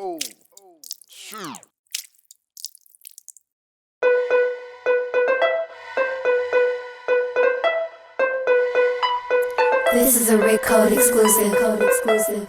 Oh, shoot. This is a Rick Code exclusive.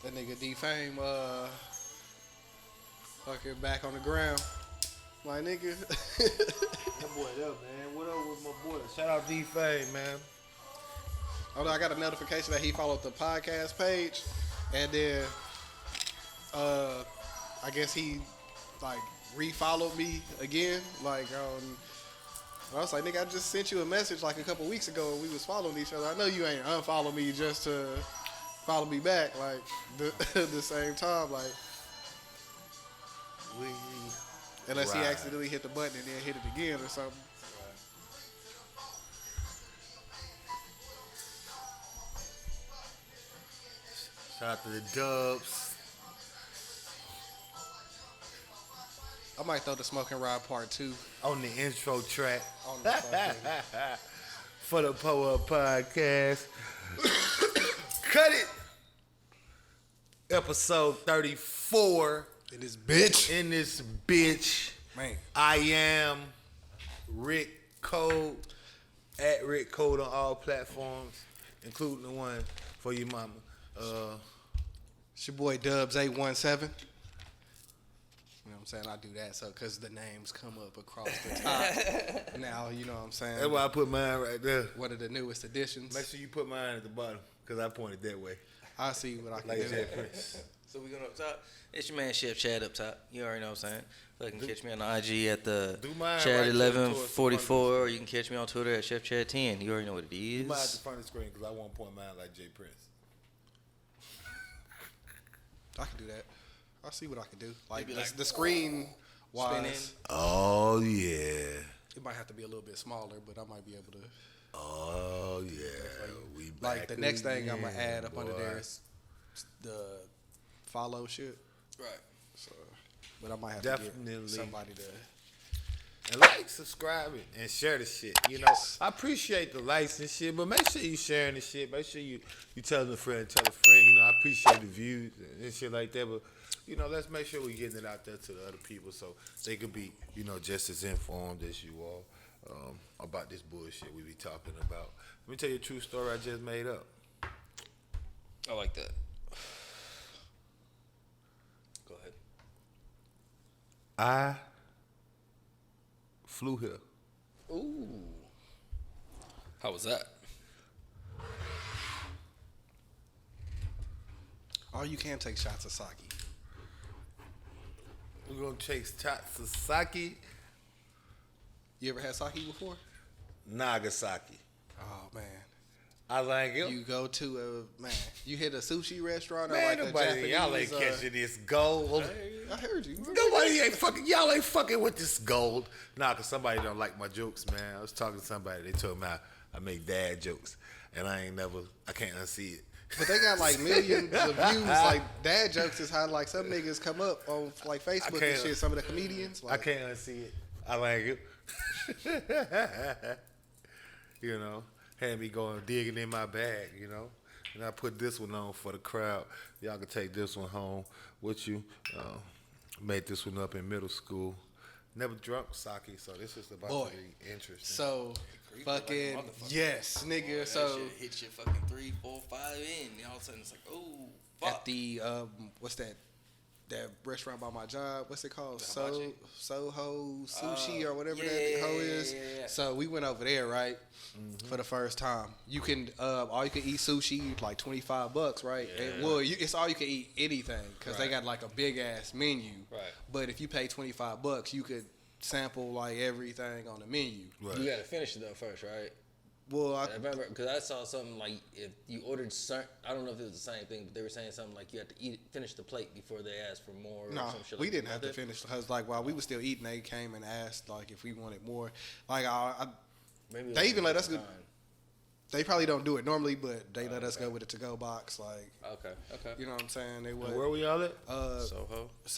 That nigga D-Fame, fucking back on the ground. My nigga. That boy up, man. What up with my boy? Shout out D-Fame, man. Although I got a notification that he followed the podcast page, and then, I guess he, like, re-followed me again, like, I was like, nigga, I just sent you a message, like, a couple weeks ago, and we was following each other. I know you ain't unfollow me just to follow me back, like, the same time, like, unless he accidentally hit the button and then hit it again or something. Shout out to the Dubz. I might throw the Smoking Ride Part 2 On the intro track. on the fucking For the Podcast. Cut it. Episode 34. in this bitch. In this bitch. Man. I am Rick Code. At Rick Code on all platforms, including the one for your mama. It's your boy Dubz 817. You know what I'm saying? I do that so because the names come up across the top. Now, you know what I'm saying? That's why I put mine right there. One of the newest additions. Make sure you put mine at the bottom, because I pointed that way. I'll see what I can Like do. Jay Prince. So we going up top. It's your man Chef Chad up top. You already know what I'm saying. You can catch me on the IG at the Do mine Chad right to the 1144, or you can catch me on Twitter at Chef Chad 10. You already know what it You might at the is. front of the screen, because I won't point mine like Jay Prince. I can do that. I'll see what I can do. Like, Maybe like the screen spinning. wise, Oh, yeah. it might have to be a little bit smaller, but I might be able to. Oh, yeah. We Like, back the next thing I'm going to again, add up under boy. there is the follow shit. Right. So, but I might have Definitely. to get somebody to. And like, subscribe, and share the shit. You know, I appreciate the likes and shit, but make sure you sharing the shit. Make sure you telling a friend, tell a friend. You know, I appreciate the views and shit like that, but you know, let's make sure we're getting it out there to the other people so they could be, you know, just as informed as you all about this bullshit we be talking about. Let me tell you a true story I just made up. I like that. Go ahead. I flew here. Ooh. How was that? Oh, you can take shots of sake. We're gonna chase Tatsasaki, You ever had sake before? Nagasaki. Oh man, I like it. you go to a man. You hit a sushi restaurant or Man, like a nobody, Japanese. y'all ain't catching this gold. I heard you. Nobody ain't fucking, y'all ain't fucking with this gold. Nah, cause somebody don't like my jokes, man. I was talking to somebody, they told me I make dad jokes, and I can't unsee it. But they got like millions of views. Like dad jokes is how like some niggas come up on like Facebook and can't- shit. Some of the comedians. I Like, can't unsee it. I like it. You know, had me going digging in my bag, you know. And I put this one on for the crowd. Y'all can take this one home with you. Made this one up in middle school. Never drunk sake, so this is about Boy. to be interesting. So fucking motherfucker. yes, nigga. That So shit hit you fucking 3, 4, 5 in. And all of a sudden it's like, ooh, fuck. at the what's that restaurant by my job, what's it called? Hibachi? Soho Sushi or whatever yeah, that hoe is. yeah. So we went over there, right? For the first time. You can all you can eat sushi like $25, right? And, well, it's all you can eat anything because they got like a big ass menu. Right. But if you pay $25, you could sample like everything on the menu. Right. You gotta finish it though first, right? Well, I remember because I saw something like if you ordered certain, I don't know if it was the same thing, but they were saying something like you had to finish the plate before they asked for more. no, or some shit we like didn't that. have to finish because like while we were still eating, they came and asked like if we wanted more. Like Maybe it they was even let us go. kind. They probably don't do it normally, but they let us go with a to-go box. Like, Okay. you know what I'm saying? They would. Where we all at? Soho. It's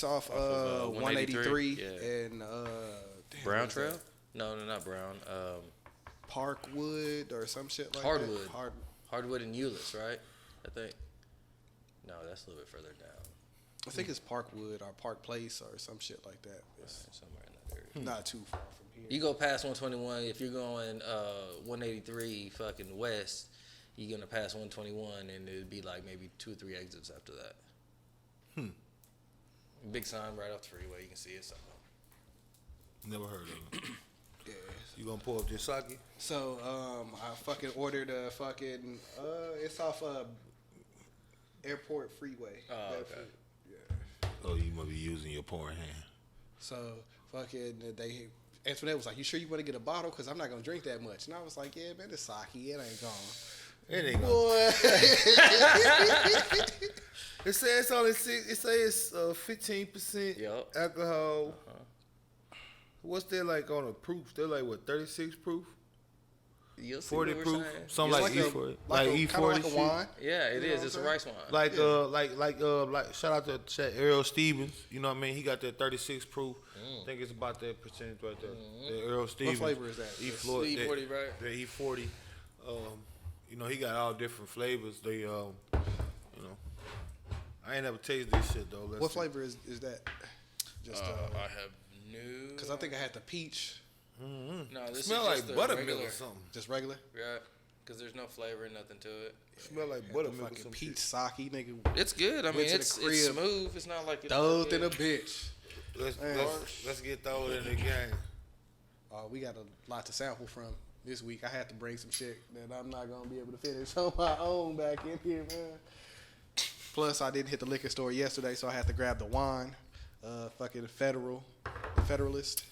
off of, 183 yeah. and damn, Brown what's Trail? that? No, not Brown. Parkwood or some shit like Hardwood. that. Hardwood and Euless, right? I think. No, that's a little bit further down. I think it's Parkwood or Park Place or some shit like that. It's Somewhere in that area. not too far from here. You go past 121. If you're going 183 fucking west, you're gonna pass 121, and it'd be like maybe 2 or 3 exits after that. Big sign right off the freeway. You can see it somewhere. Never heard of it. Yeah. You gonna pull up this sake? So I fucking ordered a fucking it's off Airport Freeway. Oh, okay. Bedford. Yeah. Oh, you must be using your pouring hand. So fucking they Antoinette was like, "You sure you want to get a bottle? Because I'm not gonna drink that much." And I was like, "Yeah, man, it's sake. It ain't gone." It ain't gonna. Boy. It says it's only 6. It says 15% Yup. alcohol. What's that like on a proof? They're like what, 36 proof, You'll see 40 what we're proof, saying. something It's like E40, like kinda E40 like a shit. wine. Yeah, it You know is. what It's a I'm rice wine. Like shout out to Earl Stevens. You know what I mean? He got that 36 proof. I think it's about that percentage right there. The Earl Stevens. flavor is that? E40, The E40, right? The E40. You know, he got all different flavors. They, you know, I ain't never tasted this shit though. What flavor is that? Just I have no. because I think I had the peach, No, this Smell is like just the buttermilk regular. or something. just regular. Yeah, because there's no flavor, nothing to it. Smell like The buttermilk or fucking some peach shit. sake, nigga. It's good. I mean, Went to the it's crib, smooth. It's not like it's Thugged in a bitch. Let's get thrown in the game. We got a lot to sample from this week. I had to bring some shit that I'm not gonna be able to finish on my own back in here, man. Plus, I didn't hit the liquor store yesterday, so I had to grab the wine. Fucking Federalist.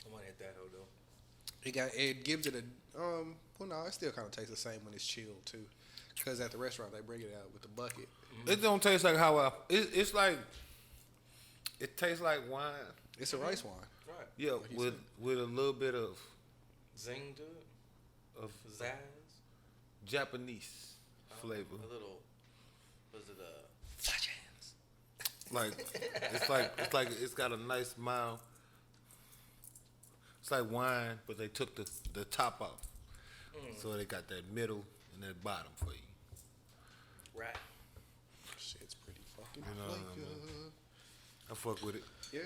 I want to hit that hoe though. It gives it a well, no, it still kind of tastes the same when it's chilled too, because at the restaurant they bring it out with the bucket. It don't taste like how it's like. It tastes like wine. It's a rice wine. Right. Yeah, with a little bit of Zing to it. of Zazz. Japanese flavor. A little. Was it flash hands? Like it's got a nice mild. It's like wine, but they took the top off, so they got that middle and that bottom for you. Right. Shit's pretty fucking You know what I flaky. I fuck with it. Yeah.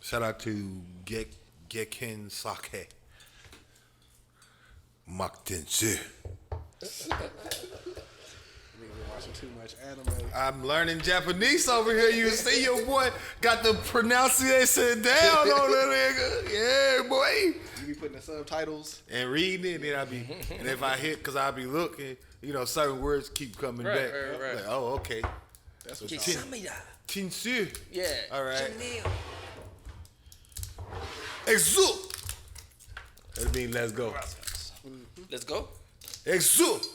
Shout out to Gekken Sake. Maktense. Nigga been watching too much anime. I'm learning Japanese over here. You see your boy got the pronunciation down on that nigga. Yeah, boy. You be putting the subtitles. And reading it, then I be, and if I hit, cause I be looking, you know, certain words keep coming Right, back. right. Like, oh, okay. That's what Kin- y'all. Kinsu. Yeah. All right. Chanel. Exu. That means let's go. Let's go. Exu.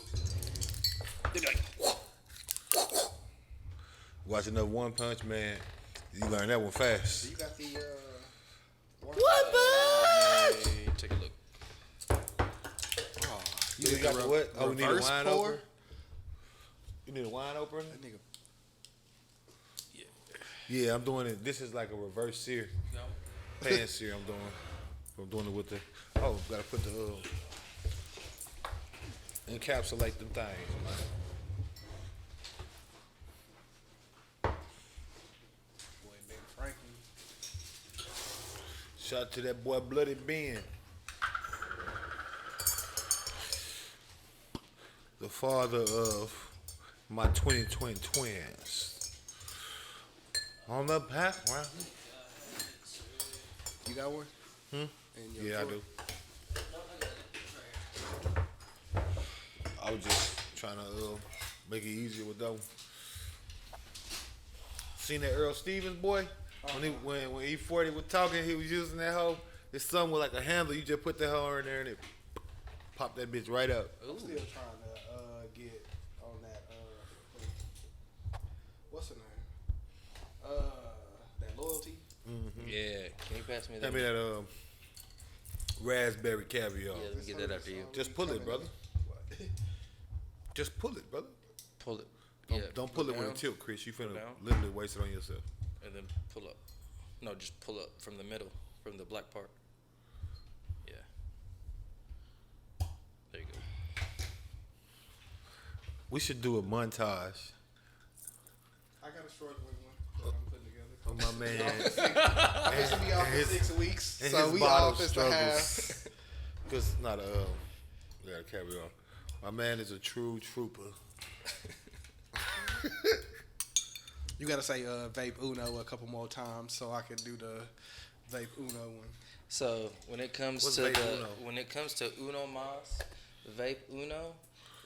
They be like, Watch enough One Punch Man, you learn that one fast. You got the One Punch. hey, take a look. You got the what? Oh, we need a reverse wine pour? opener. You need a wine opener? That nigga. Yeah, I'm doing it. This is like a reverse sear. Pan sear I'm doing. I'm doing it with the, gotta put the, encapsulate them things, man. Boy, Ben Franklin. Shout out to that boy Bloody Ben. The father of my 2020 twins. On the background. You got one? Yeah, I do. I was just trying to Make it easier with that one. Seen that Earl Stevens boy? When E40 was talking, he was using that hoe. It's something with like a handle. You just put that hoe in there and it pop that bitch right up. I'm still trying to get on that. What's her name? That loyalty. Yeah. Can you pass me that? Hand me that raspberry caviar. Yeah, let me get that after you. Just pull it, brother. What? Just pull it, brother. Pull it. Don't pull it with a down. tilt, Chris. You finna down. literally waste it on yourself. And then pull up. No, just pull up from the middle, from the black part. Yeah. There you go. We should do a montage I got a struggling one that I'm putting together. of my man. I'm supposed to be off for 6 weeks, and so his we bottle all supposed to have. Cause not caviar. My man is a true trooper. You gotta say vape Uno a couple more times so I can do the vape Uno one. So when it comes What's to vape the Uno? when it comes to Uno Mas, vape Uno,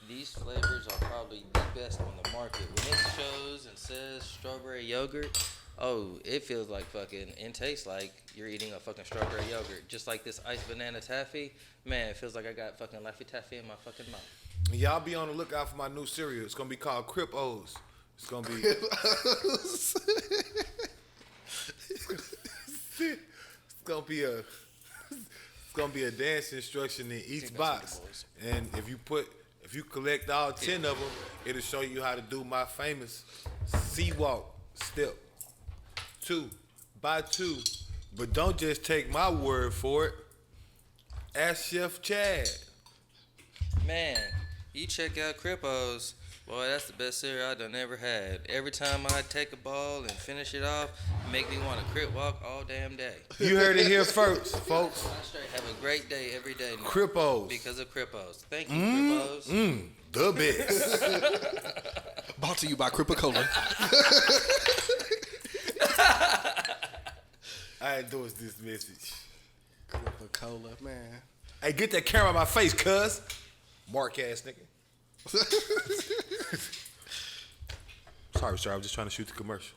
these flavors are probably the best on the market. When it shows and says strawberry yogurt, oh, it feels like fucking. It tastes like you're eating a fucking strawberry yogurt. Just like this iced banana taffy, man, it feels like I got fucking Laffy Taffy in my fucking mouth. And y'all be on the lookout for my new cereal. It's gonna be called Crip O's. It's gonna be. It's gonna be a dance instruction in each box, and if you collect all 10 of them, it'll show you how to do my famous sea walk step 2 by 2. But don't just take my word for it. Ask Chef Chad. Man, you check out Crippos. Boy, that's the best cereal I done ever had. Every time I take a ball and finish it off, it make me want to crip walk all damn day. You heard it here first, folks. I straight have a great day every day now. Crippos. Because of Crippos. Thank you, Crippos. The best. Brought to you by Cripa-Cola. I endorse this message. Cripa-Cola, man. Hey, get that camera out my face, cuz. Mark ass nigga. Sorry, sir. I was just trying to shoot the commercial.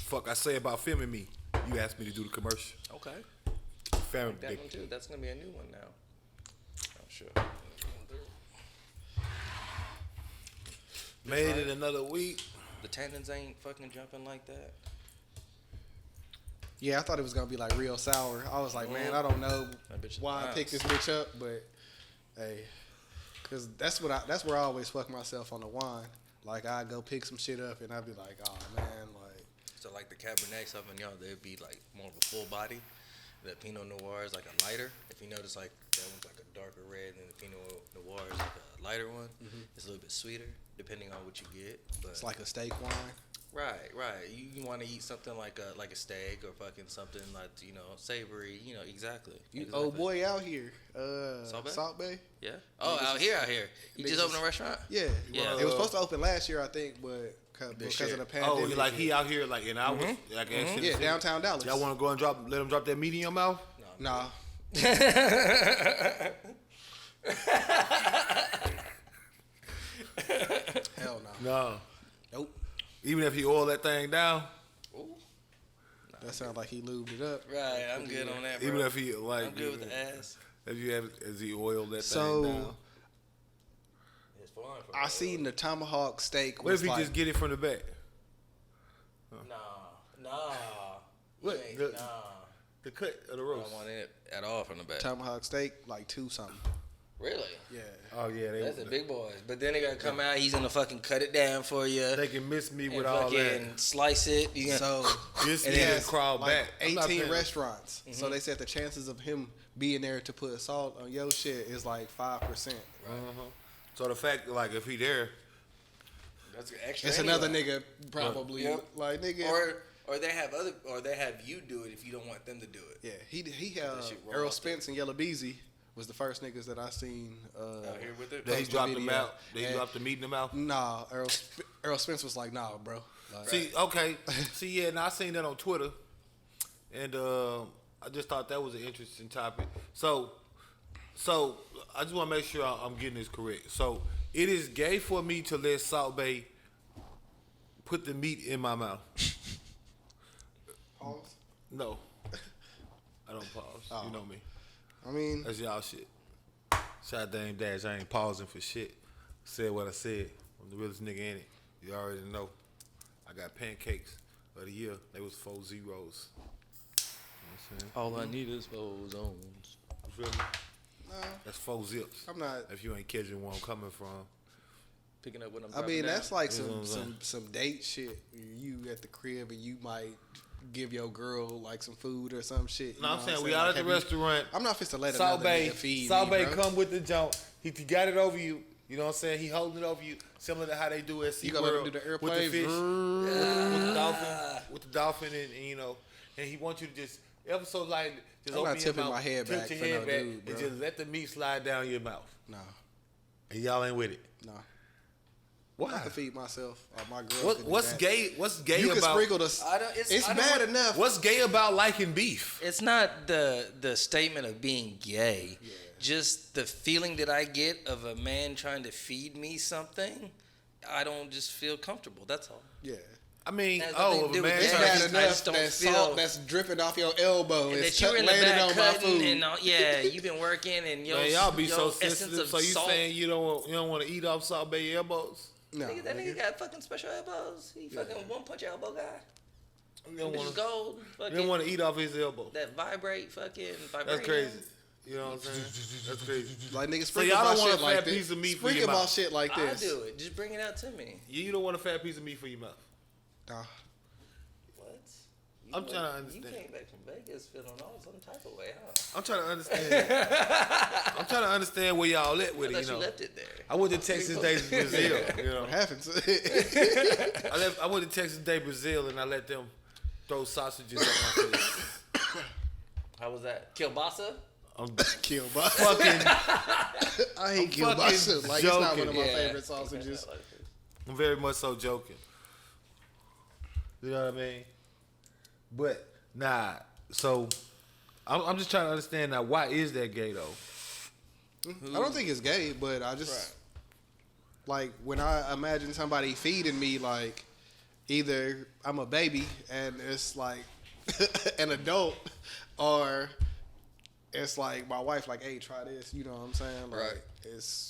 Fuck I say about filming me. You asked me to do the commercial. Okay. Family That dick. one too. That's going to be a new one now. Oh, sure. Made it another week. The tannins ain't fucking jumping like that. Yeah, I thought it was gonna be like real sour. I was like, man, I don't know That bitch is why I nice. picked this bitch up, but hey, cause that's where I always fuck myself on the wine. Like I go pick some shit up and I'd be like, oh man, like So like the Cabernet Sauvignon, they'd be like more of a full body. The Pinot Noir is like a lighter. If you notice, like that one's like a darker red, and the Pinot Noir is like a lighter one. It's a little bit sweeter, depending on what you get. But it's like a steak wine. right. You want to eat something like a steak or fucking something like savory. Exactly. You exactly. old boy out here, Salt Bay? Salt Bay. Yeah. Oh, out here. He just niggas opened a restaurant. Yeah, Yeah. It was supposed to open last year, I think, but because year. of the pandemic. Oh, like he out here like in hours? Like yeah, downtown Dallas. Y'all want to go and let him drop that meat in your mouth? Nah. Hell no. No. Nope. Even if he oil that thing down? That sounds like he lubed it up. Right. I'm good on that, bro. Even if he like, I'm good with the ass. has he oiled that So, thing down? It's fine for I seen the tomahawk steak. What Was if he like, just get it from the back? Nah. What? You ain't- The- nah. The cut of the I roast. don't want it at all from the back. tomahawk steak, like 2 something. Really? Yeah. Oh yeah, That's the big boys. But then they gotta come out. He's gonna fucking cut it down for you. they can miss me And with all fucking that. slice it. You gonna, So Just it need to has crawl like back. I'm not 18 paying- restaurants. So they said the chances of him being there to put salt on your shit is like 5%. So the fact, like, if he there, that's extra. It's anyway. another nigga probably Yep. like nigga. Or they have you do it if you don't want them to do it. Yeah, he that shit raw Earl out Spence and Yellow Beezy was the first niggas that I seen. Out here with it. that he Post the dropped the video. mouth, that he And- dropped the meat in the mouth. Nah, Earl Spence was like, nah, bro. Like, See, okay, see, yeah, and I seen that on Twitter, and I just thought that was an interesting topic. So I just want to make sure I'm getting this correct. So It is gay for me to let Salt Bae put the meat in my mouth. Pause. No. I don't pause. Oh. You know me. I mean, That's y'all shit. Shot Dame Dash. I ain't pausing for shit. Said what I said. I'm the realest nigga in it. You already know. I got pancakes of the year. They was 4 zeros. You know what I'm saying? All I need is 4 zones. You feel me? no, That's 4 zips. I'm not. If you ain't catching where I'm coming from. Picking up what I'm I mean, dropping that's down. like You know what I'm some date shit. You at the crib and you might give your girl like some food or some shit. No, You I'm know saying what we out at the Have you- restaurant. I'm not fit to let Salt another Bae, nigga feed Salt me, Bae bro. come with the jump. He got it over you. You know what I'm saying? He holding it over you, similar to how they do at You gonna let him SeaWorld do the with airplane? the fish, with the dolphin, and you know, and he wants you to just ever so lightly just I'm open not your tipping mouth, my head tilt back your for head no back, dude, bro. and just let the meat slide down your mouth. Nah, And y'all ain't with it. nah. Why? I can feed myself or my girl. What's gay? What's gay You can about? sprinkle the. I don't- It's I don't bad want- enough. What's gay about liking beef? It's not the statement of being gay. Yeah. Just the feeling that I get of a man trying to feed me something. I don't just feel comfortable. That's all. Yeah. I mean, Has nothing to if a do with man gay. It's I trying bad just- to, enough don't that feel- salt that's dripping off your elbow And is that you're in the landing back on my cutting food. and all, yeah, you've been working and man, y'all be so essence sensitive. of So you salt. saying you don't want to eat off Salt Bae elbows? No, Nigga, that nigga. nigga got fucking special elbows. He fucking one punch elbow guy. You don't Bitch want is to. gold. You Fucking don't want to eat off his elbow. that vibrate fucking vibrate. That's crazy. You know what I'm saying? That's crazy. Like niggas So sprinkle y'all my don't want shit a like fat this. piece of meat for Sprinkle your my mouth. shit like I'll this. do it. Just bring it out to me. You don't want a fat piece of meat for your mouth. Nah. What? I'm trying to You understand. came back from Vegas feeling all some type of way, huh? I'm trying to understand. I'm trying to understand where y'all at with I it. thought You you know, left it there. I went to Texas Day Brazil. You know, What happens? I went to Texas Day Brazil and I let them throw sausages at my face. How was that? Kielbasa? I'm Kielbasa. fucking. I hate fucking kielbasa. Like, it's not one of my Yeah. favorite sausages. I'm very much so joking. You know what I mean? But nah. So I'm just trying to understand now. Why is that gay though? I don't think it's gay, but I just like when I imagine somebody feeding me, like either I'm a baby and it's like an adult, or it's like my wife, like, hey, try this. You know what I'm saying? Like, Right. it's.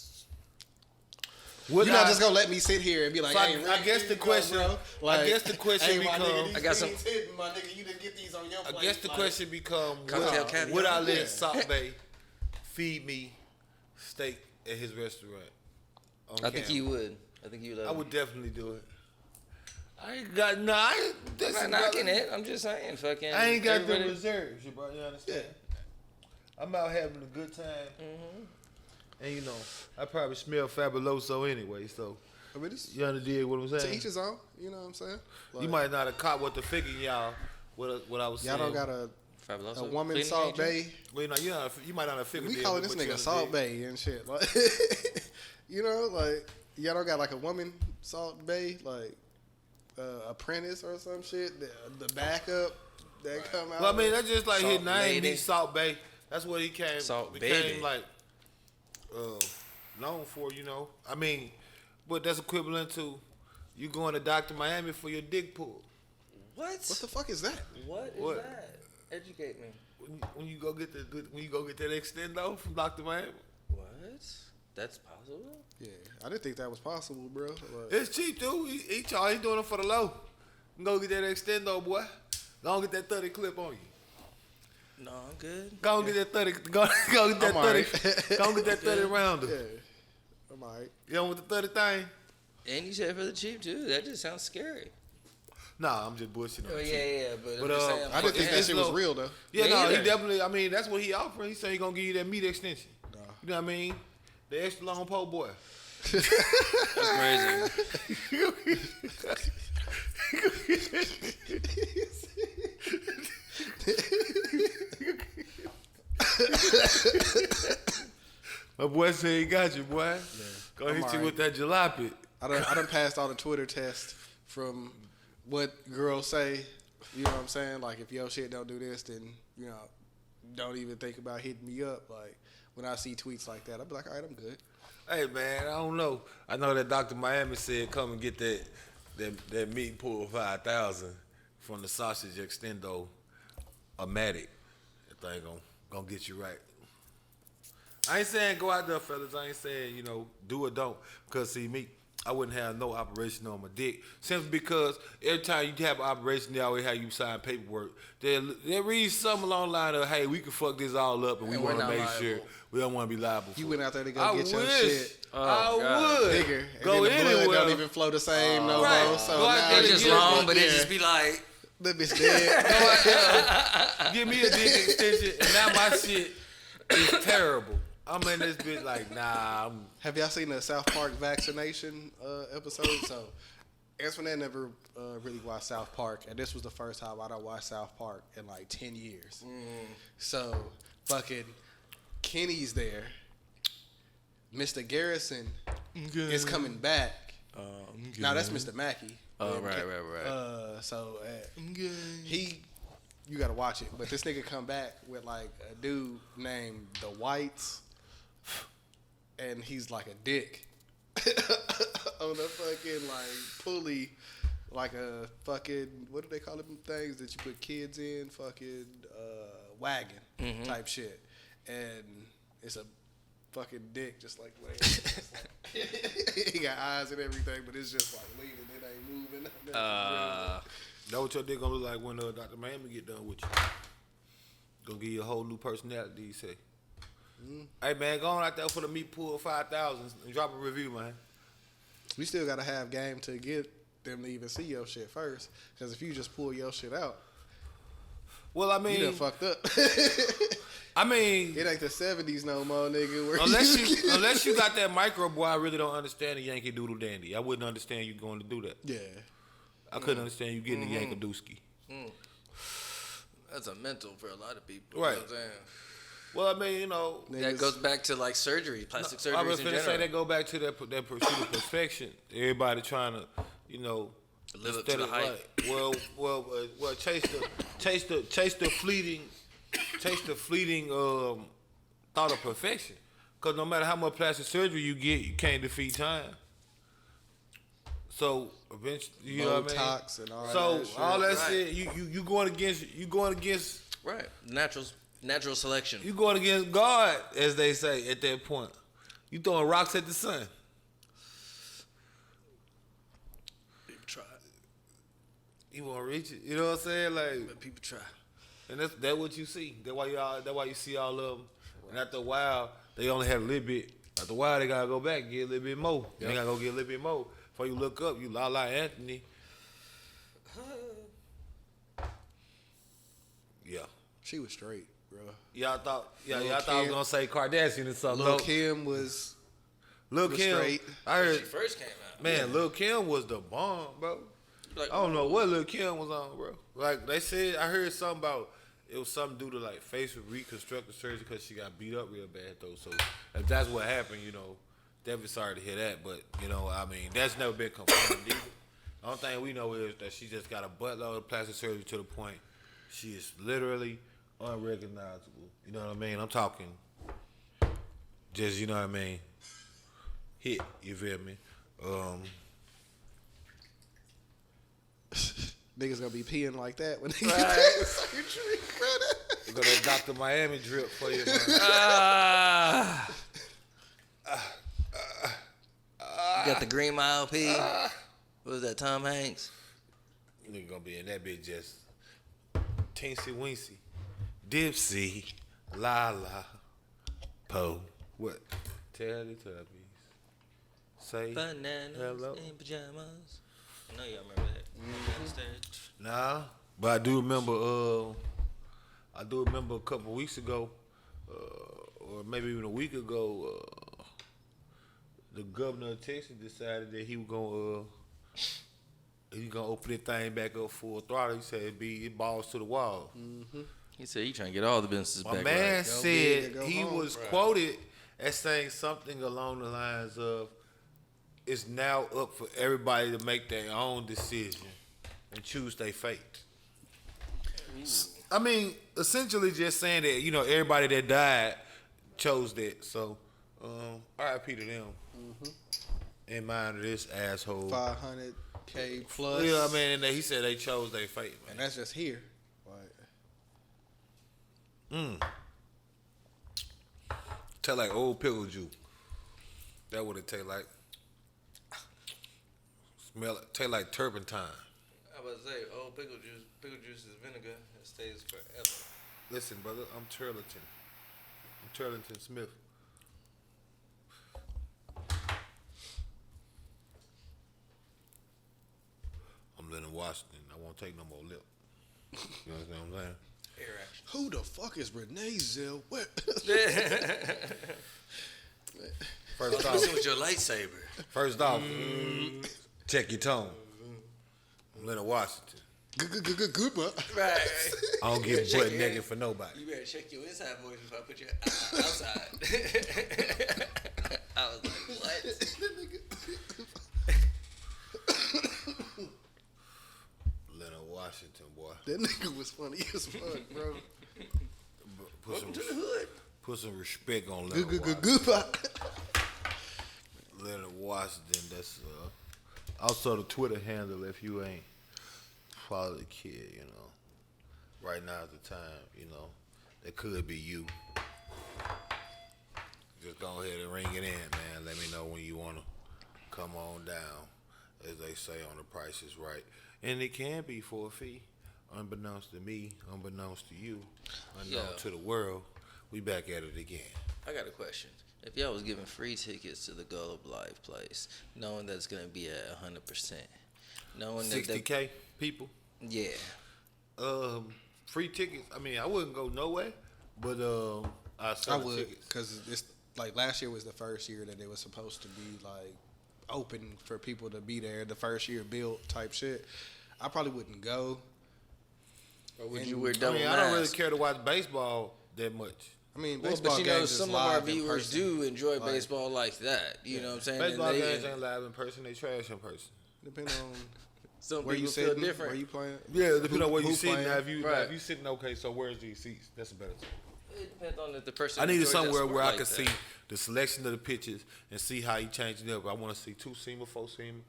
Would You're not I- just gonna let me sit here and be like, So hey, I Rick, guess here the you go, question- bro. I guess the question hey, my become- nigga, these I got some- beans hitting, my nigga. You didn't get these on your plate. I guess the like, question become: Cocktail caviar? would I let Yeah. Salt Bae feed me steak at his restaurant? on I think camera? you would. I think you would. I would definitely do it. I ain't got I'm not knocking it. I'm just saying, fucking. I ain't got the everybody- reserves, you understand? I'm out having a good time, and you know, I probably smell fabuloso anyway. So I mean, it's, you understand what I'm to saying? each his own. You know what I'm saying? You Like, might not have caught what the figure y'all what I was saying. y'all don't got a Fabuloso woman cleaning Salt agent? Bay. Well, you might not have figured. We it, calling but this you nigga understand. Salt Bay and shit. Like, you know, like y'all don't got like a woman Salt Bay, like apprentice or some shit. The backup that come out. Well, I mean, that's just like his Salt name. Lady. He's Salt Bay. That's what he Salt became Baby. like known for. You know, I mean, but that's equivalent to you going to Dr. Miami for your dick pull. What? what the fuck is that? What is What? that? Educate me. When you go get that extendo from Dr. Miami, What? That's possible? Yeah, I didn't think that was possible, bro. Like, it's cheap too. He doing it for the low. Go get that extendo, boy. Go get that 30 clip on you. No, I'm good. Go get that 30. Go get that I'm 30. alright. Go get that 30 rounder. yeah, I'm alright. You know with the 30 thing? And you said for the cheap too. That just sounds scary. Nah, I'm just bullshitting. Oh on yeah, cheap. yeah. But, But, I'm just saying, I didn't think that it's shit was low. real though. Yeah, Me no, he either. definitely. I mean, that's what he offering. He said he gonna give you that meat extension. Nah. You know what I mean? The extra long pole boy. That's crazy. My boy said he got you, boy. Go I'm hit you alright. with that jalopy. I done passed all the Twitter tests from what girls say. You know what I'm saying? Like, if your shit don't do this, then, you know, don't even think about hitting me up. Like, when I see tweets like that, I'll be like, all right, I'm good. Hey man, I don't know. I know that Dr. Miami said come and get that meat pool 5,000 from the sausage extendo Matic. That thing gonna get you right. I ain't saying go out there, fellas. I ain't saying, do or don't. Cause see me, I wouldn't have no operation on my dick. Simply because every time you have an operation, they always have you sign paperwork. They read something along the line of, hey, we can fuck this all up and we want to make sure we don't want to be liable. You went out there to go get your shit. I would. Bigger. And Go then the blood anywhere. don't even flow the same no Right. more. So Go out now there It's to just get long, it. but it just be like, the bitch dead. Go out there, give me a dick extension, and now my shit is terrible. I'm in this bitch like, nah. Have y'all seen the South Park vaccination episode? So, Antoinette never really watched South Park, and this was the first time I don't watch South Park in like 10 years. So, fucking Kenny's there. Mr. Garrison is coming back. Now that's Mr. Mackey. oh, right. So you gotta watch it. But this nigga come back with like a dude named the Whites, and he's like a dick on a fucking like pulley, like a fucking, what do they call them things that you put kids in? Fucking wagon type shit, and it's a fucking dick just like laying. Just like, he got eyes and everything, but it's just like leaning. It ain't moving. That what your dick gonna look like when Dr. Miami get done with you. Gonna give you a whole new personality, you say. Hey man, go on out there for the meat pool 5,000 and drop a review, man. We still gotta have game to get them to even see your shit first. Because if you just pull your shit out, Well, I mean, you done fucked up. I mean, It ain't the 70s no more, nigga. Where unless you got that micro, boy, I really don't understand the Yankee Doodle Dandy. I wouldn't understand you going to do that. Yeah. I couldn't understand you getting the Yankadooski. That's a mental for a lot of people. Right. You know what I'm saying? Well, I mean, That goes back to like surgery, plastic surgery. I was in going to general. say that go back to that pursuit of perfection. Everybody trying to, Live up instead to the of, hype. like, well, chase the fleeting thought of perfection. Because no matter how much plastic surgery you get, you can't defeat time. So eventually, you know what I mean. Botox and all So that shit. all that Right. shit, you going against Right. Natural selection. you going against God, as they say at that point. You throwing rocks at the sun. People try. You want to reach it. You know what I'm saying? Like, But people try. and that's what you see. That's why you see all of them. And after a while, they only had a little bit. After a while, they gotta go back and get a little bit more. They gotta go get a little bit more. Before you look up, you like Anthony. Yeah. She was straight, bro. Y'all thought I was Kim. gonna say Kardashian or something. Lil' No. Kim was Lil' was Kim. straight. I When heard, she first came out. man, Lil' Kim was the bomb, bro. Like, I don't know what Lil' Kim was on, bro. Like they said, I heard something about it was something due to like facial reconstructive surgery because she got beat up real bad though. So if that's what happened, definitely sorry to hear that. But I mean, that's never been confirmed either. The only thing we know is that she just got a buttload of plastic surgery to the point she is literally unrecognizable. You know what I mean? I'm talking just, you know what I mean? Hit, you feel me? niggas gonna be peeing like that when they Right. get that surgery, brother. We got that Dr. Miami drip for you, man. You got the Green Mile P. What was that, Tom Hanks? Nigga gonna be in that bitch just teensy weensy. Dipsy, la la, po. What? Teletubbies. Say Bananas hello. in pajamas. I know y'all remember that. Nah, but I do remember. A couple weeks ago, or maybe even a week ago, the governor of Texas decided that he was gonna open that thing back up full throttle. He said it balls to the wall. He said he trying to get all the businesses My back man right. Go big or said go he home. was quoted as saying something along the lines of, "It's now up for everybody to make their own decision and choose their fate." I mean, essentially just saying that everybody that died chose that. So RIP to them. In mind of this asshole. 500K plus. Yeah, I mean, and he said they chose their fate, man. And that's just here. Like, Taste like old pickle juice. That what it taste like. Taste like turpentine. I was about to say, pickle juice is vinegar. It stays forever. Listen, brother, I'm Turlington. I'm Turlington Smith. I'm Leonard Washington. I won't take no more lip. You understand what I'm saying? Air action. who the fuck is Renee Zellweger? First off, Listen with your lightsaber. check your tone. I'm Leonard Washington. Goodbye. Right. I don't get butt naked for nobody. You better check your inside voice before I put you outside. I was like, what? Leonard Washington, boy. That nigga was funny as fuck, bro. Put some respect on Leonard Washington. Goodbye. Leonard Washington, that's also the Twitter handle if you ain't follow the kid, you know. Right now at the time, you know, that could be you. Just go ahead and ring it in, man. Let me know when you want to come on down, as they say on The Price is Right. And it can be for a fee, unbeknownst to me, unbeknownst to you, unknown to the world. We back at it again. I got a question. If y'all was giving free tickets to the Goal of Life place, knowing that it's going to be at 100%, knowing that 60K people. Yeah. Free tickets. I mean, I wouldn't go nowhere, but I would, tickets. because it's like last year was the first year that it was supposed to be like open for people to be there. The first year built type shit. I probably wouldn't go. Or would you wear double I mean, mask? I don't really care to watch baseball that much. I mean, Well, baseball but you know, games is some of our live in viewers person. do enjoy Like, baseball like that. You know what I'm saying? Baseball And games ain't live in person; they trash in person. Depending on some where you people feel sitting, different. where you playing. Yeah, depending on where you who sitting. playing. Now, if you Right. if you sitting okay, so where's these seats? That's a better thing. It depends on if the person. I needed enjoys that somewhere sport where I like could that. see the selection of the pitches and see how he changed it up. I want to see 2-seamer, 4-seamer.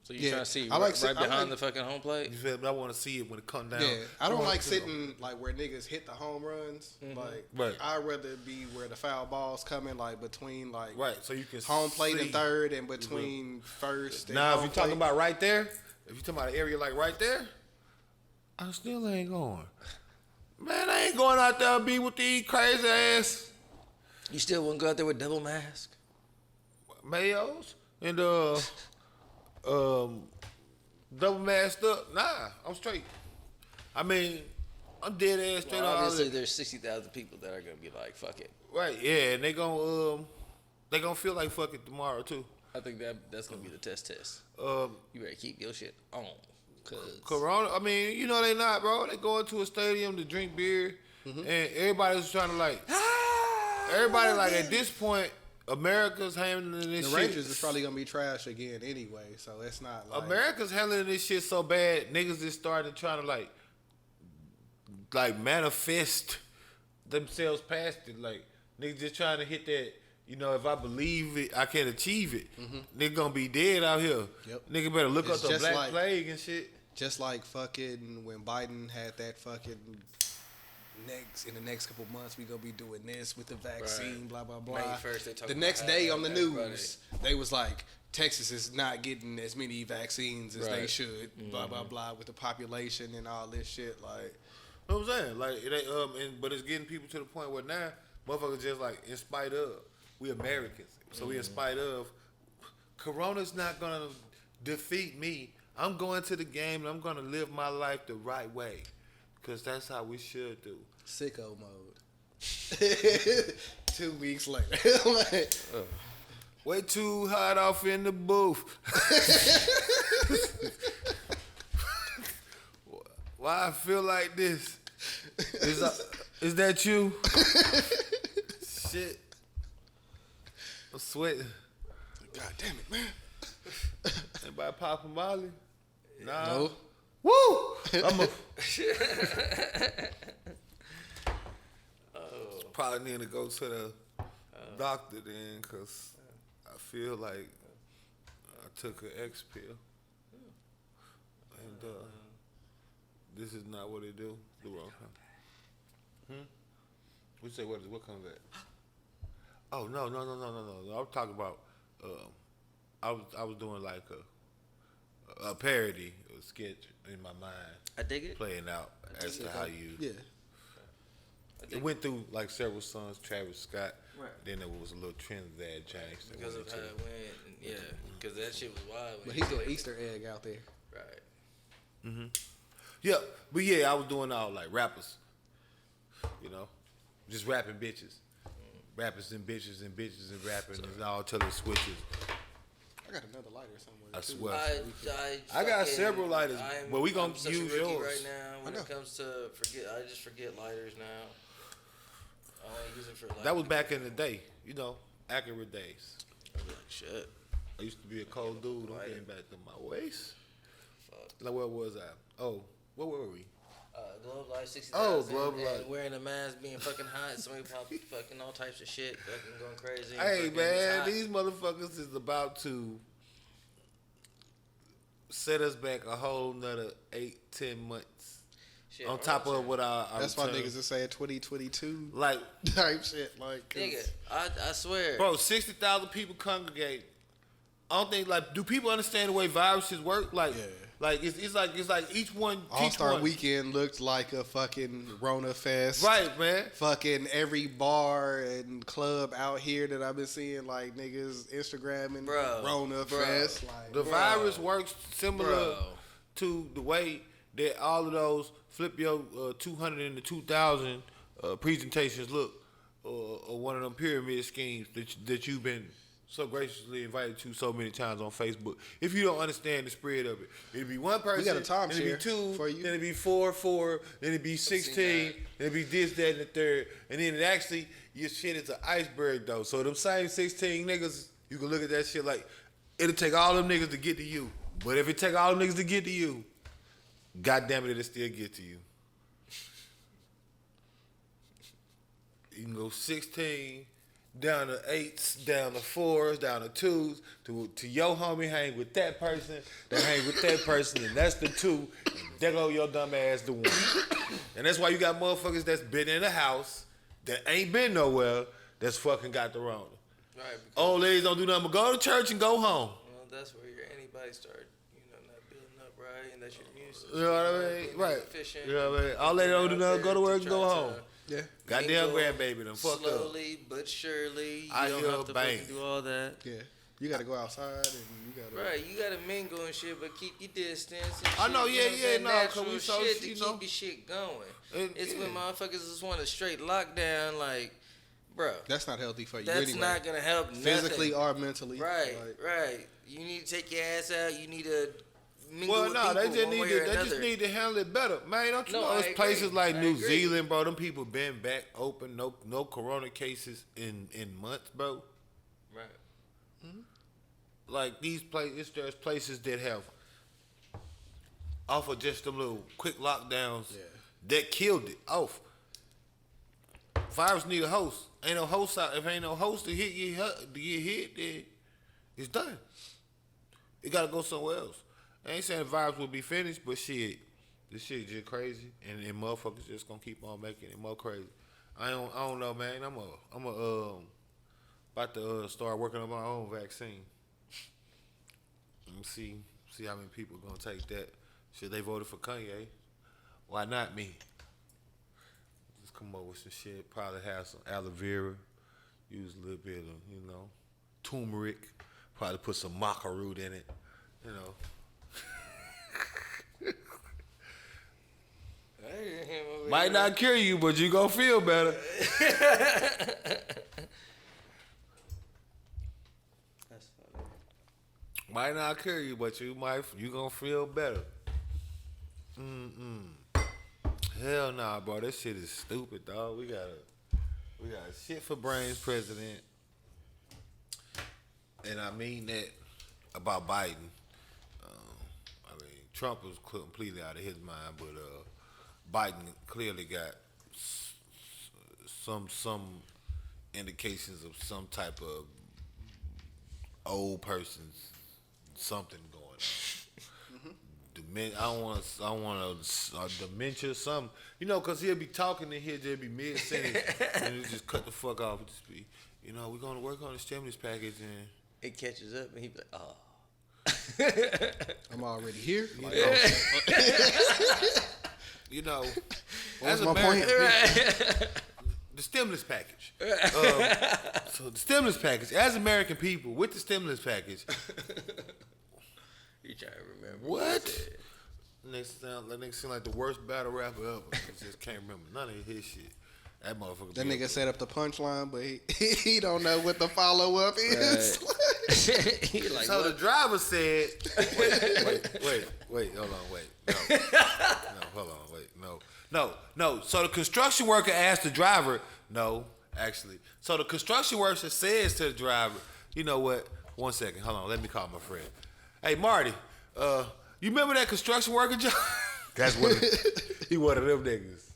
So you Yeah, trying to see I like right I behind like- the fucking home plate? You feel me? I want to see it when it come down. Yeah, I don't wanna like see it. sitting like where niggas hit the home runs. Like, Right. I'd rather be where the foul balls coming, like between like Right, so you can home plate see. and third, and between first. And Now, if home you're talking plate. about right there, if you're talking about an area like right there, I still ain't going. Man, I ain't going out there and be with these crazy ass You still wouldn't go out there with double mask? Mayos and double masked up. Nah, I'm straight. I mean, I'm dead ass straight Well, on all obviously, that. there's 60,000 people that are gonna be like, "Fuck it." Right, yeah, and they gonna feel like fuck it tomorrow too. I think that's gonna be the test. You better keep your shit on, cause Corona, I mean, you know they not, bro. They go into a stadium to drink beer, and everybody's trying to like, everybody like at this point, America's handling this the shit. Rangers is probably gonna be trash again anyway, so it's not like America's handling this shit so bad, niggas just started trying to like manifest themselves past it. Like niggas just trying to hit that. You know, if I believe it, I can achieve it. Nigga gonna be dead out here. Yep. Nigga better look It's up the just Black like- Plague and shit. just like fucking when Biden had that fucking in the next couple months we gonna be doing this with the vaccine, Right. blah blah May blah. 1st, they talk The about next day on the everybody. news, they was like, Texas is not getting as many vaccines as they Right. should, blah blah blah, with the population and all this shit. Like, You know what I'm saying? Like, it ain't, but it's getting people to the point where now, motherfuckers just like, in spite of, we Americans. So we in spite of, Corona's not gonna defeat me. I'm going to the game and I'm gonna live my life the right way. Because that's how we should do. sicko mode. 2 weeks later. Like, Way too hot off in the booth. Why I feel like this? Is that you? Shit. I'm sweating. God damn it, man. Anybody popping Molly? Nah. No. Woo! Probably need to go to the doctor then, cause I feel like I took an X pill, and this is not what it do. The wrong kind. We say what comes that? Oh no! I'm talking about. I was doing like a parody, a sketch in my mind. I dig it. Playing out as to how you. Yeah. It went through like several songs, Travis Scott. Right. Then there was a little Trinidad change. Because of how it went, yeah. Because that shit was wild. But he's an Easter egg out there. Right. Yeah, but yeah, I was doing all like rappers. You know, just rapping bitches. Rappers and bitches and bitches and rapping and all till it switches. I got another lighter somewhere. I too. swear. I got several lighters, but we gonna I'm use such a rookie yours. right now. When it comes to I just forget lighters now. I only use it for like. That was back in the day, you know, accurate days. I was like, shit. I used to be a cold dude. I'm getting back to my waist. Fuck. Like, where was I? Oh, where were we? Glove Life 60,000. Oh, Glove Life. Wearing a mask, being fucking hot. Somebody pop fucking all types of shit. Fucking going crazy. Hey, man, hot. these motherfuckers is about to set us back a whole nother 8-10 months. Shit, on top of what I That's why niggas is saying 2022 like type shit. Like, Nigga, I swear. bro, 60,000 people congregate. I don't think like do people understand the way viruses work? Like, Yeah. like it's like each one. All Star one. Weekend looked like a fucking Rona fest. Right, man. Fucking every bar and club out here that I've been seeing, like niggas Instagramming Bro, Rona bro. fest. Like, The virus works similar Bro. to the way that all of those flip your 200 into 2,000 presentations look, or one of them pyramid schemes that you've been so graciously invited to so many times on Facebook. If you don't understand the spread of it, it'd be one person, got a time then it'd be share two, for you. then it'd be four, then it'd be 16, then it'd be this, that, and the third, and then it actually your shit is an iceberg though. So them same 16 niggas, you can look at that shit like it'll take all them niggas to get to you. But if it take all them niggas to get to you, God damn it, it'll still get to you. You can go 16 down to 8s, down to 4s, down to 2s, to your homie hang with that person, that hang with that person, and that's the 2, and there go your dumb ass the 1. And that's why you got motherfuckers that's been in the house, that ain't been nowhere, that's fucking got the Rona. Right. Old ladies don't do nothing but go to church and go home. Well, that's where your antibodies start, not building up, right? And that's your immune system. You know what I mean? Right. Efficient. You know what I mean? All they don't do nothing, go to work and go home. yeah. Goddamn grandbaby done fucked up. Slowly but surely. You I don't hear have a to bang. fucking do all that. Yeah. You gotta go outside and you gotta. Right, you gotta mingle and shit, but keep your distance. And I shit, know, you yeah, what I'm saying? no, 'cause Natural we so, shit to you keep know. your shit going. It's Yeah. when motherfuckers just want a straight lockdown, like, bro. That's not healthy for you. That's anyway. not gonna help Physically nothing. or mentally. Right, Like, right. You need to take your ass out. You need to mingle Well, with no, people they just one need way to or they just another. need to handle it better, man. Don't you No, know? I It's places agree. like I New agree. Zealand, bro. Them people been back open, no corona cases in months, bro. Right. Like these places, there's places that have off of just them little quick lockdowns that killed it off. Virus need a host. Ain't no host out. If ain't no host to get hit, then it's done. It gotta go somewhere else. I ain't saying the virus will be finished, but shit, this shit just crazy, and motherfuckers just gonna keep on making it more crazy. I don't know, man. I'm about to start working on my own vaccine. And see how many people gonna take that. Shit, they voted for Kanye. Why not me? Just come up with some shit. Probably have some aloe vera. Use a little bit of, turmeric. Probably put some maca root in it. Might not cure you, but you gonna feel better. That's funny. Might not cure you, but you gonna feel better. Hell nah, bro. This shit is stupid, dog. We got a shit for brains president. And I mean that about Biden. Trump was completely out of his mind, but Biden clearly got some indications of some type of old person's something going on. I don't want dementia, something. You know, because he'll be talking and he'll just be mid-sentence and he'll just cut the fuck off and just be, you know, we're going to work on the stimulus package and... It catches up and he be like, oh. I'm already here. Like, you know, what's as my point? The stimulus package. So the stimulus package, as American people, with the stimulus package. You trying to remember What? he said. That nigga sound like the worst battle rapper ever. I just can't remember none of his shit. That motherfucker. That nigga set up the punchline, but he don't know what the follow up is. He like, so what? the driver said, wait, hold on, wait, no, hold on, wait, no. So the construction worker asked the driver, no, actually. So the construction worker says to the driver, you know what? 1 second, hold on, let me call my friend. Hey Marty, you remember that construction worker job? That's what he one of them niggas.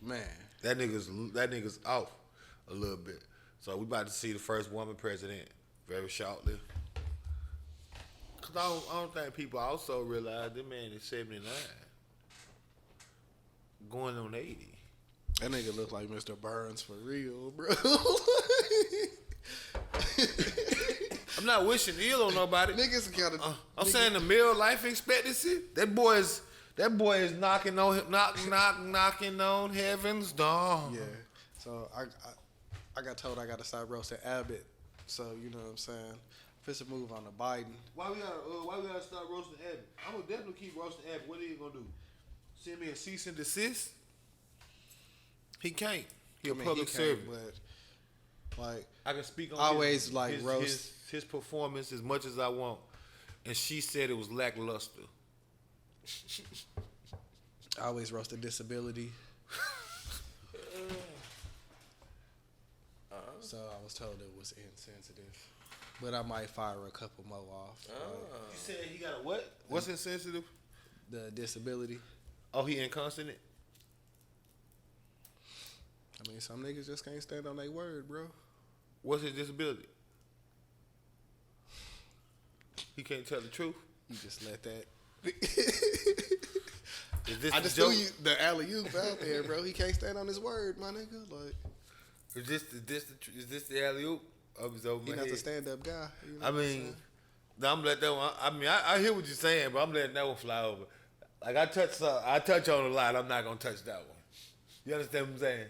Man, that nigga's off a little bit. So we about to see the first woman president very shortly. Cause I don't think people also realize that man is 79, going on 80. that nigga look like Mr. Burns for real, bro. I'm not wishing ill on nobody. Niggas gotta. I'm saying the middle life expectancy. That boy is knocking on heaven's door. Yeah. So I got told I gotta start roasting Abbott. So you know what I'm saying. Fist a move on the Biden. Why we gotta start roasting Abbott? I'm gonna definitely keep roasting Abbott. What are you gonna do? Send me a cease and desist? He can't. He a public servant. But like I can speak on always his, like his, roast his performance as much as I want, and she said it was lackluster. I always roast a disability. So I was told it was insensitive, but I might fire a couple more off. You said he got a what? What's insensitive? The disability. Oh, he inconstant? I mean, some niggas just can't stand on their word, bro. What's his disability? He can't tell the truth. You just let that. Is this I the just joke? threw you the alley-oop out there, bro. He can't stand on his word, my nigga. Like, Is this the alley oop? he not the stand-up guy. You know I what I'm mean, saying? I'm letting that one. I mean, I hear what you're saying, but I'm letting that one fly over. Like I touch on a lot. I'm not gonna touch that one. You understand what I'm saying?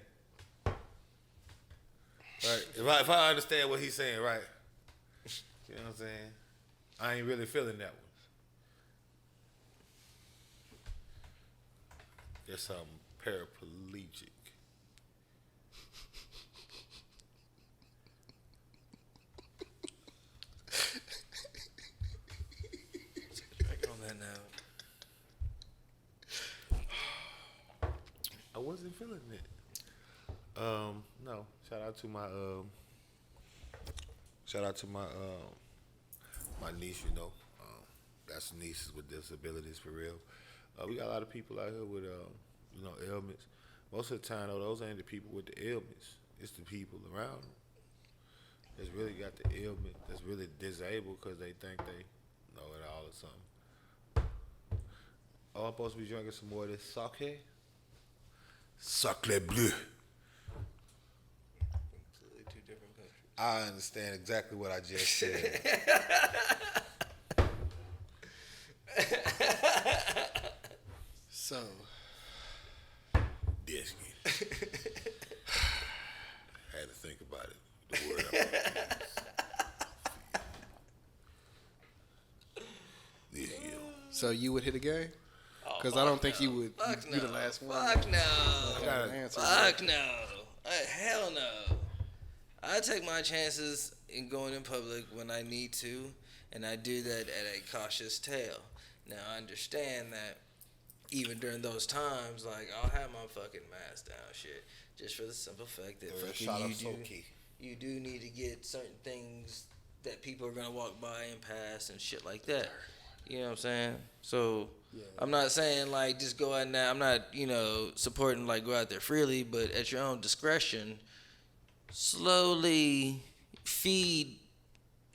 Right. If I understand what he's saying, right? You know what I'm saying? I ain't really feeling that one. Guess I'm paraplegic. Back on that now. I wasn't feeling it. No. Shout out to my my niece, you know. That's nieces with disabilities for real. We got a lot of people out here with ailments. Most of the time though, those ain't the people with the ailments. It's the people around them that's really got the ailment, that's really disabled because they think they know it all or something. Oh, I'm supposed to be drinking some more of this sake? Sacre bleu. Completely two different countries. I understand exactly what I just said. So, Disney. Had to think about it. The word I want to use. Disney. so you would hit a game? Because I don't think you would. Fuck You no. the last one. Fuck no. Answer. Fuck no. Hell no. I take my chances in going in public when I need to, and I do that at a cautious tale. Now, I understand that even during those times, like, I'll have my fucking mask down, shit, just for the simple fact that you do need to get certain things that people are going to walk by and pass and shit like that. You know what I'm saying? So, I'm not saying, like, just go out now. I'm not, supporting, like, go out there freely, but at your own discretion, slowly feed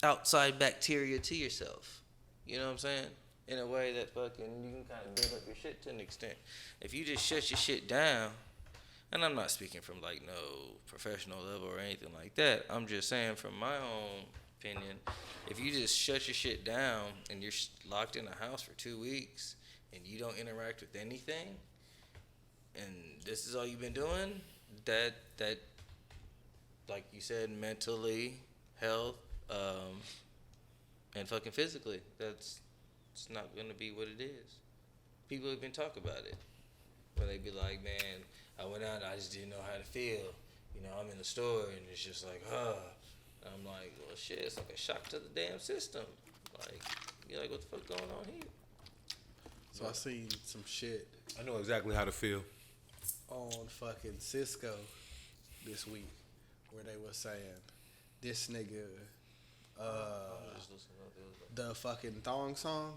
outside bacteria to yourself. You know what I'm saying? In a way that fucking you can kind of build up your shit to an extent. If you just shut your shit down, and I'm not speaking from like no professional level or anything like that. I'm just saying from my own opinion, if you just shut your shit down and you're locked in a house for 2 weeks and you don't interact with anything, and this is all you've been doing, that like you said, mentally, health, and fucking physically, it's not gonna be what it is. People have been talking about it, where they be like, man, I went out and I just didn't know how to feel. You know, I'm in the store and it's just like, And I'm like, well, shit, it's like a shock to the damn system. Like, you're like, what the fuck going on here? So I seen some shit I know exactly how to feel. on fucking Cisco this week where they were saying this nigga, the fucking thong song,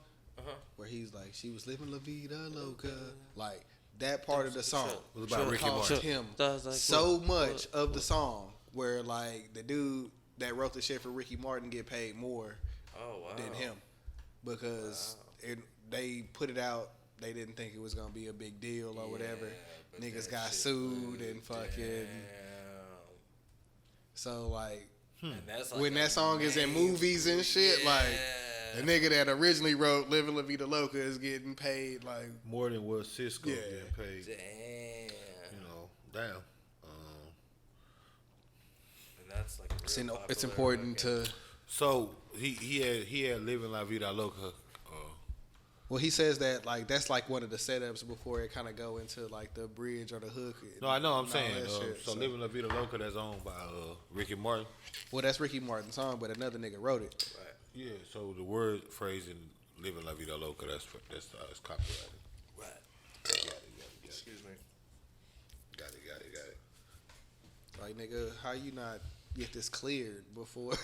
where he's like, she was living La Vida Loca, like that part of the song It was about Ricky cost Martin. him Like, so much of the song, where like the dude that wrote the shit for Ricky Martin get paid more than him because they put it out. They didn't think it was gonna be a big deal or whatever. Niggas got sued and fucking. So like, And that's like when that song is in movies and shit, like the nigga that originally wrote "Living La Vida Loca" is getting paid like More than what Cisco getting paid. damn. You know, damn. And that's like a real it's popular important fucking- to. So he had Living La Vida Loca. Well, he says that like that's like one of the setups before it kind of go into like the bridge or the hook. No, I know. I'm and all saying. that shit. So Living La Vida Loca, that's owned by Ricky Martin. Well, that's Ricky Martin's song, but another nigga wrote it. Right. Yeah. So the word phrase in Living La Vida Loca, that's it's copyrighted. Right. Got it. Excuse me. Got it. Like nigga, how you not get this cleared before?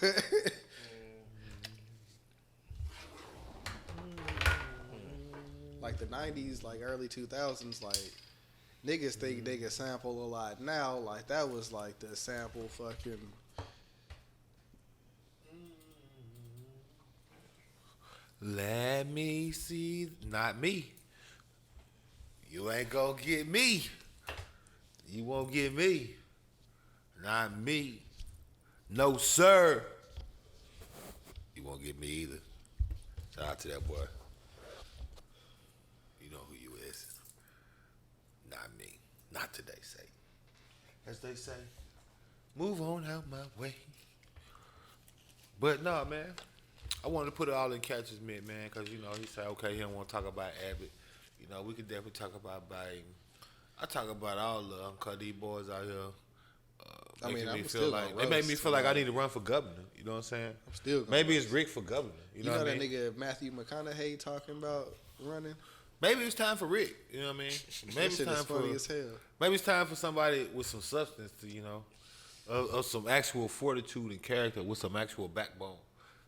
Like the 90s, like early 2000s, like niggas think they can sample a lot now. Like that was like the sample fucking. Let me see. Not me. You ain't gonna get me. You won't get me. Not me. No, sir. You won't get me either. Shout out to that boy. You know who you is. Not me. Not today, say. As they say, move on out my way. But no, man. I wanted to put it all in Catcher's mitt, man, because, you know, he said, okay, he don't want to talk about Abbott. You know, we could definitely talk about Biden. I talk about all of them, because these boys out here making me feel like, they make me feel like I need to run for governor. You know what I'm saying? I'm still gonna Maybe roast. it's Rick for governor. You know what I that mean? nigga Matthew McConaughey talking about running? Maybe it's time for Rick. You know what I mean? Maybe That it's shit time is funny for as hell. maybe it's time for somebody with some substance to, you know, of some actual fortitude and character with some actual backbone.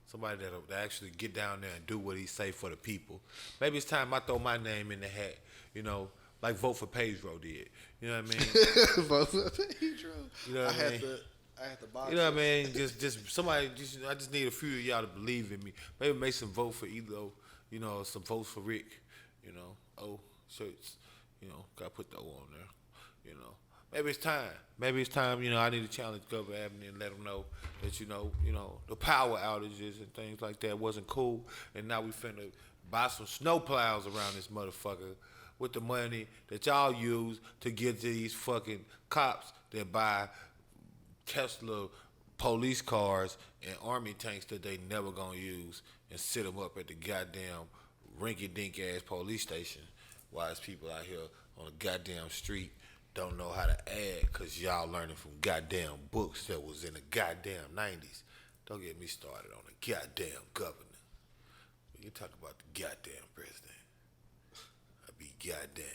Somebody that'll actually get down there and do what he say for the people. Maybe it's time I throw my name in the hat. You know, like vote for Pedro did. You know what I mean? Both of Pedro. You know what I mean? I had to box. You know what I mean? Just somebody. I just need a few of y'all to believe in me. Maybe make some vote for either. You know, some votes for Rick. You know, shirts. You know, gotta put the O on there. You know, maybe it's time. Maybe it's time. You know, I need to challenge Governor Abbott and let him know that you know the power outages and things like that wasn't cool, and now we finna buy some snow plows around this motherfucker with the money that y'all use to get to these fucking cops that buy Tesla police cars and army tanks that they never gonna use and sit them up at the goddamn rinky-dink ass police station while there's people out here on the goddamn street don't know how to add because y'all learning from goddamn books that was in the goddamn 90s. Don't get me started on the goddamn governor. We can talk about the goddamn president. I be goddamn.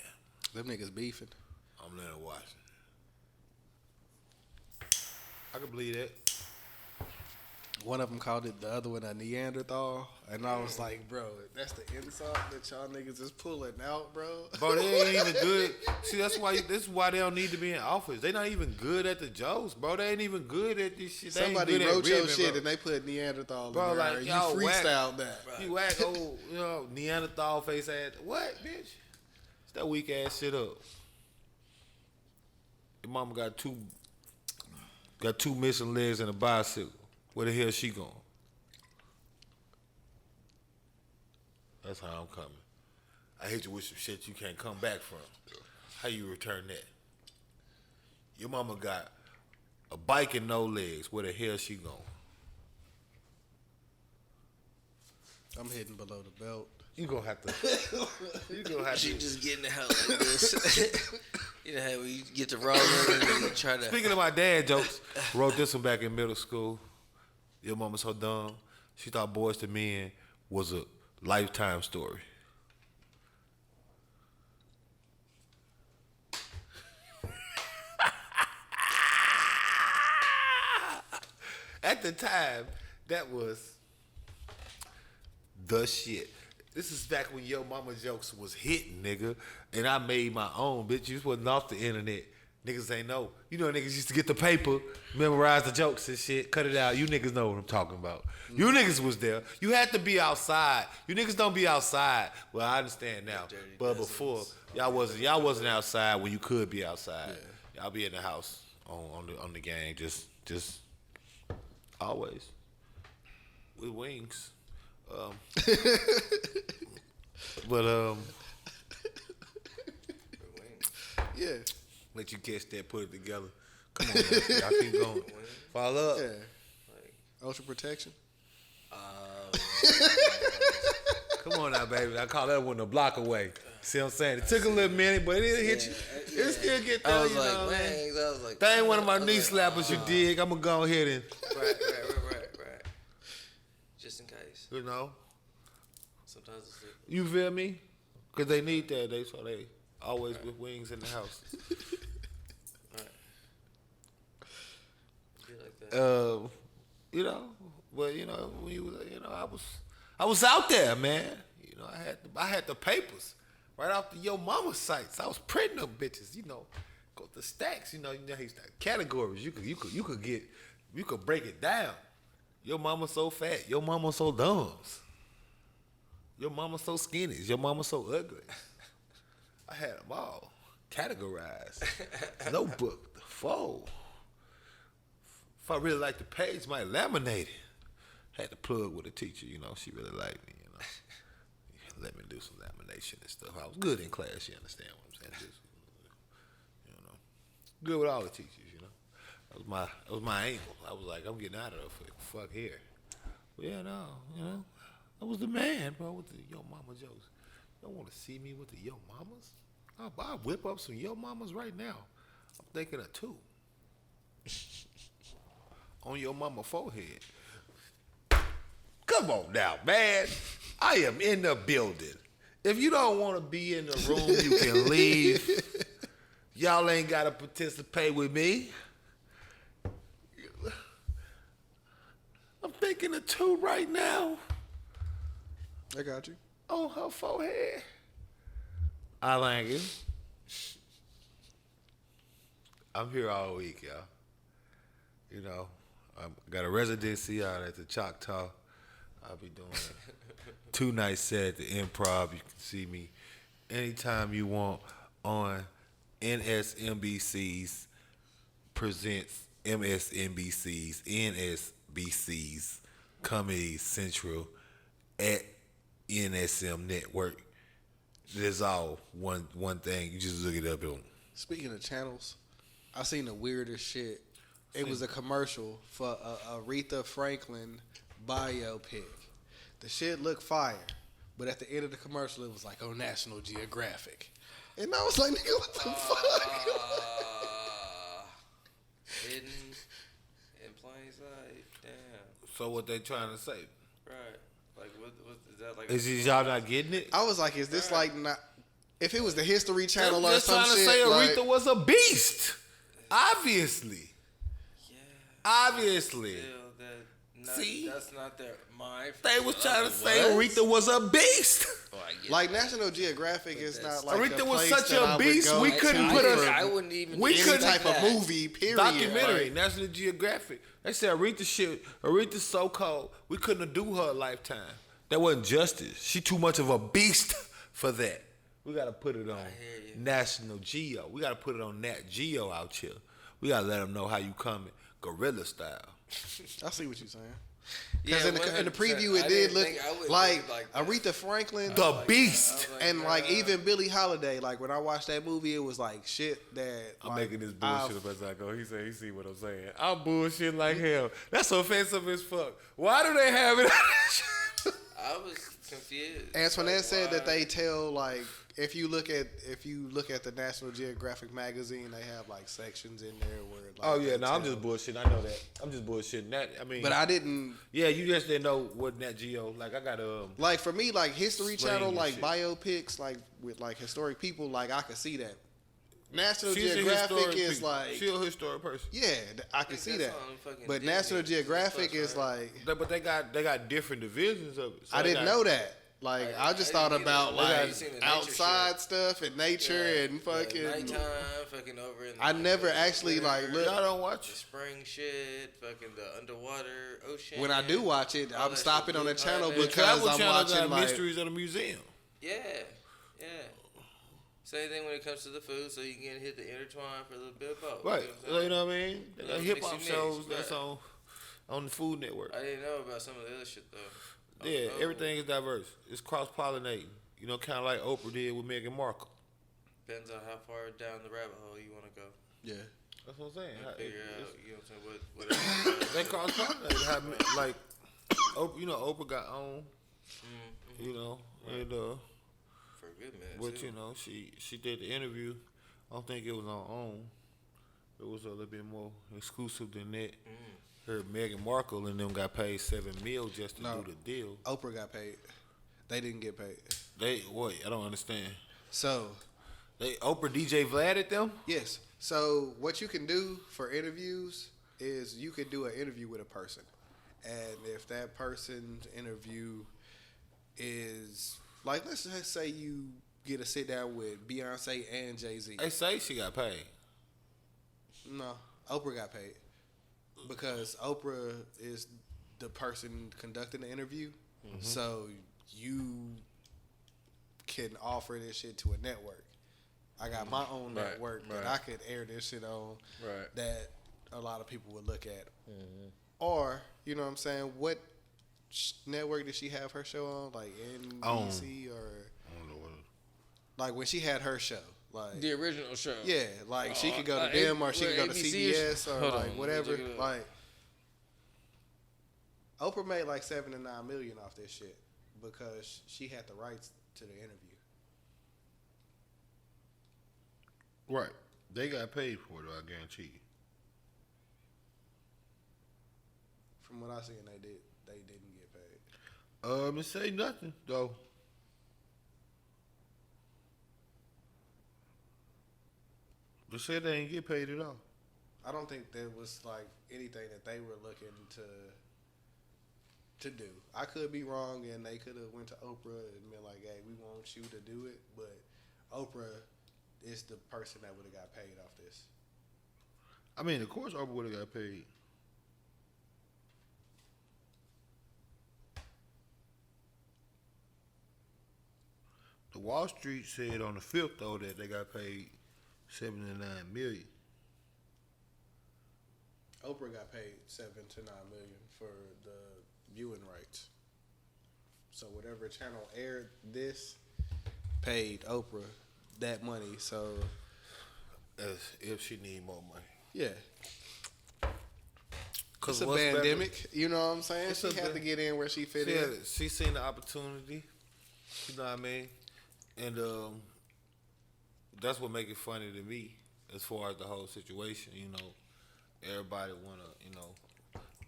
Them niggas beefing. I'm Leonard Washington. I can believe that. one of them called it, the other one a Neanderthal, and I was like, bro, that's the insult that y'all niggas is pulling out, bro. Bro, they ain't even good. See, this is why they don't need to be in office. They not even good at the jokes, bro. They ain't even good at this shit. They Somebody ain't good wrote at your ribbing, shit bro. and they put Neanderthal Bro, in there. like, And y'all you whack. freestyled that. You whack old, Neanderthal face ass. What, bitch? It's that weak ass shit up. Your mama got two missing legs and a bicycle. Where the hell she going? That's how I'm coming. I hit you with some shit you can't come back from. How you return that? Your mama got a bike and no legs. Where the hell she going? I'm hitting below the belt. You gonna have to. She just getting the hell like this. You know how we get to rolling and you try to. Speaking of my dad jokes, wrote this one back in middle school. Your mama so dumb. She thought Boys to Men was a Lifetime story. At the time, that was the shit. This is back when Yo Mama jokes was hitting, nigga. And I made my own, bitch. You just wasn't off the internet. Niggas ain't know. You know niggas used to get the paper, memorize the jokes and shit, cut it out. You niggas know what I'm talking about. You niggas was there. You had to be outside. You niggas don't be outside. Well, I understand now. But before, y'all wasn't outside when you could be outside. Yeah. Y'all be in the house on the gang, just always. With wings. Yeah. Let you catch that, put it together. Come on, man. Y'all keep going. Follow up. Yeah. Ocean protection. Come on now, baby. I call that one a block away. See what I'm saying? It took a little minute, but it didn't hit you. It still get there, I was you like, know what I mean? man, I was like, That ain't one of my knee slappers, you dig. I'm going to go ahead and, right. Just in case. you know. Sometimes it's like, You feel me? Because they need that. They always with wings in the house. You know, but you know, when you was, you know, I was out there, man. You know, I had the papers right off the Yo Mama sites. I was printing them bitches. You know, go to stacks. You know how you stack categories. You could break it down. Your mama so fat. Your mama so dumb. Your mama so skinny. Your mama so ugly. I had them all categorized. Notebook, the fold. If I really liked the page, might laminate it. Had to plug with a teacher, you know. She really liked me, you know. Let me do some lamination and stuff. I was good in class, you understand what I'm saying? Just, you know, good with all the teachers, you know. That was my angle. I was like, I'm getting out of there. Fuck here. But yeah, no, you know. I was the man, bro, with the Yo Mama jokes. You don't want to see me with the Yo Mamas? I'll whip up some Yo Mamas right now. I'm thinking of two. On your mama forehead. Come on now, man. I am in the building. If you don't want to be in the room, you can leave. Y'all ain't got to participate with me. I'm thinking of two right now. I got you. On her forehead. I like it. I'm here all week, y'all. You know, I got a residency out at the Choctaw. I'll be doing a 2-night set at the Improv. You can see me anytime you want on NSNBC's presents MSNBC's NSBC's Comedy Central at NSM Network. There's all one thing. You just look it up. Speaking of channels, I seen the weirdest shit. It was a commercial for a Aretha Franklin biopic. The shit looked fire, but at the end of the commercial, it was like on National Geographic. And I was like, nigga, what the fuck? hidden in plain sight. Damn. So what they trying to say? Right. Like, what is that like? Is y'all not getting it? I was like, is this like not... If it was the History Channel or just some trying shit, to say like, Aretha was a beast. Obviously. Yeah. Obviously. Still that See? That's not their mind. They was trying to say Aretha was a beast. Oh, I get Like it. National Geographic is not like Aretha the was place such that a I would beast, go we to couldn't for put us- I wouldn't even. we any couldn't type that. of movie. Period. Documentary, Like, National Geographic. They said Aretha's so cold, we couldn't do her a lifetime. That wasn't justice. She too much of a beast for that. We gotta put it on hear you. National Geo. We gotta put it on Nat Geo out here. We gotta let them know how you coming, guerrilla style. I see what you're saying. Yeah, Because in the 100%. preview, it I did didn't look think- I wouldn't like think like that. Aretha Franklin The beast. and like even Billie Holiday. Like when I watched that movie, it was like shit that I'm like, making this bullshit up as I go. He said he see what I'm saying. I'm bullshitting like hell. That's offensive as fuck. Why do they have it? I was confused. Antoinette Like, said that why? they tell like if you look at the National Geographic magazine, they have like sections in there where. Like, Oh yeah, they no, I'm tell- just bullshitting. I know that. I'm just bullshitting. That I mean, But I didn't yeah, you just didn't know what Nat Geo. Like I got like for me like History Explain Channel this like shit. biopics like with like historic people like I could see that. National She's a Geographic historic is pe- like she a historic person. yeah, I can see that's that. on fucking But Disney National Disney Geographic Plus, is right? like But they got different divisions of it. So I they didn't got- know that. Like I just thought didn't about either. like You seen the nature outside shit. stuff and nature and fucking. nighttime, fucking over in. I the never fucking actually like winter, look Y'all don't watch the it. spring shit, fucking the underwater ocean. when I do watch it. all I'm that stopping shit, on the Blue channel Planet. because Travel I'm Channel watching got like Mysteries of the Museum. Yeah, yeah. Same thing when it comes to the food, so you can hit the intertwine for the bit of both. Right. You know what I'm You saying? know what I mean? They Yeah, got hip hop mixy shows mix, that's right. on the Food Network. I didn't know about some of the other shit though. Yeah, Oh, everything is diverse. It's cross pollinating. You know, kind of like Oprah did with Meghan Markle. Depends on how far down the rabbit hole you want to go. yeah. That's what I'm saying. And How- figure it's- out, you know what I'm saying, what They cross pollinate. Like, Oprah, you know, Oprah got on. Mm-hmm. You know, and for a good minute. but too. you know, she did the interview. I don't think it was on OWN. It was a little bit more exclusive than that. Her Meghan Markle and them got paid $7 million just to No. do the deal. Oprah got paid. They didn't get paid. They wait, I don't understand. So They Oprah DJ Vlad at them. yes. So what you can do for interviews is you can do an interview with a person, and if that person's interview is like, let's just say you get a sit down with Beyonce and Jay-Z. They say she got paid. No, Oprah got paid because Oprah is the person conducting the interview. So you can offer this shit to a network. I got my own Right, network that right. I could air this shit on Right. that a lot of people would look at. Or, you know what I'm saying, what network did she have her show on? Like NBC or I don't know what. like when she had her show? Like The original show. yeah, like she could go to A- them or she could go to ABC or CBS or hold on, like let me whatever. look it up. Like Oprah made like 7 to 9 million off this shit because she had the rights to the interview. Right. They got paid for it, I guarantee you. From what I seen, they didn't get paid. It say nothing though. They said they ain't get paid at all. I don't think there was like anything that they were looking to do. I could be wrong, and they could have went to Oprah and been like, "Hey, we want you to do it," but Oprah is the person that would have got paid off this. I mean, of course, Oprah would have got paid. The Wall Street said on the 5th though that they got paid $79 million. Oprah got paid 7 to 9 million for the viewing rights. So whatever channel aired this paid Oprah that money. So As if she need more money. yeah, Cause it's a what's better- pandemic. You know what I'm saying? It's She a had to get in where she fit She, in. had, she seen the opportunity. You know what I mean? And that's what make it funny to me as far as the whole situation. You know, everybody wanna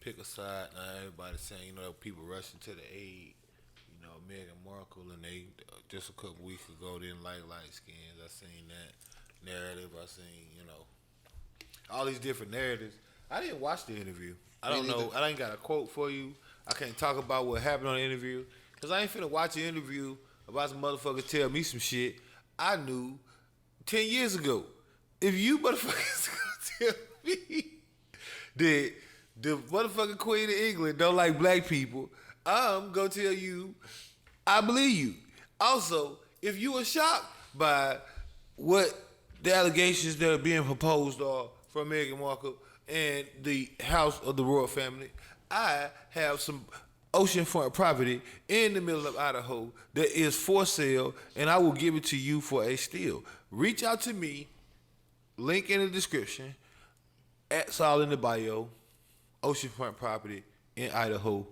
pick a side. Now everybody saying people rushing to the aid. You know, Meghan Markle and they just a couple weeks ago didn't like light skins. I seen that narrative. I seen all these different narratives. I didn't watch the interview. I Me don't know. neither. I ain't got a quote for you. I can't talk about what happened on the interview because I ain't finna watch an interview about some motherfuckers tell me some shit I knew 10 years ago. If you motherfuckers gonna tell me that the motherfucking Queen of England don't like black people, I'm gonna tell you I believe you. Also, if you were shocked by what the allegations that are being proposed are from Meghan Markle and the house of the royal family, I have some oceanfront property in the middle of Idaho that is for sale, and I will give it to you for a steal. Reach out to me, link in the description, at Sol in the bio, oceanfront property in Idaho.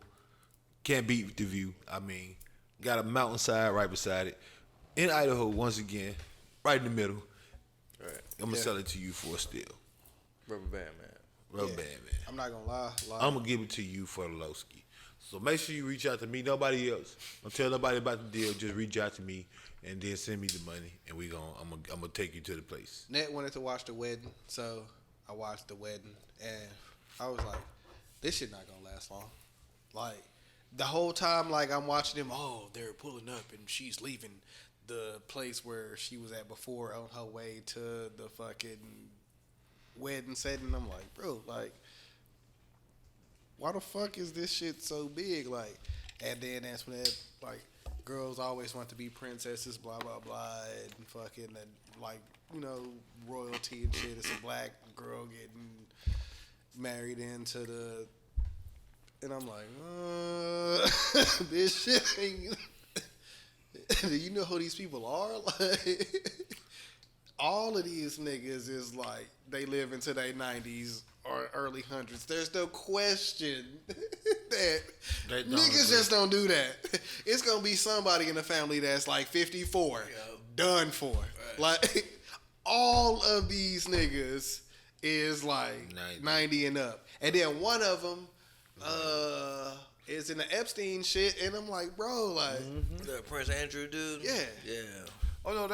Can't beat the view. I mean, got a mountainside right beside it. In Idaho, once again, right in the middle. All right. I'm going to sell it to you for a steal. Rubber band, man. Rubber Yeah. band, man. I'm not gonna lie. I'm going to give it to you for the low ski. So make sure you reach out to me, nobody else. Don't tell nobody about the deal. Just reach out to me and then send me the money, and I'm gonna take you to the place. Ned wanted to watch the wedding, so I watched the wedding, and I was like, this shit not gonna last long. Like, the whole time, like, I'm watching them, oh, they're pulling up, and she's leaving the place where she was at before on her way to the fucking wedding setting. I'm like, bro, like, why the fuck is this shit so big? Like, and then that's when that, like, girls always want to be princesses, blah, blah, blah, and fucking, and, like, you know, royalty and shit. It's a black girl getting married into the, and I'm like, this shit ain't, do you know who these people are? Like, all of these niggas is like, they live into their 90s or early hundreds. There's no question that They don't niggas agree. just don't do that. It's gonna be somebody in the family that's like 54, done for. Like, all of these niggas is like 90 and up, and then one of them is in the Epstein shit, and I'm like, bro, like, The Prince Andrew dude? Yeah. Yeah. Oh no,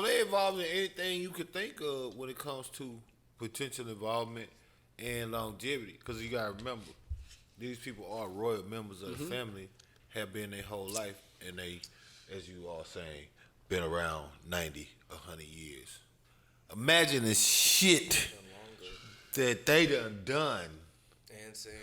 they involved in anything you could think of when it comes to potential involvement and longevity. Because you gotta remember, these people are royal members of the family, have been their whole life, and they, as you all saying, been around 90, 100 years. Imagine the shit that they done. And saying,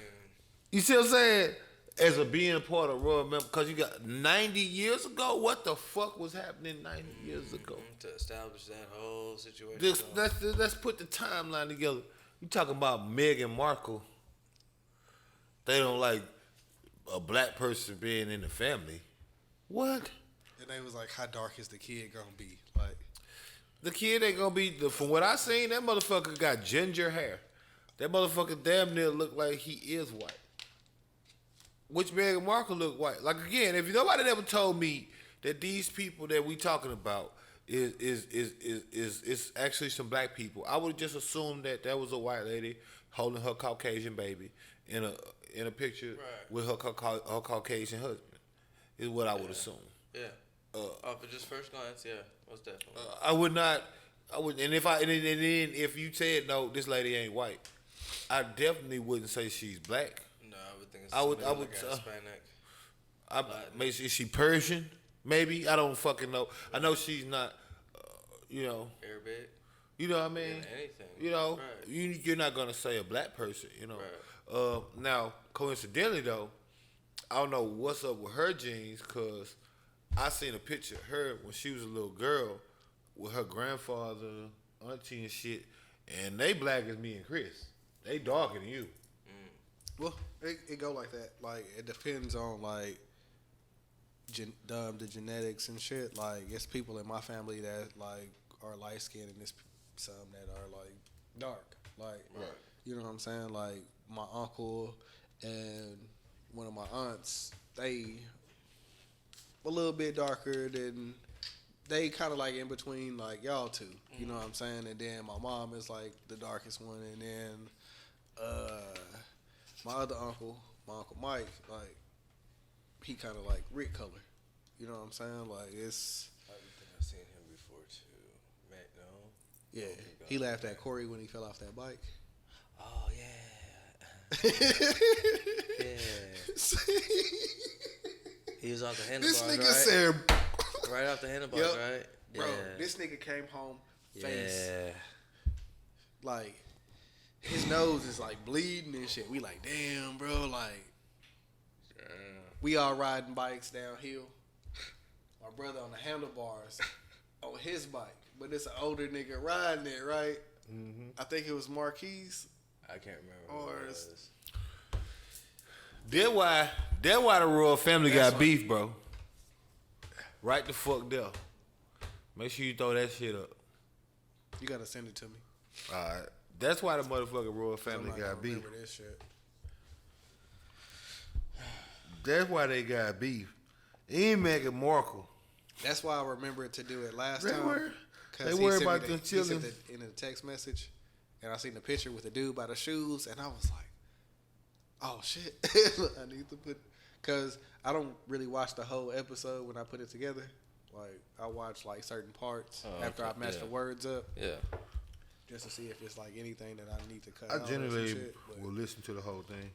You see what I'm saying? As a being a part of royal member, because you got 90 years ago, what the fuck was happening 90 years ago? to establish that whole situation. Let's put the timeline together. You talking about Meghan Markle? They don't like a black person being in the family. What? and they was like, how dark is the kid gonna be? Like, The kid ain't gonna be. From what I seen, that motherfucker got ginger hair. That motherfucker damn near look like he is white. Which Meghan Markle look white. Like, again, if nobody ever told me that these people that we talking about is actually some black people, I would just assume that was a white lady holding her Caucasian baby in a picture with her Caucasian husband. Is what I would assume. Yeah. For just first glance, yeah, most definitely. I would not. I would, and then if you said no, this lady ain't white, I definitely wouldn't say she's black. No, I would think it's I would- somebody I would, like a Hispanic. Maybe is she Persian? Maybe I don't fucking know. I know she's not. Arabic. You know what I mean? Anything. You know, Right. you're not gonna say a black person. You know. Right. Now, coincidentally though, I don't know what's up with her genes, cause I seen a picture of her when she was a little girl with her grandfather, auntie and shit, and they black as me and Chris. They darker than you. well, it go like that. Like, it depends on, like, the genetics and shit. Like, it's people in my family that, like, are light skinned, and there's some that are, like, dark. Like, you know what I'm saying? Like, my uncle and one of my aunts, they a little bit darker than, they kind of like in between, like, y'all two. You know what I'm saying? And then my mom is like the darkest one, and then my other uncle, my Uncle Mike, like, he kind of like Rick color. You know what I'm saying? Like, it's, I think I've seen him before too. Matt, no. Yeah, he laughed at Corey when he fell off that bike. Oh yeah. Yeah. He was off the handlebars, This nigga right? said, Right off the handlebars, Yep. right? bro, Yeah. this nigga came home face. Yeah. Like, his nose is like bleeding and shit. We like, damn, bro, like, we all riding bikes downhill. My brother on the handlebars on his bike, but it's an older nigga riding it, right? Mm-hmm. I think it was Marquise. I can't remember. Or What it it's- was. That's why the royal family That's got why- beef, bro. Right the fuck there. Make sure you throw that shit up. You gotta send it to me. Alright. That's why the motherfucking royal family I'm not got gonna beef. remember this shit. That's why they got beef. Ain't Meghan Markle. That's why I remembered to do it last They time. worry- 'Cause they he worry sent me about the- them he sent children. it in a text message, and I seen the picture with the dude by the shoes, and I was like, "Oh shit, I need to put." Because I don't really watch the whole episode when I put it together. Like I watch like certain parts after I match the words up, Yeah. just to see if it's like anything that I need to cut. I out or some generally shit, will listen to the whole thing.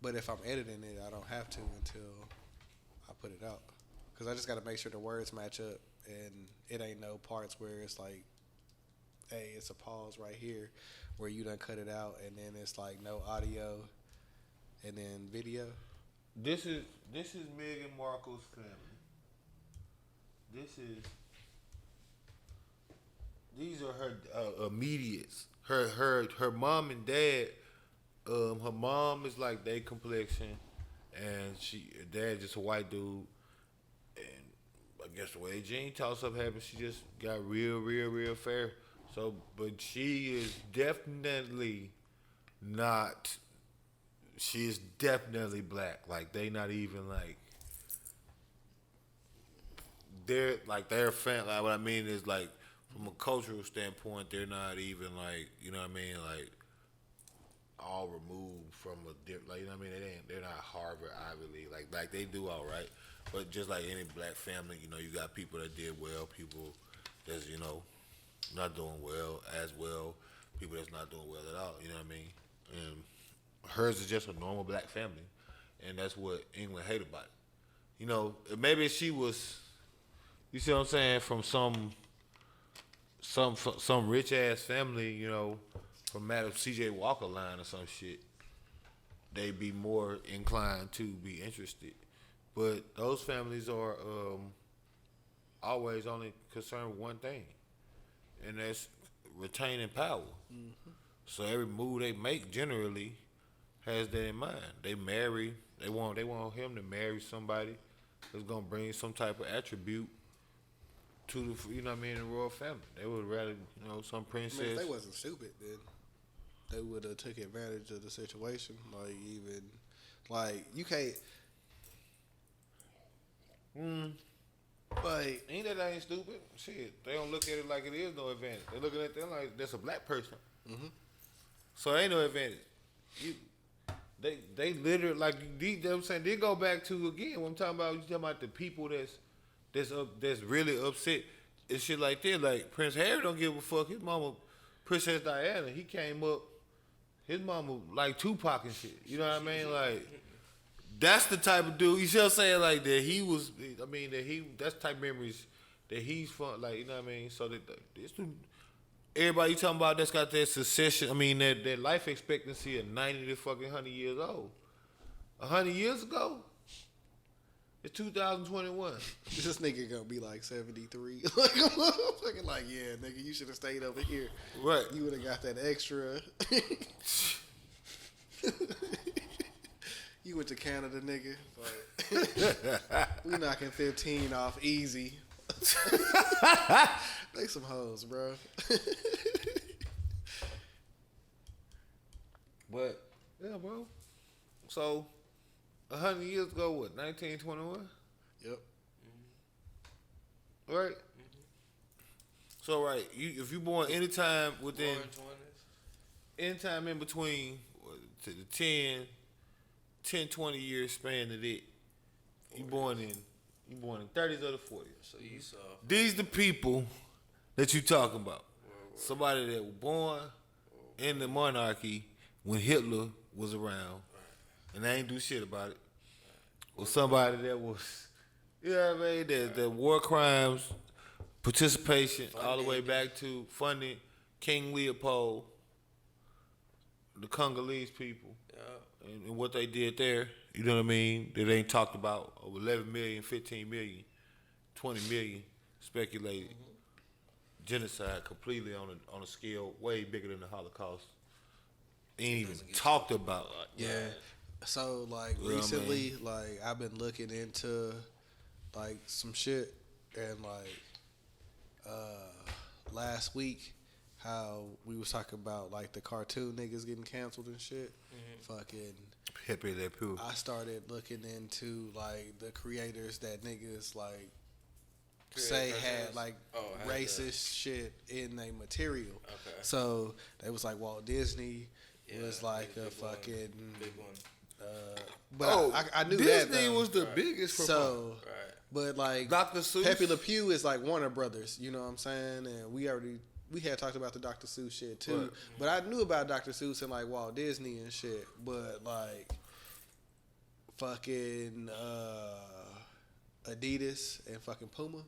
but if I'm editing it, I don't have to until I put it out. Because I just got to make sure the words match up. And it ain't no parts where it's like, hey, it's a pause right here where you done cut it out. And then it's like no audio and then video. This is Meghan Markle's family. These are her immediates. Her mom and dad. Her mom is like they complexion, and her dad just a white dude. And I guess the way Gene toss up happened, she just got real fair. So, but she is definitely not. She is definitely black. Like they not even like. They're fan. Like what I mean is like from a cultural standpoint, they're not even like you know what I mean like all removed from a like you know what I mean they're not Harvard Ivy League like they do all right, but just like any black family, you know you got people that did well, people that's you know not doing well as well, people that's not doing well at all. You know what I mean? And hers is just a normal black family, and that's what England hate about it. You know, maybe she was. You see what I'm saying? From some rich ass family, you know, from Madam C.J. Walker line or some shit, they'd be more inclined to be interested. But those families are always only concerned with one thing, and that's retaining power. Mm-hmm. So every move they make generally has that in mind. They marry. They want him to marry somebody that's gonna bring some type of attribute to the, you know what I mean, the royal family. They would rather, you know, some princess. I mean, if they wasn't stupid, then they would have took advantage of the situation. Like, even, like, you can't. Like, Ain't that ain't stupid? Shit, they don't look at it like it is no advantage. They looking at them like that's a black person. Mm-hmm. So ain't no advantage. They literally like you know what I'm saying. They go back to again. What I'm talking about. You talking about the people that's really upset and shit like that. Like Prince Harry don't give a fuck. His mama, Princess Diana, he came up. His mama like Tupac and shit. You know what I mean? Like that's the type of dude. You see what I'm saying? Like that he was. I mean that's the type of memories that he's from. Like you know what I mean? So that this dude. Everybody you talking about that's got that succession, I mean, that life expectancy of 90 to fucking 100 years old. 100 years ago, it's 2021. this nigga gonna be like 73. Like, I'm fucking like, yeah, nigga, you should have stayed over here. Right. You would have got that extra. You went to Canada, nigga. Like, we knocking 15 off easy. They some hoes, bro. But, yeah, bro. So, 100 years ago, what, 1921? Yep. Right? Mm-hmm. So, right, if you born anytime within, anytime in between to the 10, 20 years span of it, you born in 30s or the 40s. So you saw. These the people that you talking about. somebody that was born in the monarchy when Hitler was around, and they ain't do shit about it, or somebody that was, you know what I mean, that war crimes, participation, all the way back to funding King Leopold, the Congolese people, and what they did there. You know what I mean? That ain't talked about. Over 11 million, 15 million, 20 million speculated. Genocide completely on a scale way bigger than the Holocaust. Ain't even talked about. Yeah. So like recently, like I've been looking into like some shit, and like last week how we was talking about like the cartoon niggas getting canceled and shit. Fucking Pepe Le Pew. I started looking into like the creators that niggas like say had like racist shit in their material. Okay. So they was like Walt Disney was like a fucking big one. But I knew Disney that though. was the biggest for So but like Dr. Seuss. Pepe Le Pew is like Warner Brothers, you know what I'm saying? And we had talked about the Dr. Seuss shit too. Right. But I knew about Dr. Seuss and like Walt Disney and shit. But like fucking Adidas and fucking Puma.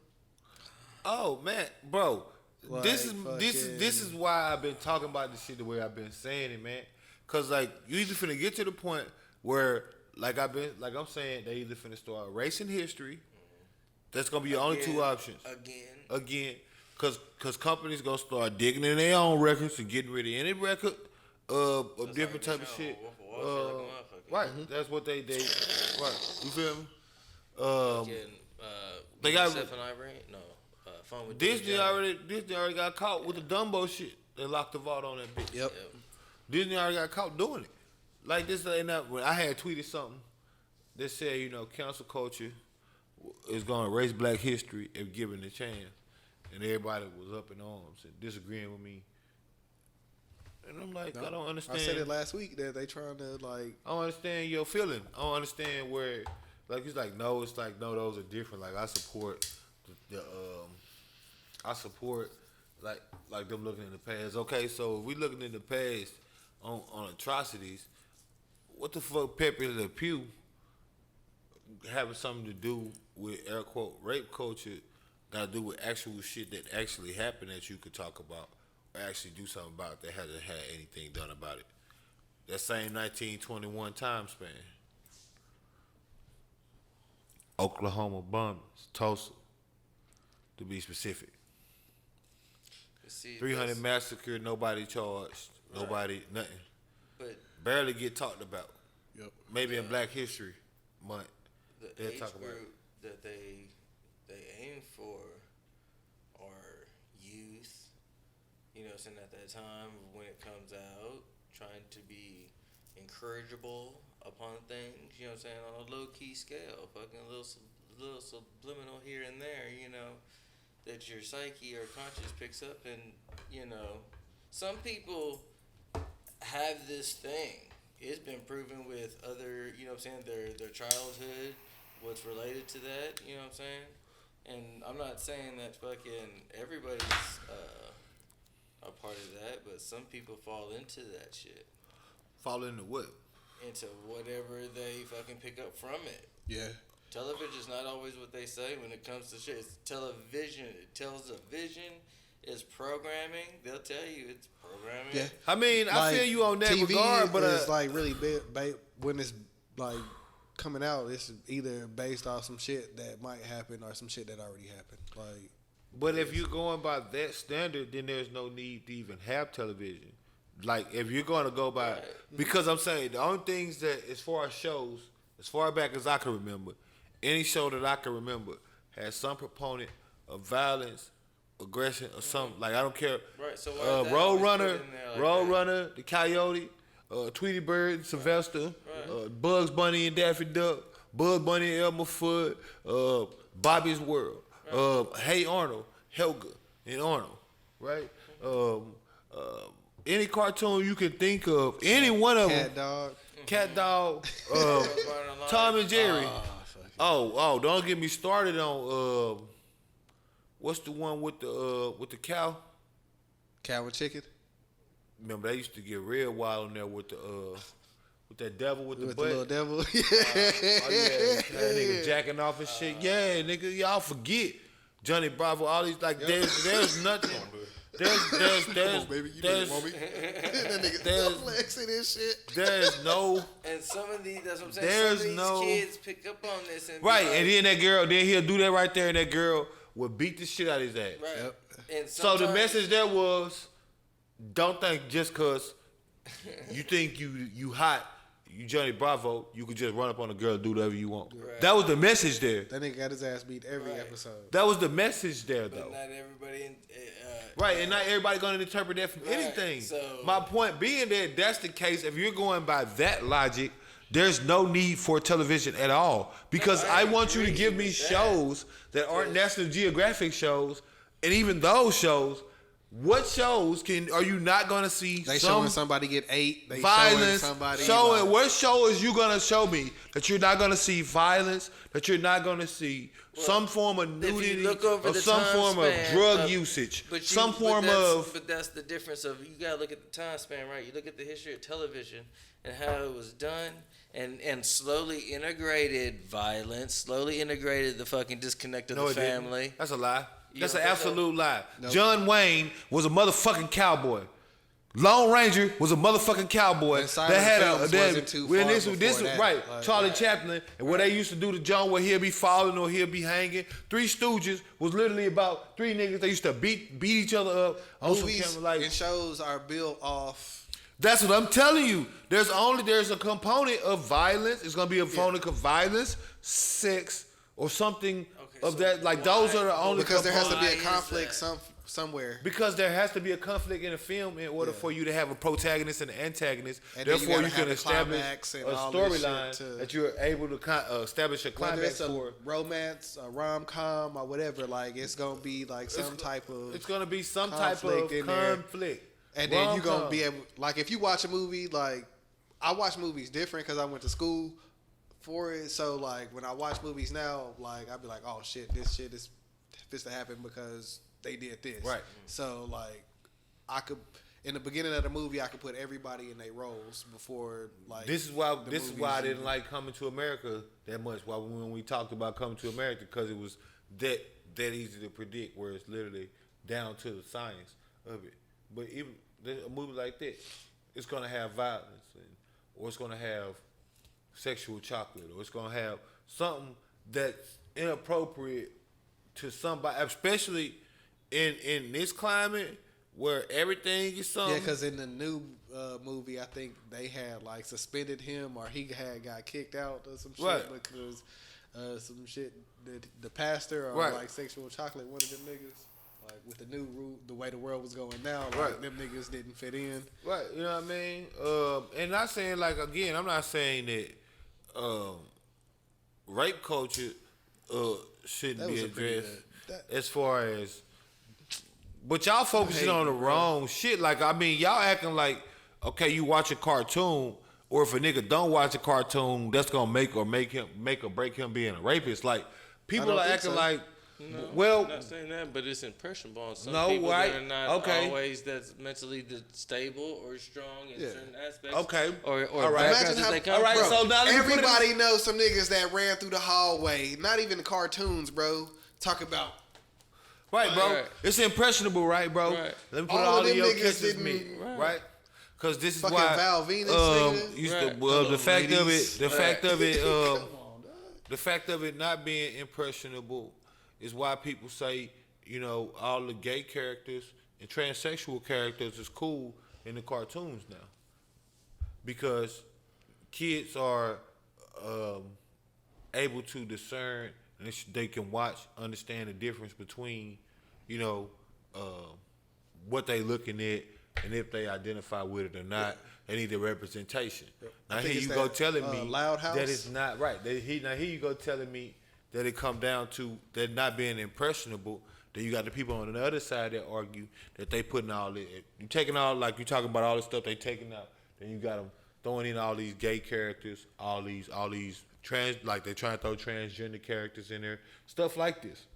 Oh man, bro. Like, this is why I've been talking about this shit the way I've been saying it, man. Cause like you either finna get to the point where like I'm saying, they either finna start erasing history. That's gonna be your only two options. Again. Cause companies gonna start digging in their own records and getting rid of any record of different type of shit. Right. That's what they right. You feel me? They got Steph and Ivory? No. Fun with Disney already got caught with the Dumbo shit. They locked the vault on that bitch. Yep. Disney already got caught doing it. Like this ain't not when I had tweeted something that said, you know, cancel culture is gonna erase black history if given the chance. And everybody was up in arms and disagreeing with me. And I'm like, I don't understand. I said it last week that they trying to like. I don't understand your feeling. I don't understand where, like, it's like, no, those are different. Like, I support I support like them looking in the past. Okay, so if we looking in the past on atrocities, what the fuck Pepe Le Pew having something to do with air quote rape culture? Got to do with actual shit that actually happened that you could talk about or actually do something about that hasn't had anything done about it. That same 1921 time span. Oklahoma bombings, Tulsa, to be specific. 300 massacred, nobody charged, nobody, nothing. But barely get talked about. Yep. Maybe in Black History Month, the they'll age talk about it. group that they aim for are youth, you know, saying at that time when it comes out, trying to be encourageable upon things, you know what I'm saying, on a low-key scale, fucking a little subliminal here and there, you know, that your psyche or conscious picks up. And, you know, some people have this thing. It's been proven with other, you know what I'm saying, their childhood, what's related to that, you know what I'm saying? And I'm not saying that fucking everybody's a part of that, but some people fall into that shit. Fall into what? Into whatever they fucking pick up from it. Yeah. Television's not always what they say when it comes to shit. It's television. It tells a vision. It's programming. They'll tell you it's programming. Yeah. I mean, I feel you on that TV regard, but it's like really when it's like coming out, it's either based off some shit that might happen or some shit that already happened. Like, but if you're going by that standard, then there's no need to even have television. Like, if you're going to go by, because I'm saying the only things that, as far as shows, as far back as I can remember, any show that I can remember has some proponent of violence, aggression, or something. Like, I don't care. Right. So Roadrunner, the Coyote, Tweety Bird, Sylvester, Bugs Bunny and Daffy Duck, Bugs Bunny and Elmer Fudd, Bobby's World, Hey Arnold, Helga and Arnold, right? Any cartoon you can think of, any one of them. Cat Dog, Tom and Jerry. Oh, don't get me started on what's the one with the cow? Cow and chicken. Remember, they used to get real wild on there with that devil with the With butt. the little devil. Oh yeah, that nigga jacking off and shit. Yeah, nigga, y'all forget Johnny Bravo. All these like, there's nothing. Come on, baby. You know it, mommy. That nigga flexing and shit. There's no. And some of these, that's what I'm saying. There's some of these no kids pick up on this and be Right, like, and then that girl, then he'll do that right there, and that girl would beat the shit out of his ass. right. Yep. And So the sometimes- message there was, don't think just cause you think you hot, you Johnny Bravo, you could just run up on a girl and do whatever you want. Right. That was the message there. That nigga got his ass beat every Right. episode. That was the message there, But though. not everybody. Right, and not everybody gonna interpret that from Right, anything. so- My point being that that's the case. If you're going by that logic, there's no need for television at all. Because No, I want you to agree give me with that. shows that aren't National Geographic shows, and even those shows. What shows are you not gonna see? They some showing somebody get ate. They violence. showing somebody. Showing like, what show is you gonna show me that you're not gonna see violence? That you're not gonna see some form of If nudity you look over or the some time form span of drug of- usage, But some form of. But that's the difference of, you gotta look at the time span, right? You look at the history of television and how it was done, and slowly integrated violence, slowly integrated the fucking disconnect of No, the it didn't. family. That's a lie. You That's don't an think so? absolute lie. Nope. John Wayne was a motherfucking cowboy. Lone Ranger was a motherfucking cowboy And silent films wasn't too far this before was that. right. Like, Charlie Chaplin, and what they used to do to John, where he'll be falling or he'll be hanging. Three Stooges was literally about three niggas. They used to beat each other up on some movies camera, like and shows are built off. that's what I'm telling you. There's a component of violence. It's gonna be a component of violence, sex, or something Okay, of so that. Like those are the only Because there has to be Why a is conflict that? somewhere. Because there has to be a conflict in a film in order for you to have a protagonist and an antagonist. And then you Therefore, gotta you can have the establish climax and a all this storyline shit to- that you're able to establish a Whether climax it's a for. romance, a rom-com, or whatever, like it's gonna be like some type of. It's gonna be some type of conflict in there. conflict. And then you gonna Rom-com. be able, like, if you watch a movie, like, I watch movies different because I went to school for it. So, like, when I watch movies now, like, I'd be like, oh shit, this shit is to happen because they did this. Right. So, like, I could, in the beginning of the movie, I could put everybody in their roles before, like. This is why. the This is movies why I even- didn't like Coming to America that much. Why when we talked about Coming to America, because it was that easy to predict, where it's literally down to the science of it. But even a movie like that, it's gonna have violence, or it's gonna have sexual chocolate, or it's gonna have something that's inappropriate to somebody, especially in this climate where everything is something. Yeah, because in the new movie, I think they had like suspended him or he had got kicked out or some shit Right. because some shit the pastor or Right. like sexual chocolate, one of them niggas. Like with the new rule, the way the world was going now, like Right. them niggas didn't fit in. Right, you know what I mean? And not saying, like, again, I'm not saying that rape culture shouldn't That be was a pretty addressed good- as far as. But y'all focusing hate on the you, bro. wrong shit. Like, I mean, y'all acting like, okay, you watch a cartoon, or if a nigga don't watch a cartoon, that's gonna make or break him being a rapist. Like, people don't are think acting so. like, No, well, I'm not saying that, but it's impressionable on some No, people right, that are not okay. always that's mentally stable or strong in Yeah. certain aspects. Okay. Or All right. backgrounds Imagine that how- they come all right, from. so now let me put it Everybody knows some niggas that ran through the hallway. Not even the cartoons, bro. Talk about right, bro. Right. It's impressionable, right, bro? Right. Let me put All all of in them your niggas kisses didn't- me, Right. right? Because this is Fucking why Val Venus, nigga. used Right. to, Hello, the fact of ladies. it, the fact of it, Come on, dog. the fact of it not being impressionable is why people say, you know, all the gay characters and transsexual characters is cool in the cartoons now, because kids are able to discern and they can watch, understand the difference between, you know, what they looking at and if they identify with it or not. They need the representation. Now think here it's you go that, telling me Loud House. that it's not right. Now here you go telling me that it come down to that not being impressionable. Then you got the people on the other side that argue that they putting all it. You taking all, like you talking about all the stuff they taking out. Then you got them throwing in all these gay characters, all these trans, like they trying to throw transgender characters in there, stuff like this,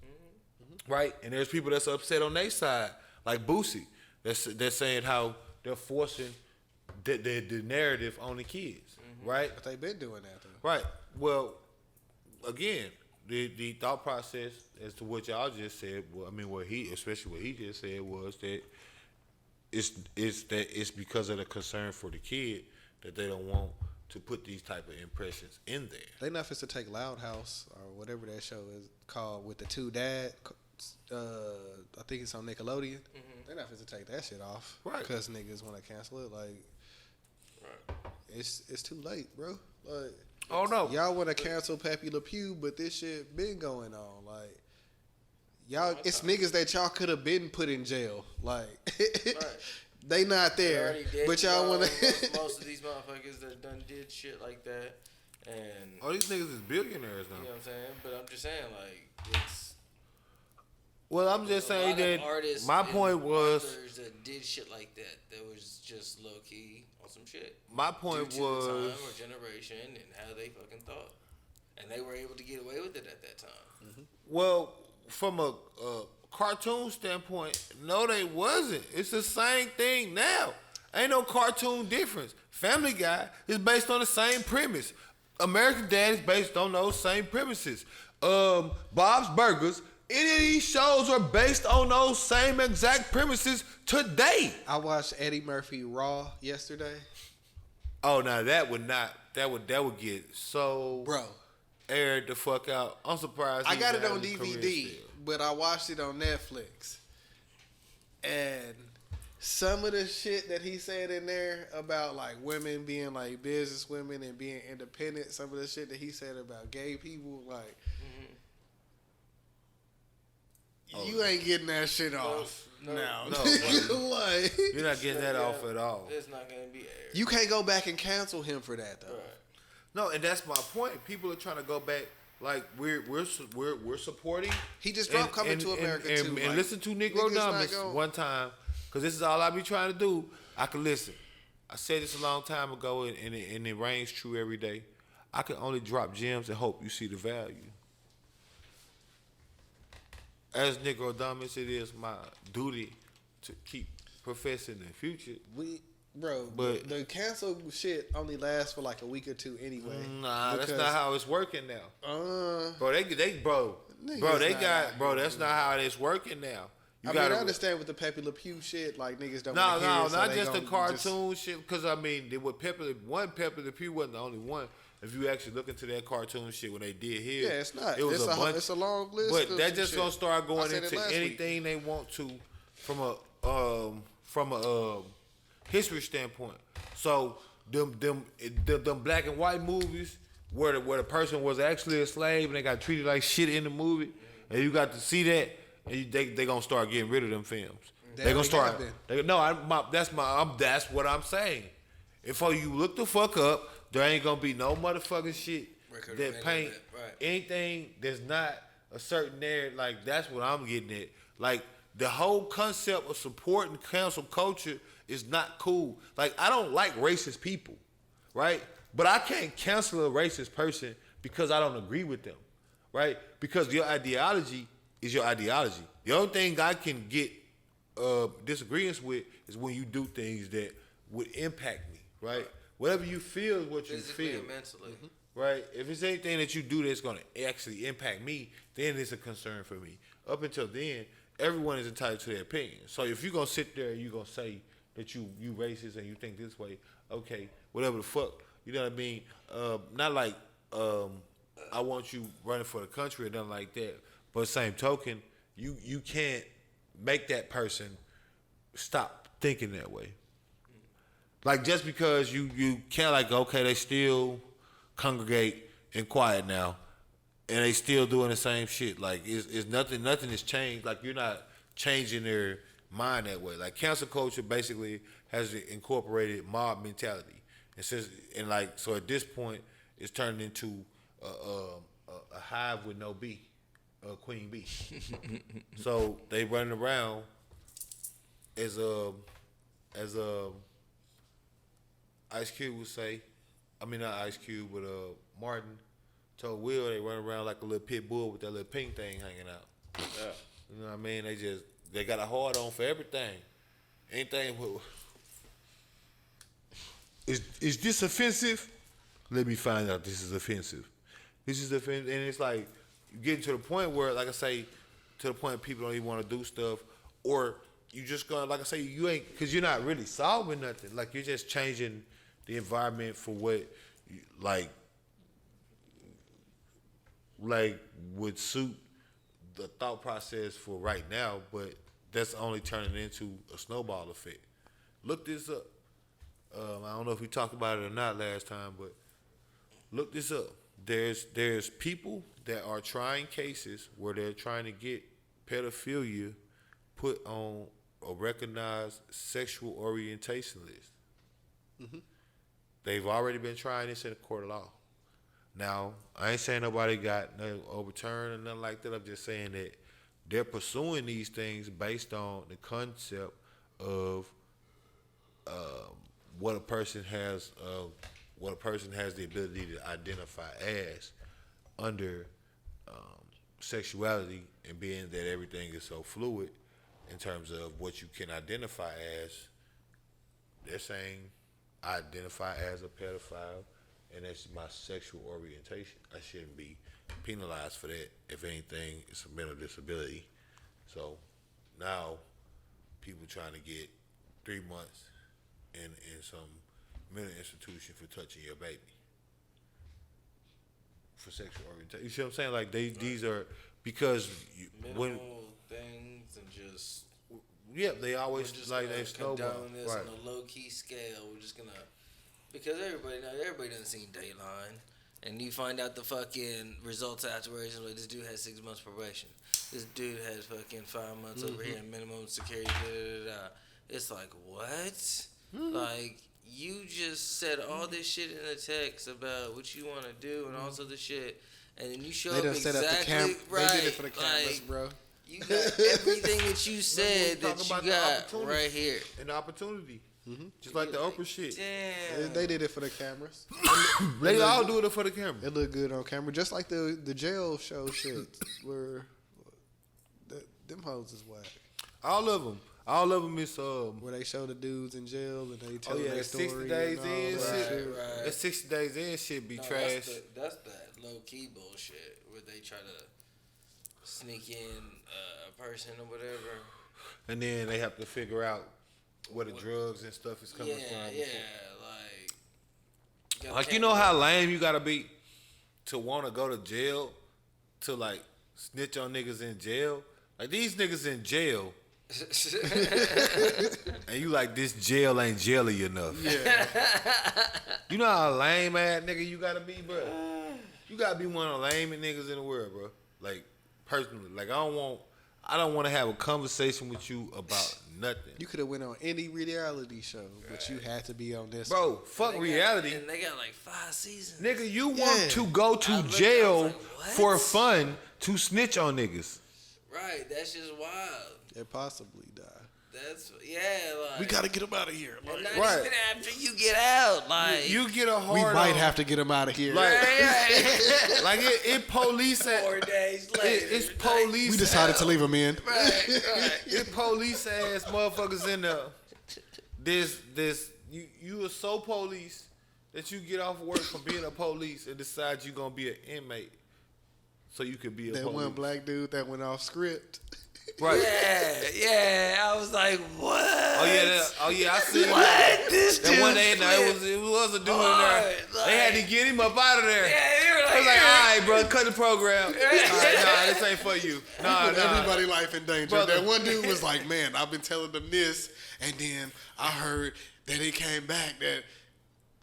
right? And there's people that's upset on their side, like Boosie. They're saying how they're forcing the narrative on the kids, right? But they've been doing that though. Right. Well, again, the thought process as to what y'all just said. Well, I mean, what he just said was that it's because of the concern for the kid that they don't want to put these type of impressions in there. They not supposed to take Loud House or whatever that show is called with the two dad. I think it's on Nickelodeon. They're not supposed to take that shit off, Right? Because niggas want to cancel it. Like, it's too late, bro. Like, Oh no, y'all want to cancel Pepe Le Pew, but this shit been going on. Like, y'all, it's niggas that y'all could have been put in jail. Like, they not there, but y'all want to. Most of these motherfuckers that done did shit like that, and all these niggas is billionaires now. you know what I'm saying? But I'm just saying, like, it's. Well, I'm just saying that Artists my point was authors that did shit like that was just low key on some shit. my point due to was the time or generation and how they fucking thought, and they were able to get away with it at that time. well from a cartoon standpoint. No, they wasn't. It's the same thing now. Ain't no cartoon difference. Family Guy is based on the same premise. American Dad is based on those same premises. Bob's Burgers. Any of these shows are based on those same exact premises today. I watched Eddie Murphy Raw yesterday, Oh, now that would get so bro. aired the fuck out. I'm surprised. I he got even it on has a career DVD, still. but I watched it on Netflix. And some of the shit that he said in there about like women being like business women and being independent, some of the shit that he said about gay people, like you ain't getting that shit off now. No, like, you're not getting that off at all. It's not gonna be aired. you can't go back and cancel him for that though. Right. No, and that's my point. People are trying to go back. Like we're supporting. He just dropped Coming to America and, too. And like, listen to niggas Negro not Dumbest gonna- one time, because this is all I be trying to do. I can listen. I said this a long time ago, and it reigns true every day. I can only drop gems and hope you see the value. As Negro Dumbest, it is my duty to keep professing the future. But the cancel shit only lasts for like a week or two anyway. Nah, that's not how it's working now. Bro, that's not how it's working now. I mean, I understand with the Pepe Le Pew shit, like niggas don't want to hear it, so not they just the gonna cartoon shit. Because I mean, Pepe Le Pew wasn't the only one. If you actually look into that cartoon shit when they did here, Yeah, it's not. It was It's a bunch. It's a long list. But of that some just shit. gonna start going I said it into last anything they want to from a history standpoint. So them black and white movies where the person was actually a slave and they got treated like shit in the movie, and you got to see that, and they gonna start getting rid of them films. They gonna start. That's what I'm saying. If you look the fuck up, there ain't gonna be no motherfucking shit that paint anything that's not a certain narrative. Like, that's what I'm getting at. Like, the whole concept of supporting cancel culture is not cool. Like, I don't like racist people, right? But I can't cancel a racist person because I don't agree with them, right? Because your ideology is your ideology. The only thing I can get disagreements with is when you do things that would impact me, right? Whatever you feel is what Physically you feel. and mentally. Right? If it's anything that you do that's going to actually impact me, then it's a concern for me. Up until then, everyone is entitled to their opinion. So if you're going to sit there and you're going to say that you racist and you think this way, okay, whatever the fuck, you know what I mean? Not like I want you running for the country or nothing like that. But same token, you can't make that person stop thinking that way. Like, just because you can't, like, okay, they still congregate in quiet now, and they still doing the same shit. Like, it's nothing has changed. Like, you're not changing their mind that way. Like, cancel culture basically has incorporated mob mentality. So at this point, it's turned into a hive with no bee, a queen bee. So they running around as Ice Cube would say, I mean, not Ice Cube, but Martin told Will they run around like a little pit bull with that little pink thing hanging out. Yeah. You know what I mean? They got a hard on for everything. anything. Is this offensive? Let me find out this is offensive. This is offensive, and it's like you getting to the point where, like I say, to the point people don't even want to do stuff, or you just gonna, like I say, you ain't, because you're not really solving nothing. Like you're just changing the environment for what, like would suit the thought process for right now, but that's only turning into a snowball effect. Look this up. I don't know if we talked about it or not last time, but look this up. There's people that are trying cases where they're trying to get pedophilia put on a recognized sexual orientation list. Mm-hmm. They've already been trying this in a court of law. Now, I ain't saying nobody got nothing overturned or nothing like that. I'm just saying that they're pursuing these things based on the concept of what a person has the ability to identify as under sexuality, and being that everything is so fluid in terms of what you can identify as. They're saying I identify as a pedophile, and that's my sexual orientation. I shouldn't be penalized for that. If anything, it's a mental disability. So now people trying to get 3 months in some mental institution for touching your baby for sexual orientation. You see what I'm saying? Like these are, because minimal things and just they always like they snowball. Condone this on a low key scale. We're just gonna, because everybody doesn't see Dateline, and you find out the fucking results afterwards. Like, this dude had 6 months probation. This dude had fucking 5 months over here in minimum security. It's like, what? Like, you just said all this shit in the text about what you want to do and all this other shit, and then you show up exactly right. They did it for the cameras, like, bro. You got everything that you said that you got right here. An opportunity. Just like the Oprah shit. Damn. They did it for the cameras. They all do it for the camera. It looked good on camera, just like the jail show shit where them hoes is whack. All of them is where they show the dudes in jail and they tell their 60 story. days and all in that. shit. Right. That 60 days in shit be trash. That's that low key bullshit where they try to sneak in a person or whatever, And then they have to figure out where the drugs and stuff is coming from. Yeah, like you know how lame you gotta be to want to go to jail, to like snitch on niggas in jail. Like these niggas in jail, and you like, this jail ain't jaily enough. Yeah. You know how lame ass nigga you gotta be, bro. You gotta be one of the lamest niggas in the world, bro. Like personally, like I don't want to have a conversation with you about nothing. You could have went on any reality show, but you had to be on this. Bro, fuck reality. And they got like 5 seasons. Nigga, you want to go to jail for fun to snitch on niggas. Right, that's just wild. They possibly die. That's, like. We gotta get them out of here. And not even after you get out, like. You get a hard we might have to get them out of here. Like, like it police at 4 days later. It's police. We decided to leave them in. Right. It police ass motherfuckers in there. You are so police that you get off work from being a police and decide you gonna be an inmate, so you could be a that police. one black dude that went off script. Right. Yeah. I was like, what? Oh yeah, I see. What? This dude. That one day, it was a dude in there. Like, they had to get him up out of there. Yeah, they were like, I was like, all right, bro, cut the program. All right, nah, this ain't for you. Nah. Everybody life in danger. Brother. That one dude was like, man, I've been telling them this, and then I heard that it came back that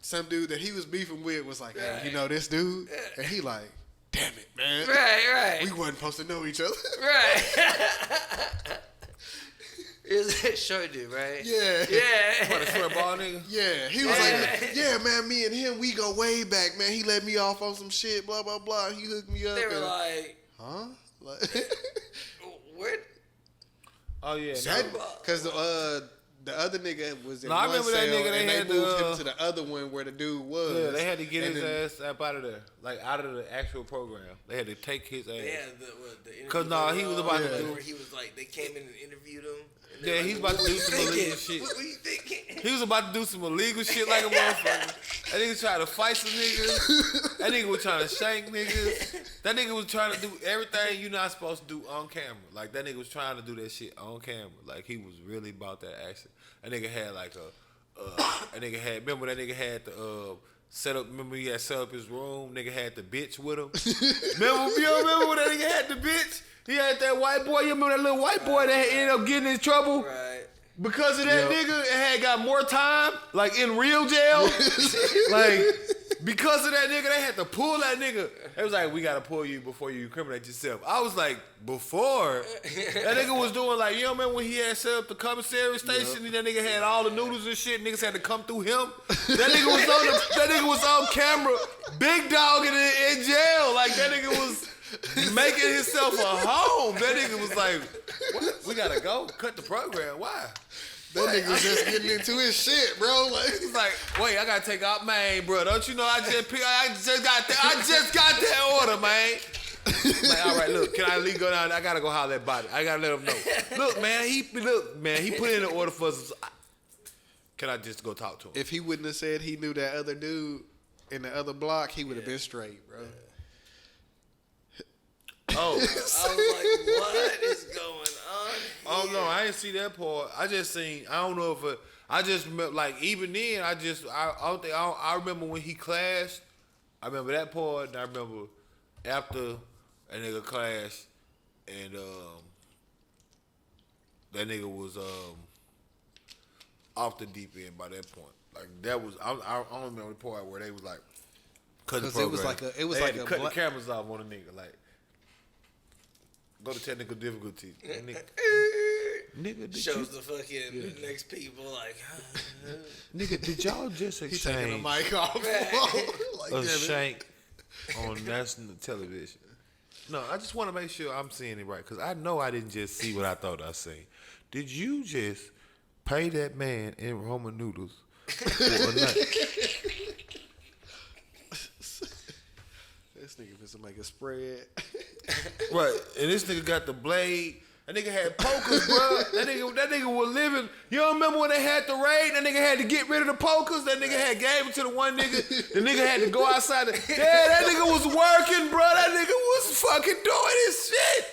some dude that he was beefing with was like, hey, you know this dude? And he like, damn it, man. Right. We wasn't supposed to know each other. Right. Is it short dude, right? Yeah. What, a short ball nigga? Yeah. He was like, yeah, man, me and him, we go way back, man. He let me off on some shit, blah, blah, blah. He hooked me up. They were like, huh? Like, what? Oh, yeah. because The other nigga was in No, I one remember that cell, nigga, they and they had moved the, him to the other one where the dude was. Yeah, they had to get And his then- ass up out of there, like out of the actual program. They had to take his ass. They had the interview. 'Cause, nah, he was about to where do- he was like, they came in and interviewed him. And Yeah, they're he's like, about to "What do you some thinking? illegal shit. What were you thinking? He was about to do some illegal shit like a motherfucker. That nigga tried to fight some niggas. That nigga was trying to shank niggas. That nigga was trying to do everything you're not supposed to do on camera. Like, that nigga was trying to do that shit on camera. Like, he was really about that action. That nigga had like remember that nigga had the set up, remember he had set up his room, nigga had the bitch with him. You remember when that nigga had the bitch? He had that white boy, you remember that little white boy that ended up getting in trouble? Right. Because of that nigga, it had got more time, like in real jail. Like, because of that nigga, they had to pull that nigga. It was like, we gotta pull you before you incriminate yourself. I was like, before? That nigga was doing like, you know, remember when he had set up the commissary station and that nigga had all the noodles and shit, niggas had to come through him? That nigga was on camera, big dog in jail. Like, that nigga was making himself a home. That nigga was like, what? We gotta go cut the program. Why? That nigga was just getting into his shit, bro. Like, He's like, wait, I gotta take out man, bro. Don't you know I just got that order, man. Like, all right, look, can I leave go down? I gotta go holler at body. I gotta let him know. Look, man, he put in an order for us. Can I just go talk to him? if he wouldn't have said he knew that other dude in the other block, he would have been straight, bro. Oh. I was like, what is going on Oh here? no, I didn't see that part. I just seen. I don't know if I just remember, like, even then. I remember when he clashed. I remember that part, and I remember after a nigga clashed, and that nigga was off the deep end by that point. Like, that was I don't remember the part where they was like cut the 'Cause it was program. like They had a to cut bla- the cameras off on a nigga, like. Go to technical difficulties. Nigga, did Shows the fucking next people like, nigga, did y'all just He taking the exchange mic off. Like, a damn it. shank on national television? No, I just want to make sure I'm seeing it right, because I know I didn't just see what I thought I seen. Did you just pay that man in Roman noodles for a night? This nigga finna make a spread. Right, and this nigga got the blade. That nigga had pokers, bro. That nigga was living. You don't remember when they had the raid? That nigga had to get rid of the pokers. That nigga had gave it to the one nigga. The nigga had to go outside. That nigga was working, bro. That nigga was fucking doing his shit.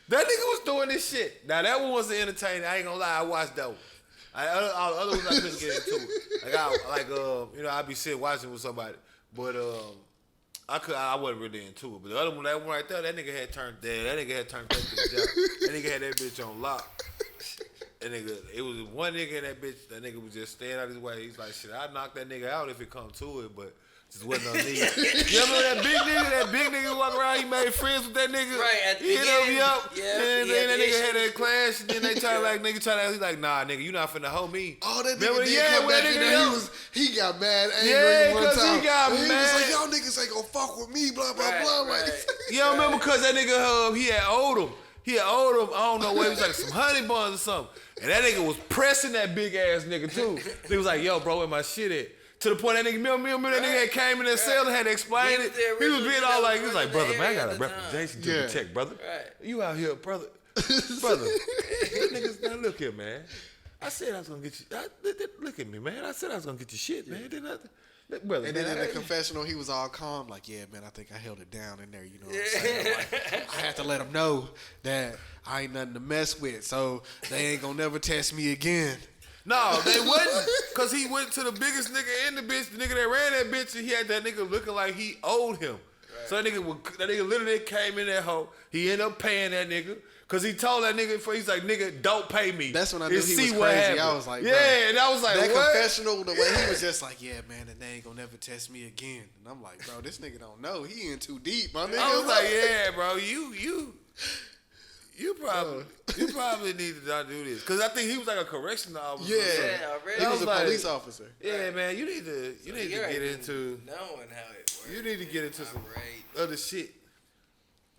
That nigga was doing this shit. Now that one wasn't entertaining. I ain't gonna lie. I watched that one. All the other ones I couldn't get into. I'd be sitting watching with somebody, but I wasn't really into it. But the other one, that one right there, that nigga had turned dead. That nigga had turned that bitch out. That nigga had that bitch on lock. That nigga, it was one nigga in that bitch. That nigga was just staying out his way. He's like, shit, I'd knock that nigga out if it come to it, but just wasn't on me. You remember that big nigga? That big nigga walking around. He made friends with that nigga. Right, at the He hit beginning. him up. Yeah, And yeah, then that the nigga had issue. that clash. And then they try to he's like, nah, nigga, you not finna hold me. Oh, that Remember nigga did yeah, come when back that in nigga there. yelled? He got mad angry Yeah, one 'cause he time. got And he mad. was like, y'all niggas ain't gonna fuck with me, blah, blah, Right, blah. right. Like, You don't remember because that nigga, he had owed him. I don't know what, he was like some honey buns or something. And that nigga was pressing that big ass nigga too. He was like, yo, bro, where my shit at? To the point that nigga, remember that nigga had came in that cell and had to explain He it. was the He was original being nigga all that like, he was was like, brother, running man, I the got a area at the time. representation to Yeah. protect, brother. Right. You out here, brother. Brother. Niggas, now look here, man. I said I was gonna get you. Look at me, man. I said I was gonna get your shit, man. Brother, and then man, in the confessional, he was all calm, like, yeah, man, I think I held it down in there, you know what I'm saying? Like, I had to let him know that I ain't nothing to mess with, so they ain't gonna never test me again. No, they wouldn't. Because he went to the biggest nigga in the bitch, the nigga that ran that bitch, and he had that nigga looking like he owed him. Right. So that nigga literally came in that hoe. He ended up paying that nigga. Because he told that nigga, he's like, nigga, don't pay me. That's when I knew And he see was what crazy. happened. I was like, yeah, bro, and I was like, that what? confessional, the way he was just like, yeah, man, and they ain't gonna never test me again. And I'm like, bro, this nigga don't know. He in too deep, my nigga. I was like, yeah, bro, you probably need to not do this. Because I think he was like a correctional officer. Yeah, already. he I was was a like, police officer. Yeah, man, you need to get into knowing how it works. You need to get into some Right. other shit.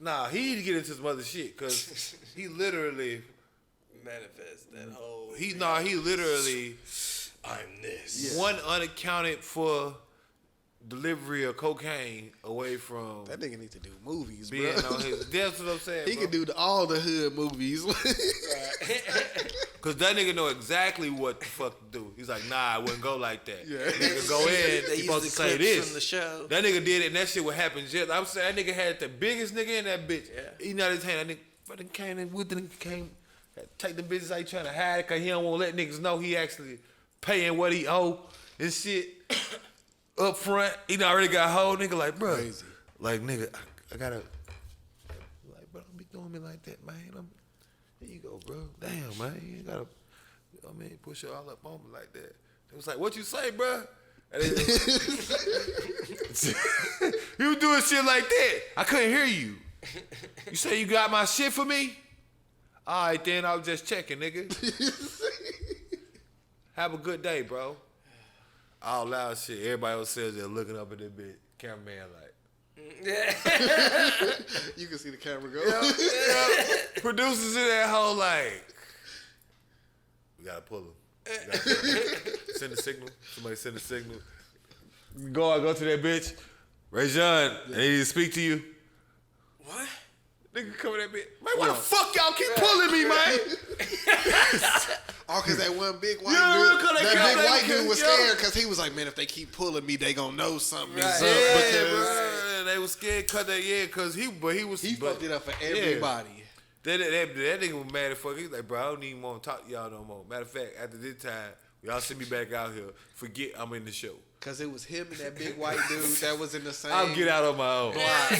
Nah, he need to get into some other shit because he literally manifest that whole. He literally I'm this. one unaccounted for delivery of cocaine away from That nigga need to do movies, being bro. on his. That's what I'm saying. He bro. can do all the hood movies. Cause that nigga know exactly what the fuck to do. He's like, nah, I wouldn't go like that. Yeah. Nigga go in, They he used supposed the to say clips this. from the show. That nigga did it, and that shit would happen. Just I'm saying, that nigga had the biggest nigga in that bitch. Yeah. He not his hand. That nigga fucking came in with the nigga came, take the business out. He trying to hide it, cause he don't want to let niggas know he actually paying what he owe and shit up front. He done already got a whole nigga like, bro, Crazy. like nigga, I gotta, like, bro, don't be doing me like that, man. Here you go, bro. Damn, man, you ain't gotta. I mean, push it all up on me like that. It was like, what you say, bro? And he was doing shit like that. I couldn't hear you. You say you got my shit for me? All right, then I was just checking, nigga. Have a good day, bro. All loud shit. Everybody else says they're looking up at that bitch. Cameraman like. You can see the camera go. Producers in that whole like. We gotta pull him. Send a signal. Somebody send a signal. Go to that bitch. Ray John, I need to speak to you. What? Nigga come in that bitch. Man, why the fuck y'all keep pulling me, man? Oh, cause that one big white Yeah, dude, because they that kept- big they white kept- dude was yo. scared because he was like, man, if they keep pulling me, they gonna know something is up. Yeah, Because bro. They was scared cause he was. he fucked it up for everybody. That nigga was mad as fuck. He was like, bro, I don't even want to talk to y'all no more. Matter of fact, after this time, y'all send me back out here. Forget I'm in the show. Cause it was him and that big white dude that was in the same I'll get out on my own. block.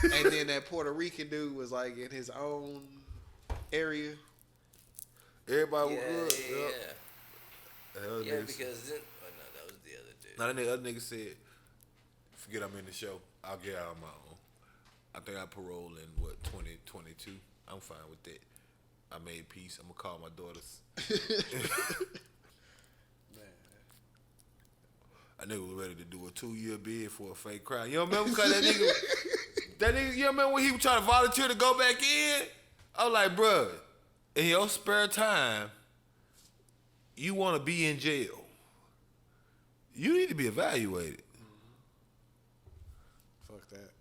And then that Puerto Rican dude was like in his own area. Everybody Yeah, was good. yeah, Yep. yeah. The other Yeah, niggas- because then, oh no, that was the other dude. Now that other nigga said, forget I'm in the show. I'll get out on my own. I think I parole in 2022. I'm fine with that. I made peace. I'm gonna call my daughters. That nigga was ready to do a 2-year bid for a fake crime. You don't remember? Cause that nigga, you remember when he was trying to volunteer to go back in? I was like, bruh, in your spare time, you want to be in jail. You need to be evaluated. Fuck that.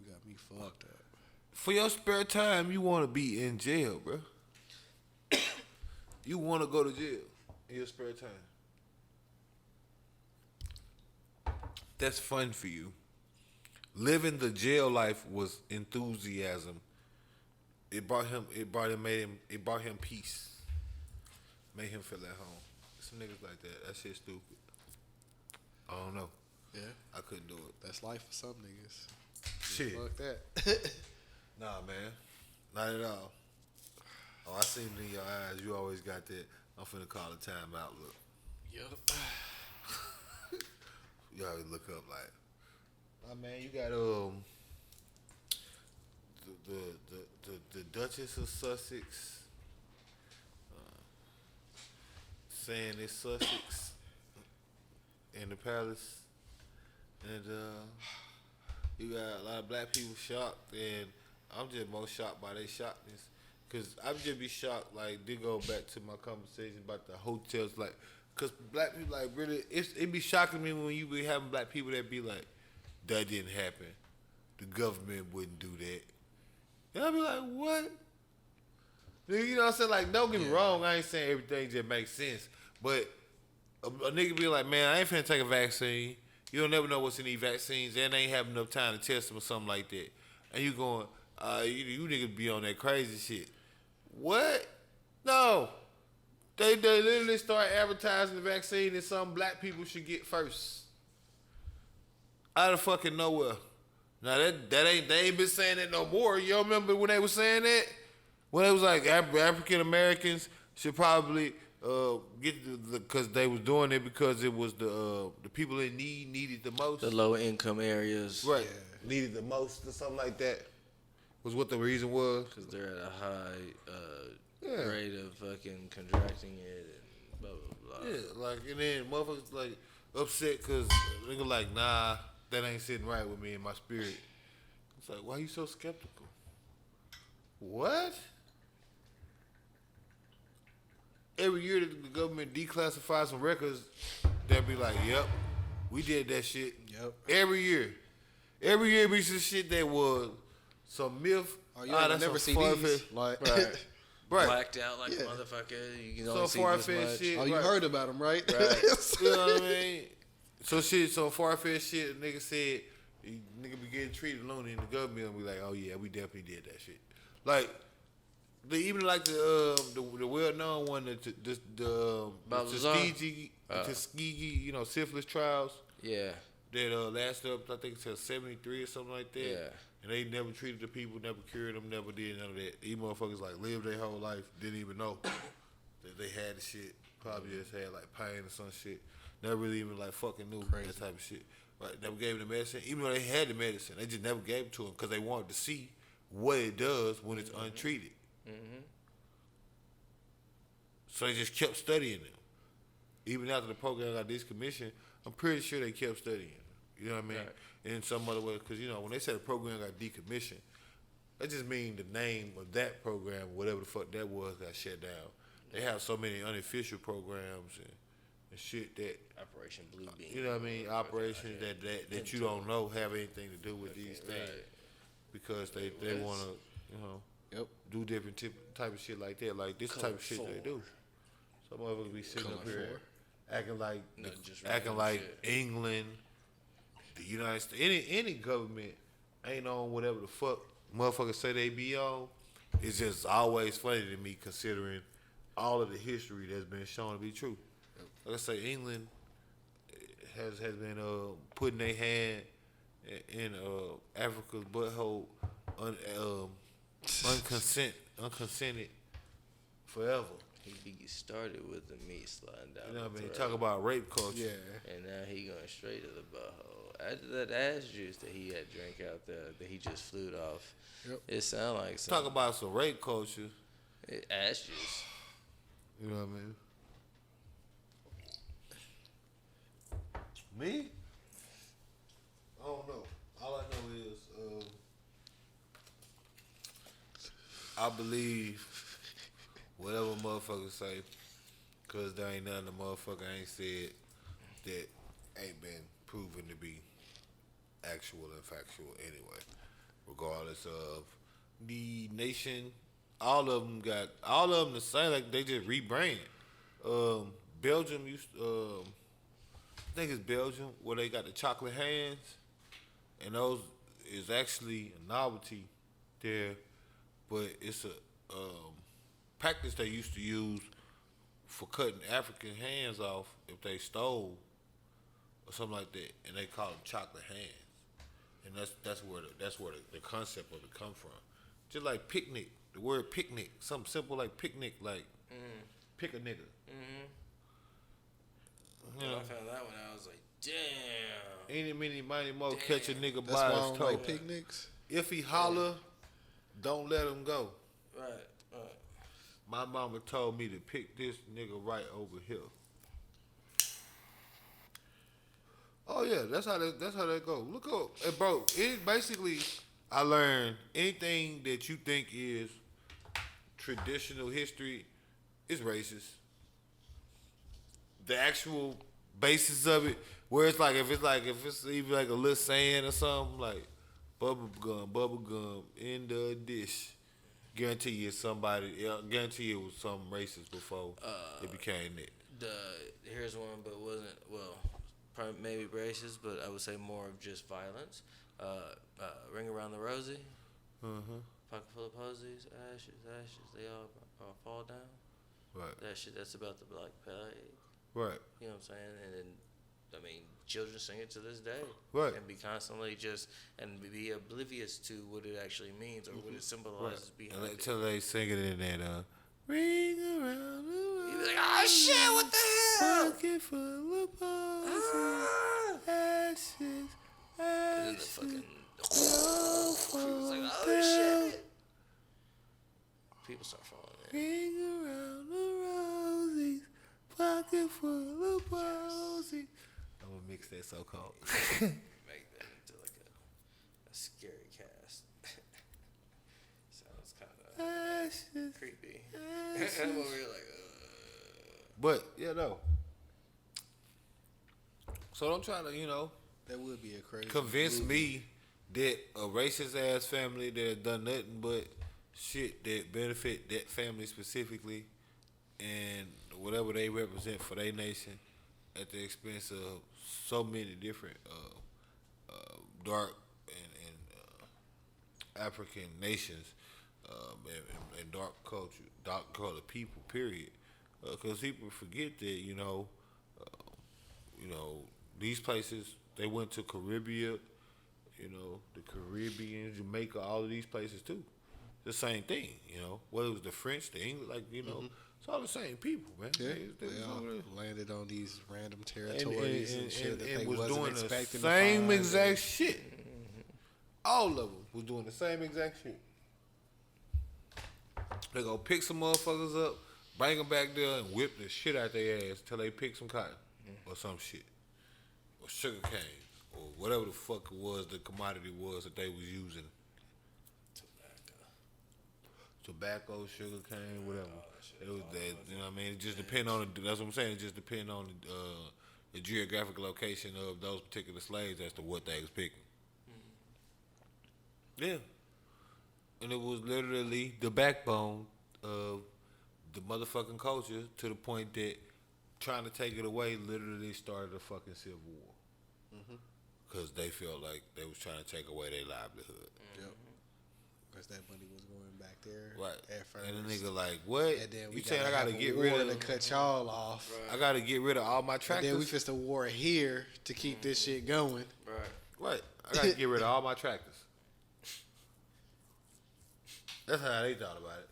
You got me fucked up. For your spare time, you want to be in jail, bro. You want to go to jail in your spare time. That's fun for you. Living the jail life was enthusiasm. It brought him peace. Made him feel at home. Some niggas like that. That shit stupid. I don't know. Yeah, I couldn't do it. that's life for some niggas. Shit. Fuck that. Nah, man. Not at all. Oh, I seen it in your eyes. You always got that. I'm finna call a timeout look. Yup. You always look up like, oh man, you got the Duchess of Sussex saying it's Sussex in the palace, and you got a lot of black people shocked, and I'm just most shocked by their shockness, cause I just be shocked. Like, they go back to my conversation about the hotels, like. Cause black people, like, really, it be shocking me when you be having black people that be like, that didn't happen. The government wouldn't do that. And I be like, what? You know what I'm saying? Like, don't get me wrong, I ain't saying everything just makes sense. But a nigga be like, man, I ain't finna take a vaccine. You don't never know what's in these vaccines, and they ain't have enough time to test them or something like that. And you going, you niggas be on that crazy shit. What? No. They literally start advertising the vaccine that some black people should get first. Out of fucking nowhere. Now they ain't been saying that no more. You don't remember when they was saying that? When it was like African Americans should probably get because they was doing it because it was the people in need needed the most. The low income areas. Right. Needed the most or something like that. Was what the reason was. Because they're at a high Yeah. rate of fucking contracting it and blah, blah, blah. Yeah, like, and then motherfuckers, like, upset because nigga like, nah, that ain't sitting right with me in my spirit. It's like, why you so skeptical? What? every year the government declassifies some records, they'll be like, "Yep, we did that shit." Yep. Every year it be some shit that was some myth. Oh, you ain't never see these. Like, Right. Right. Blacked out like a Yeah. motherfucker. You can So only see far-fetched this much. shit. oh, you Right. heard about them, right? Right. You know what I mean? So far-fetched shit, nigga said, nigga be getting treated loony in the government and be like, oh yeah, we definitely did that shit. Like, even like the well-known one, the Balthazar? Tuskegee, syphilis trials Yeah. that lasted up, I think, until 73 or something like that. Yeah. And they never treated the people, never cured them, never did none of that. These motherfuckers like lived their whole life, didn't even know that they had the shit. Probably just had like pain or some shit. Never really even like fucking knew that type of shit. Right? Never gave them the medicine, even though they had the medicine. They just never gave it to them because they wanted to see what it does when it's untreated. So they just kept studying them. Even after the program got decommissioned, I'm pretty sure they kept studying them. You know what I mean? Right. In some other way, because when they said the program got decommissioned, that just means the name of that program, whatever the fuck that was, got shut down. They have so many unofficial programs and shit that, Operation Blue Beam. you know what I mean, operations that you don't know have anything to do with these things, Right. because they want to, Yep. do different type of shit like that. Like this type of shit they do. Some motherfuckers be sitting up here acting like just acting random like shit. England, the United States, any government ain't on whatever the fuck motherfuckers say they be on. It's just always funny to me considering all of the history that's been shown to be true. Like I say, England has been putting their hand in Africa's butthole unconsented forever. He started with the meat sliding down. You know what I the mean? throat. Talk about rape culture. Yeah. And now he going straight to the butthole. After that ass juice that he had drank out there, that he just flew off. Yep. It sound like Talk about some rape culture. ass juice. You know what I mean? Me? I don't know. All I know is I believe whatever motherfuckers say, cause there ain't nothing the motherfucker ain't said that ain't been proven to be actual and factual anyway. Regardless of the nation, all of them the same. Like they just rebrand. Belgium used, I think it's Belgium where they got the chocolate hands, and those is actually a novelty there, but it's a practice they used to use for cutting African hands off if they stole or something like that, and they call them chocolate hands, and that's where the concept of it come from. Just like picnic, the word picnic, something simple like picnic, like pick a nigga. When I found that one, I was like, damn. Any, many, mighty, mo, catch a nigga That's by why I his don't toe. like picnics. If he holler, don't let him go. Right. My mama told me to pick this nigga right over here. Oh yeah, that's how that go. Look up, hey, bro. It basically, I learned anything that you think is traditional history is racist. The actual basis of it, where it's like if it's even like a little saying or something like bubble gum in the dish. Guarantee you guarantee it was something racist before it became that. Here's one, but wasn't, well, probably maybe racist, but I would say more of just violence. Ring Around the Rosie. Pocket full of posies, ashes, they all fall down. Right. That shit, that's about the Black Plague. Right. You know what I'm saying? And then, I mean, children sing it to this day. Right. And be constantly be oblivious to what it actually means or what it symbolizes behind it. Until they sing it in that ring around the You world. be like, oh shit, what the hell? Pocket full of posies, ashes, And then the ashes. fucking, people was like, oh shit. People start falling in. Ring around the rosies, pocket full of posies. I'm gonna mix that so-called. Make that into like a scary cast. Sounds kind of Ashes, creepy. ashes. I'm over here like, But So don't try to, That would be a crazy convince movie. me that a racist ass family that done nothing but shit that benefit that family specifically and whatever they represent for their nation at the expense of so many different dark and African nations and dark culture, dark colored people. Period. Because people forget that these places they went to Caribbean, the Caribbean, Jamaica, all of these places too. The same thing, whether it was the French, the English, it's all the same people, man. Yeah, They all landed on these random territories and shit that they was wasn't doing expecting the to same find. exact shit. All of them was doing the same exact shit. They go pick some motherfuckers up, bring them back there, and whip the shit out their ass till they pick some cotton or some shit, or sugar cane, or whatever the fuck it was the commodity was that they was using. Tobacco, sugar cane, whatever. It was that, you know what I mean? It just depend on that's what I'm saying. It just depend on the geographic location of those particular slaves as to what they was picking. Yeah. And it was literally the backbone of the motherfucking culture to the point that trying to take it away literally started a fucking civil war. Because they felt like they was trying to take away their livelihood. Yep. Because that money was going back there. Right. At first. And the nigga like, what? And then we You saying I gotta gotta have get a rid war of to cut y'all off. I gotta get rid of all my And tractors. then we fist a war here to keep this shit going. Right. I gotta get rid of all my tractors. That's how they thought about it.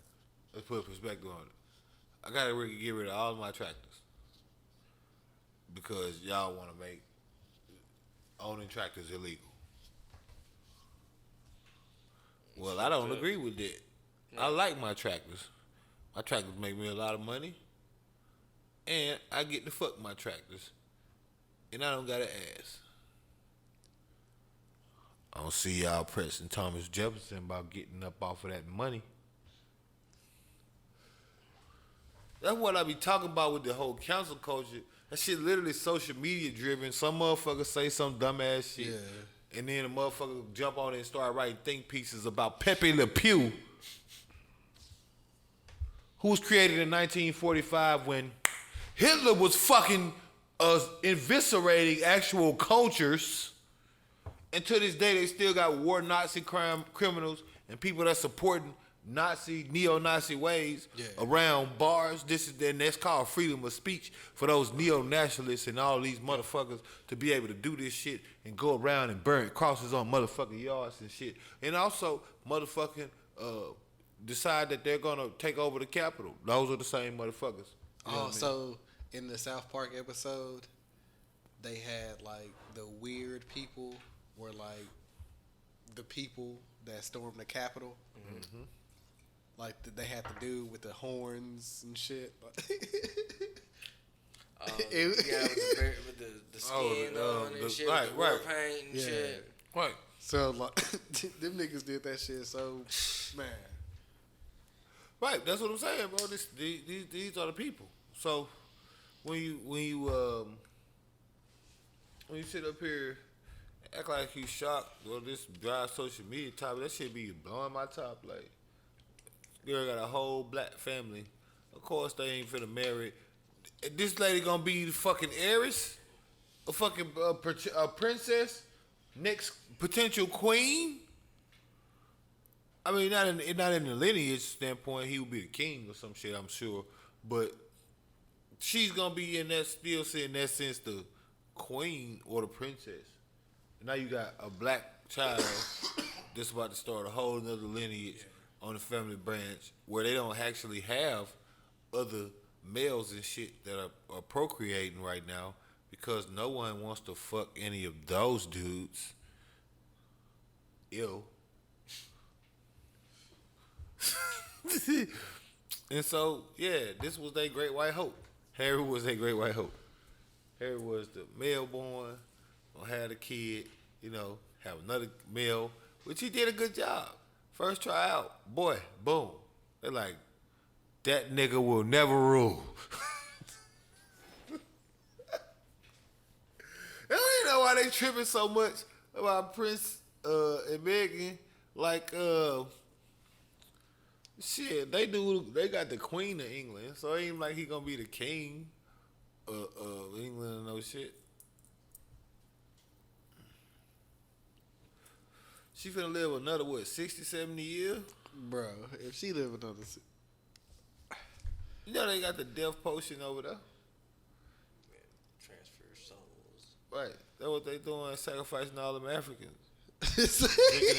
Let's put a perspective on it. I gotta get rid of all my tractors. Because y'all wanna make owning tractors illegal. Well, I don't agree with that. I like my tractors. My tractors make me a lot of money. And I get to fuck my tractors. And I don't gotta ask. I don't see y'all pressing Thomas Jefferson about getting up off of that money. That's what I be talking about with the whole council culture. That shit literally social media driven. Some motherfucker say some dumbass shit. Yeah. And then a motherfucker jump on it and start writing think pieces about Pepe Le Pew, who was created in 1945 when Hitler was fucking eviscerating actual cultures. And to this day, they still got war Nazi criminals and people that supporting neo-Nazi ways around bars. That's called freedom of speech for those neo-nationalists and all these motherfuckers to be able to do this shit and go around and burn crosses on motherfucking yards and shit. And also motherfucking decide that they're gonna take over the Capitol. Those are the same motherfuckers. You know what I mean? So in the South Park episode, they had like the weird people were like the people that stormed the Capitol. Mm-hmm. Like they had to do with the horns and shit. With the skin on and shit, with the war paint and shit. Right. So like them niggas did that shit. So man, right. That's what I'm saying, bro. These are the people. So when you sit up here, act like you shocked or this dry social media topic, that shit be blowing my top. Like, girl got a whole black family. Of course, they ain't finna marry. This lady gonna be the fucking heiress, a fucking a princess, next potential queen. I mean, not in the lineage standpoint, he would be the king or some shit, I'm sure. But she's gonna be in that still in that sense the queen or the princess. Now you got a black child that's about to start a whole nother lineage on the family branch where they don't actually have other males and shit that are procreating right now because no one wants to fuck any of those dudes. Ew. And so, yeah, this was their great white hope. Harry was their great white hope. Harry was the male born, or had a kid, have another male, which he did a good job. First try out, boy, boom. They're like, that nigga will never rule. why they tripping so much about Prince and Meghan? Like, shit, they got the Queen of England, so it ain't like he gonna be the king of England and no shit. She finna live another, 60, 70 years? Bro, if she live another... You know they got the death potion over there? Transfer souls. Right. That's what they doing, sacrificing all them Africans. Drinking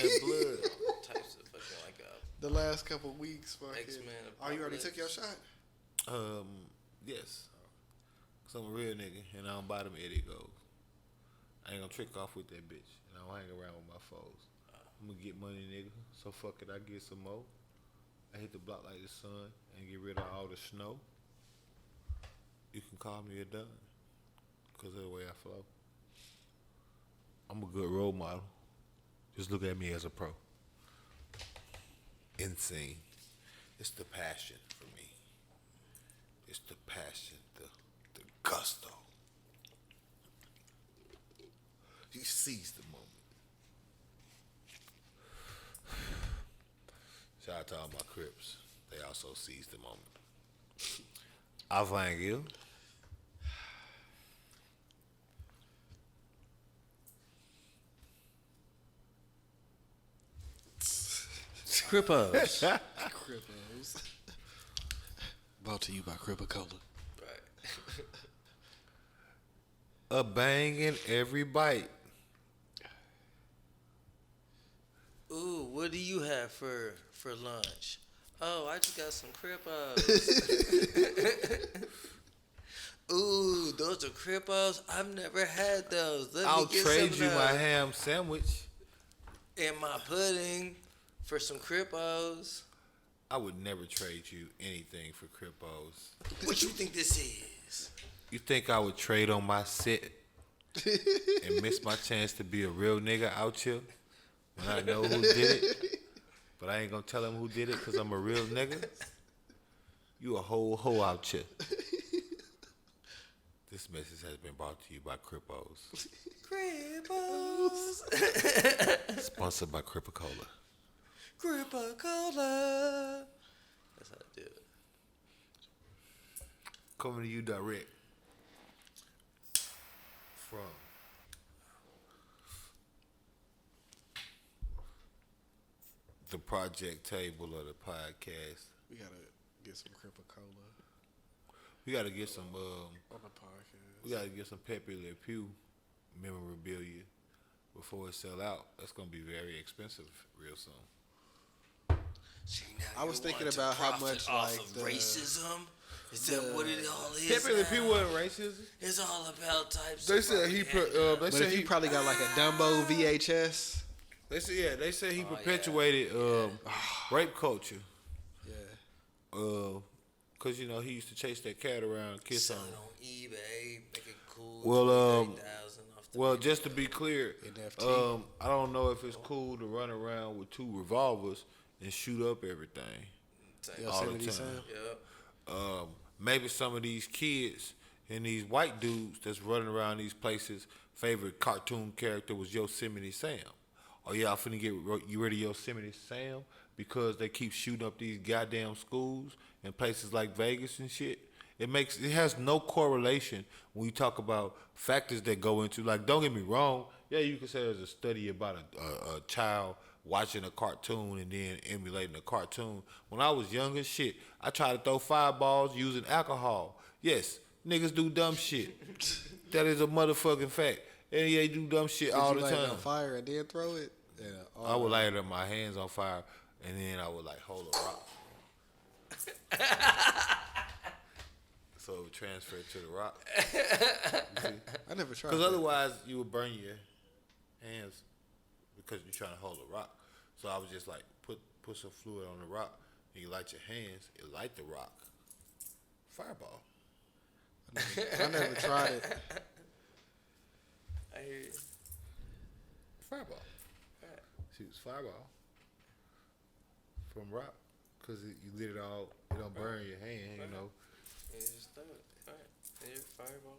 their blood. Types of fucking like The last couple of weeks, fucking... X-Men Oh, you already Apocalypse. took your shot? Yes. Cause I'm a real nigga and I don't buy them Eddie goes. I ain't gonna trick off with that bitch and I don't hang around with my foes. I'm gonna get money, nigga. So fuck it, I get some more. I hit the block like the sun and get rid of all the snow. You can call me a done, cause of the way I flow. I'm a good role model. Just look at me as a pro. Insane. It's the passion for me. It's the passion, the gusto. You seize the moment. Shout out to all my Crips. They also seize the moment. I thank you. Crippos. Crippos. Brought to you by Cripacola. Right. A bang in every bite. Ooh, what do you have for lunch? Oh, I just got some Crippos. Ooh, those are Crippos. I've never had those. Let I'll me get trade some you of my those. ham sandwich. And my pudding for some Crippos. I would never trade you anything for Crippos. What you think this is? You think I would trade on my set and miss my chance to be a real nigga out here when I know who did it? But I ain't gonna tell him who did it because I'm a real nigga. You a whole hoe out here. This message has been brought to you by Crippos. Crippos. Sponsored by Cripacola. Cripacola. That's how I do it. Coming to you direct from the project table of the podcast. We gotta get some Cripacola We gotta get some on the podcast. we gotta get some Pepe Le Pew memorabilia before it sell out. That's gonna be very expensive real soon. See, now I was you thinking want to about how profit much, off like, of the- racism. Is that what it all is? Pepe Le Pew now? wasn't racist. It's all about types. They of said he propaganda. they But said if he you probably got like a Dumbo VHS, they said he yeah. perpetuated rape culture. yeah. Cause you know he used to chase that cat around, kiss Sell on. it on eBay, make it cool. Well, 30,000 off the Well, just to be clear, NFT. I don't know if it's cool to run around with 2 revolvers and shoot up everything. Same. all the Yosemite time. Sam. Yep. Maybe some of these kids and these white dudes that's running around these places, favorite cartoon character was Yosemite Sam. Oh, y'all finna get you rid of Yosemite Sam because they keep shooting up these goddamn schools in places like Vegas and shit. It has no correlation when you talk about factors that go into, like, don't get me wrong, yeah, you can say there's a study about a child watching a cartoon and then emulating a cartoon. When I was younger, shit, I tried to throw fireballs using alcohol. Yes, niggas do dumb shit. That is a motherfucking fact. And they do dumb shit Did all you the light it time. on fire and then throw it? Yeah. I would light up my hands on fire and then I would like hold a rock. So it would transfer to the rock. I never tried. Because that. otherwise you would burn your hands because you're trying to hold a rock. So I was just like put some fluid on the rock and you light your hands, it light the rock. Fireball. I never tried it. I hear you. Fireball. Shoots fireball from rock because you lit it all. It don't burn your hand, you know. You just throw it. All right. And your fireball.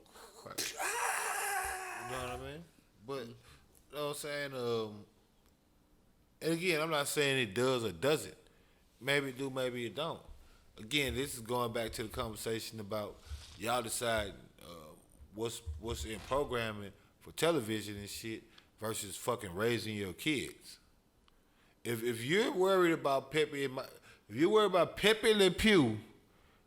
You know what I mean? But you know what I'm saying? And again, I'm not saying it does or doesn't. Maybe it do, maybe it don't. Again, this is going back to the conversation about y'all decide what's in programming for television and shit versus fucking raising your kids. If you're worried about Pepe Le Pew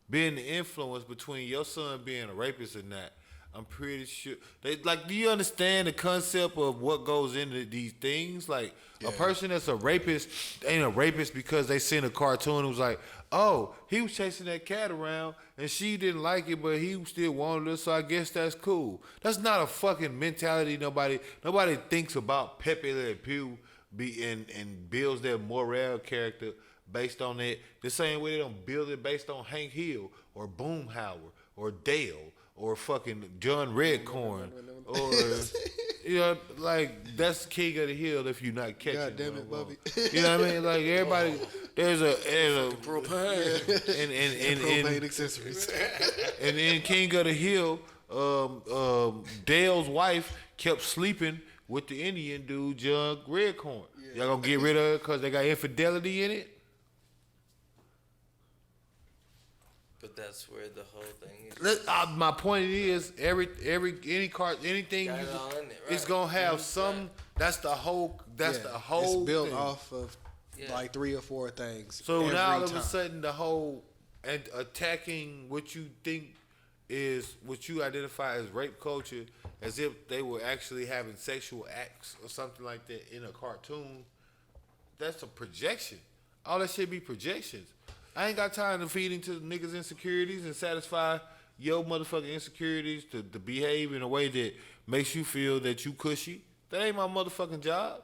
being the influence between your son being a rapist or not, I'm pretty sure do you understand the concept of what goes into these things? Like a person that's a rapist ain't a rapist because they seen a cartoon and was like, oh, he was chasing that cat around and she didn't like it, but he still wanted her, so I guess that's cool. That's not a fucking mentality. Nobody thinks about Pepe Le Pew and builds their moral character based on it the same way they don't build it based on Hank Hill or Boomhauer or Dale or fucking John Redcorn or like that's King of the Hill if you're not catching. God damn it, Bubby. You know what I mean? Like everybody, there's a propane and propane accessories. and then King of the Hill, Dale's wife kept sleeping with the Indian dude, John Redcorn. Y'all gonna get rid of her because they got infidelity in it? But that's where the whole thing is. My point is, anything Got it all in it, right? it's gonna have some. That's the whole. That's the whole. It's built thing. off of like 3 or 4 things. So every now all of time. a sudden, the whole and attacking what you think is what you identify as rape culture, as if they were actually having sexual acts or something like that in a cartoon. That's a projection. All that shit be projections. I ain't got time to feed into niggas' insecurities and satisfy your motherfucking insecurities to behave in a way that makes you feel that you cushy. That ain't my motherfucking job.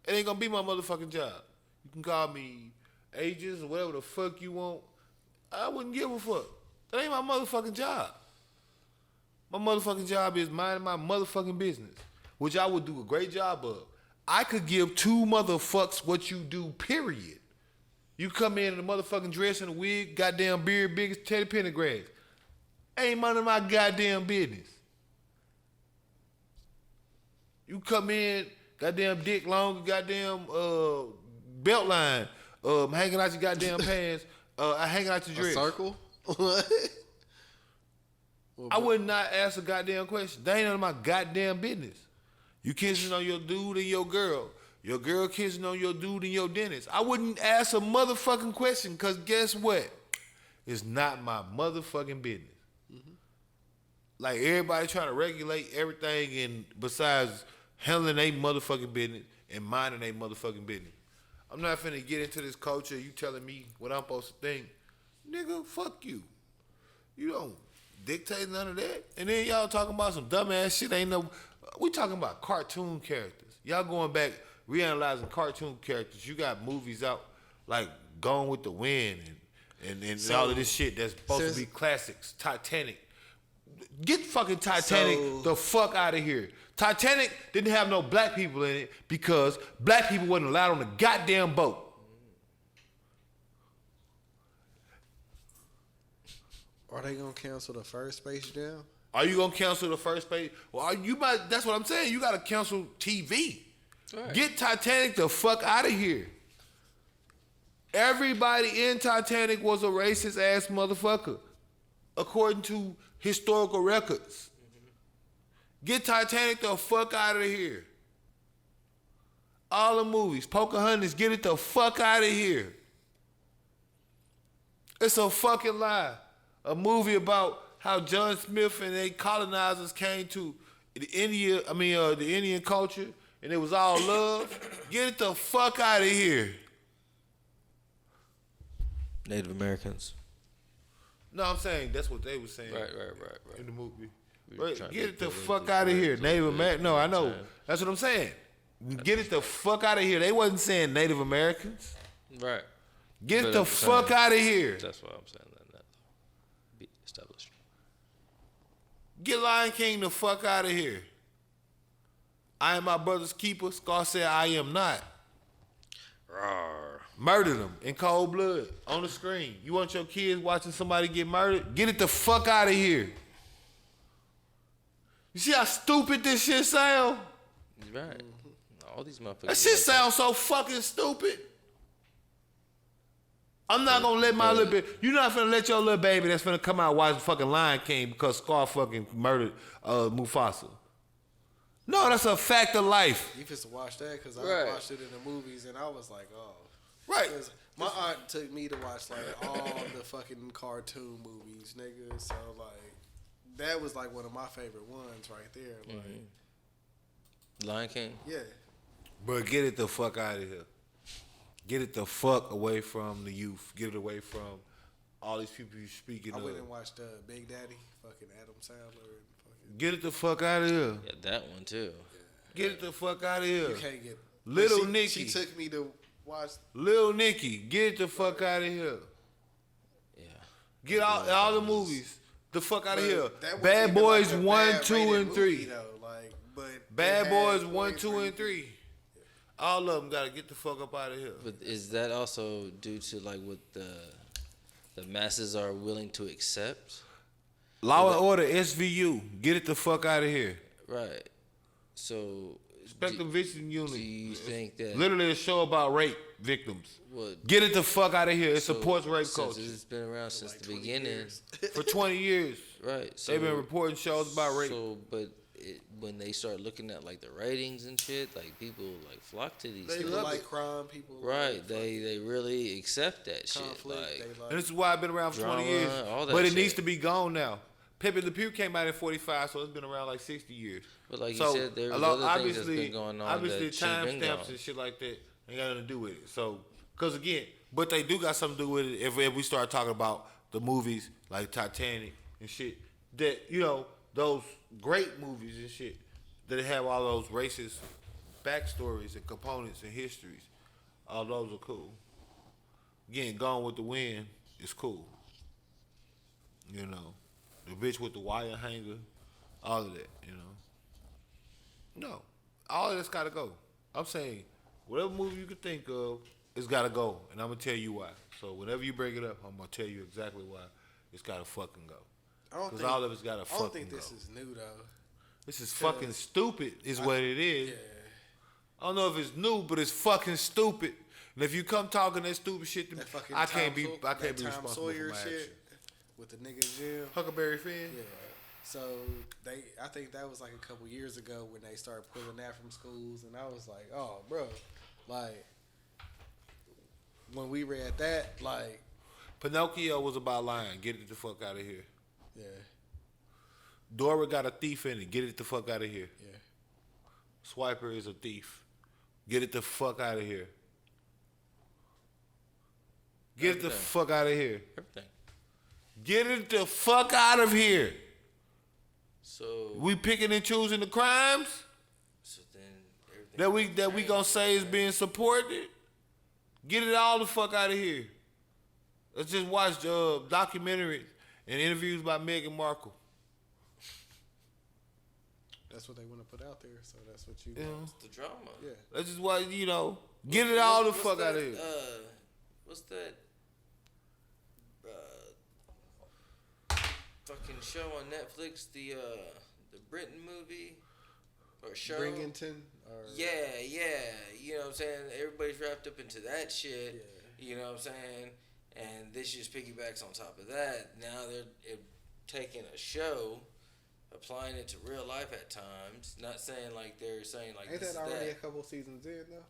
It ain't gonna be my motherfucking job. You can call me ages or whatever the fuck you want. I wouldn't give a fuck. That ain't my motherfucking job. My motherfucking job is minding my motherfucking business, which I would do a great job of. I could give 2 motherfucks what you do, period. You come in a motherfucking dress and a wig, goddamn beard big as Teddy Pendergrass. Ain't none of my goddamn business. You come in, goddamn dick long, goddamn belt line, hanging out your goddamn pants, hanging out your dress. A circle? What? I would not ask a goddamn question. That ain't none of my goddamn business. You kissing on your dude and your girl. Your girl kissing on your dude and your dentist. I wouldn't ask a motherfucking question because guess what? It's not my motherfucking business. Mm-hmm. Like everybody trying to regulate everything and besides handling their motherfucking business and minding their motherfucking business. I'm not finna get into this culture. You telling me what I'm supposed to think. Nigga, fuck you. You don't dictate none of that. And then y'all talking about some dumbass shit. We talking about cartoon characters. Y'all going back reanalyzing cartoon characters. You got movies out like Gone with the Wind and So, all of this shit that's supposed to be classics. Titanic. Get fucking Titanic the fuck out of here. Titanic didn't have no black people in it because black people wasn't allowed on the goddamn boat. Are they gonna cancel the first Space Jam? Are you gonna cancel the first Space? Well, that's what I'm saying. You gotta cancel TV. Right. Get Titanic the fuck out of here. Everybody in Titanic was a racist ass motherfucker, according to historical records. Get Titanic the fuck out of here. All the movies, Pocahontas, get it the fuck out of here. It's a fucking lie. A movie about how John Smith and they colonizers came to the Indian culture, and it was all love. Get it the fuck out of here. Native Americans. No, I'm saying that's what they were saying. Right. In the movie. But get it the fuck out of here. Native American. No, I know. That's what I'm saying. Get it the fuck out of here. They wasn't saying Native Americans. Right. Get it the fuck out of here. That's what I'm saying. That be established. Get Lion King the fuck out of here. I am my brother's keeper. Scar said I am not. Rawr. Murdered them in cold blood on the screen. You want your kids watching somebody get murdered? Get it the fuck out of here. You see how stupid this shit sound? Right. All these motherfuckers. That shit like sounds so fucking stupid. I'm not gonna let my little baby. You're not finna let your little baby that's finna come out watch fucking Lion King because Scar fucking murdered Mufasa. No, that's a fact of life. You just watch that because Right. I watched it in the movies and I was like, oh. Right. 'Cause my aunt took me to watch like all the fucking cartoon movies, nigga. So like, that was like one of my favorite ones right there. Like, Lion King. yeah. But get it the fuck out of here. Get it the fuck away from the youth. Get it away from all these people you speaking I of. went and watched Big Daddy, fucking Adam Sandler. And fucking, Get it the fuck out of here. Yeah, that one too. Get it the fuck out of here. you can't get Little she, Nicky. She took me to watch. Lil Nicky, get it the fuck out of here. Yeah. Get all the movies the fuck out of here. That wasn't Bad even Boys like a 1, bad 2, rated and 3. movie, though, like, but Bad it Boys had 1, 2, poetry. and 3. All of them gotta get the fuck up out of here. But is that also due to like what the masses are willing to accept? Law and Order, SVU, get it the fuck out of here. Right. So Spectrum Victim do Unit. you think that Literally a show about rape victims. what Get it the fuck out of here. It so supports rape since culture. It's been around since Like the 20 beginning. years. For 20 years. Right. So They've been reporting shows about rape. So, but when they start looking at like the ratings and shit, like people like flock to these. They People things. love like it. crime. People Right. like They really accept that shit. conflict. Like They like And this is why I've been around for 20 Drama, years. all that But it shit. needs to be gone now. Pepe Le Pew came out in 45, so it's been around like 60 years. But like So, you said, there's a lot- other things that's been going on obviously that should've been timestamps gone. and shit like that ain't got nothing to do with it. So, because again, but they do got something to do with it if we start talking about the movies like Titanic and shit. That, you know, those great movies and shit that have all those racist backstories and components and histories. All those are cool. Again, Gone with the Wind is cool. You know, the bitch with the wire hanger, all of that, you know. No, all of that's gotta go. I'm saying, whatever movie you can think of, it's gotta go, and I'm gonna tell you why. So whenever you bring it up, I'm gonna tell you exactly why it's gotta fucking go. I don't Because think- all of it's gotta I fucking don't think go. this is new though. This is fucking stupid, is what it is. Yeah. I don't know if it's new, but it's fucking stupid. And if you come talking that stupid shit to me, That fucking I can't be Tom responsible Sawyer for my shit action. with the nigga Jim. Huckleberry Finn. Yeah. So I think that was like a couple years ago when they started pulling that from schools, and I was like, oh, bro, like when we read that, like, Pinocchio was about lying. Get it the fuck out of here. yeah, Dora got a thief in it. Get it the fuck out of here. yeah. Swiper is a thief. Get it the fuck out of here. Get it the Everything. fuck out of here. everything. Get it the fuck out of here. So We picking and choosing the crimes then everything that we gonna say is being supported. Get it all the fuck out of here. Let's just watch documentaries and interviews by Meghan Markle. That's what they want to put out there, so that's what you. You know? It's the drama. Yeah. Let's just watch. You know, get it all the What's fuck that, out of here. What's that? Fucking show on Netflix, the Britain movie or show. Bringington or Yeah. You know what I'm saying? Everybody's wrapped up into that shit. Yeah. You know what I'm saying? And this just piggybacks on top of that. Now they're taking a show, applying it to real life at times. Not saying like they're saying like Ain't this that is already that. a couple seasons in though?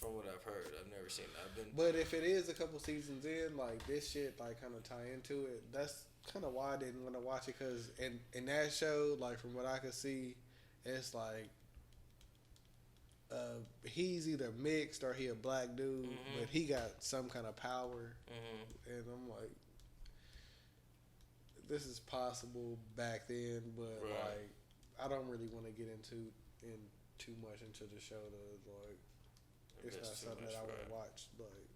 From what I've heard, I've never seen it. I've been. But if it is a couple seasons in, like this shit, like kind of tie into it. That's kind of why I didn't want to watch it, because in that show, like from what I could see, it's like he's either mixed or he a black dude, but he got some kind of power, and I'm like, this is possible back then, but Right. like I don't really want to get into too much into the show to like. It's not Invest too something much, that I want to right. watch. Like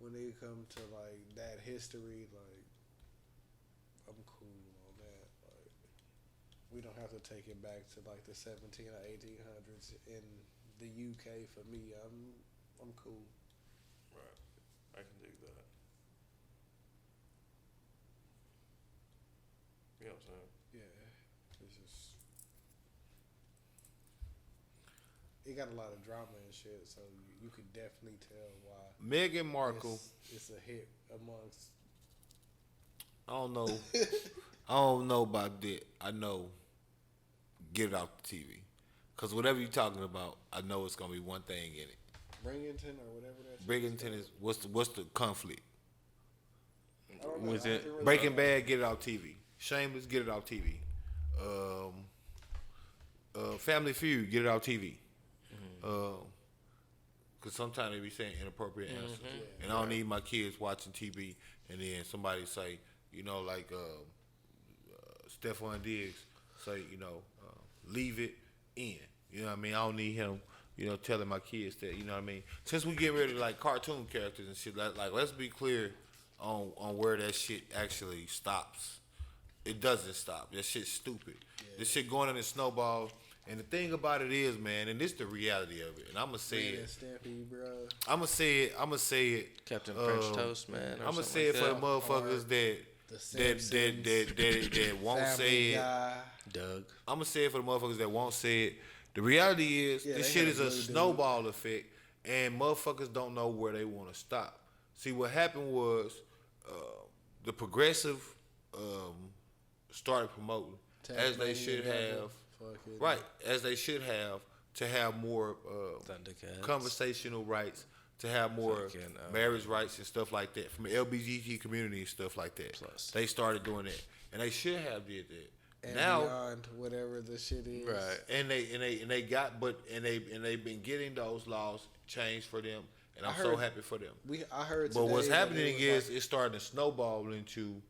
when they come to like that history, like I'm cool on that. Like we don't have to take it back to like the 17 or 1800s in the UK. For me, I'm cool. Right. I can dig that. You know what I'm saying? Yeah, for It's just it got a lot of drama and shit, so you could definitely tell why Meghan Markle. it's a hit amongst. I don't know. I don't know about that. I know. Get it off the TV, cause whatever you're talking about, I know it's gonna be one thing in it. Bringington or whatever that. Bringington is what's the conflict? Was it Breaking Bad, get it off TV. Shameless, get it off TV. Family Feud, get it off TV. Cause sometimes they be saying inappropriate answers, and I don't need my kids watching TV. And then somebody say, like Stephon Diggs say, leave it in. You know what I mean? I don't need him, telling my kids that. You know what I mean? Since we get rid of like cartoon characters and shit, like let's be clear on where that shit actually stops. It doesn't stop. That shit's stupid. Yeah. This shit going in a snowball. And the thing about it is, man, and this the reality of it. And I'ma say it. Stampy, bro. I'ma say it. Captain French Toast, man? I'ma say it for the motherfuckers that won't say it. Doug. I'ma say it for the motherfuckers that won't say it. The reality is, this shit is a snowball effect, and motherfuckers don't know where they want to stop. See, what happened was the progressive started promoting, as they should have. Right, as they should have, to have more conversational rights, to have more marriage rights and stuff like that from the LGBT community and stuff like that. Plus. They started doing that, and they should have did that. And now, beyond whatever the shit is, right? And they've been getting those laws changed for them, and I'm so happy for them. I heard. But what's happening is it's starting to snowball into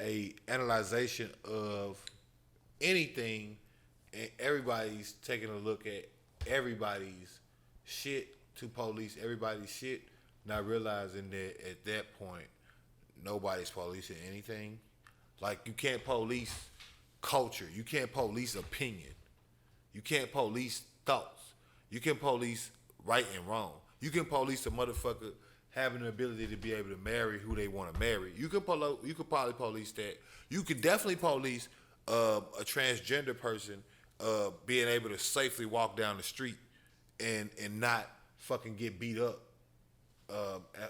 a analyzation of anything, and everybody's taking a look at everybody's shit to police everybody's shit, not realizing that at that point nobody's policing anything. Like, you can't police culture, you can't police opinion, you can't police thoughts, you can police right and wrong, you can police a motherfucker having the ability to be able to marry who they want to marry. You could probably police that. You could definitely police a transgender person being able to safely walk down the street and not fucking get beat up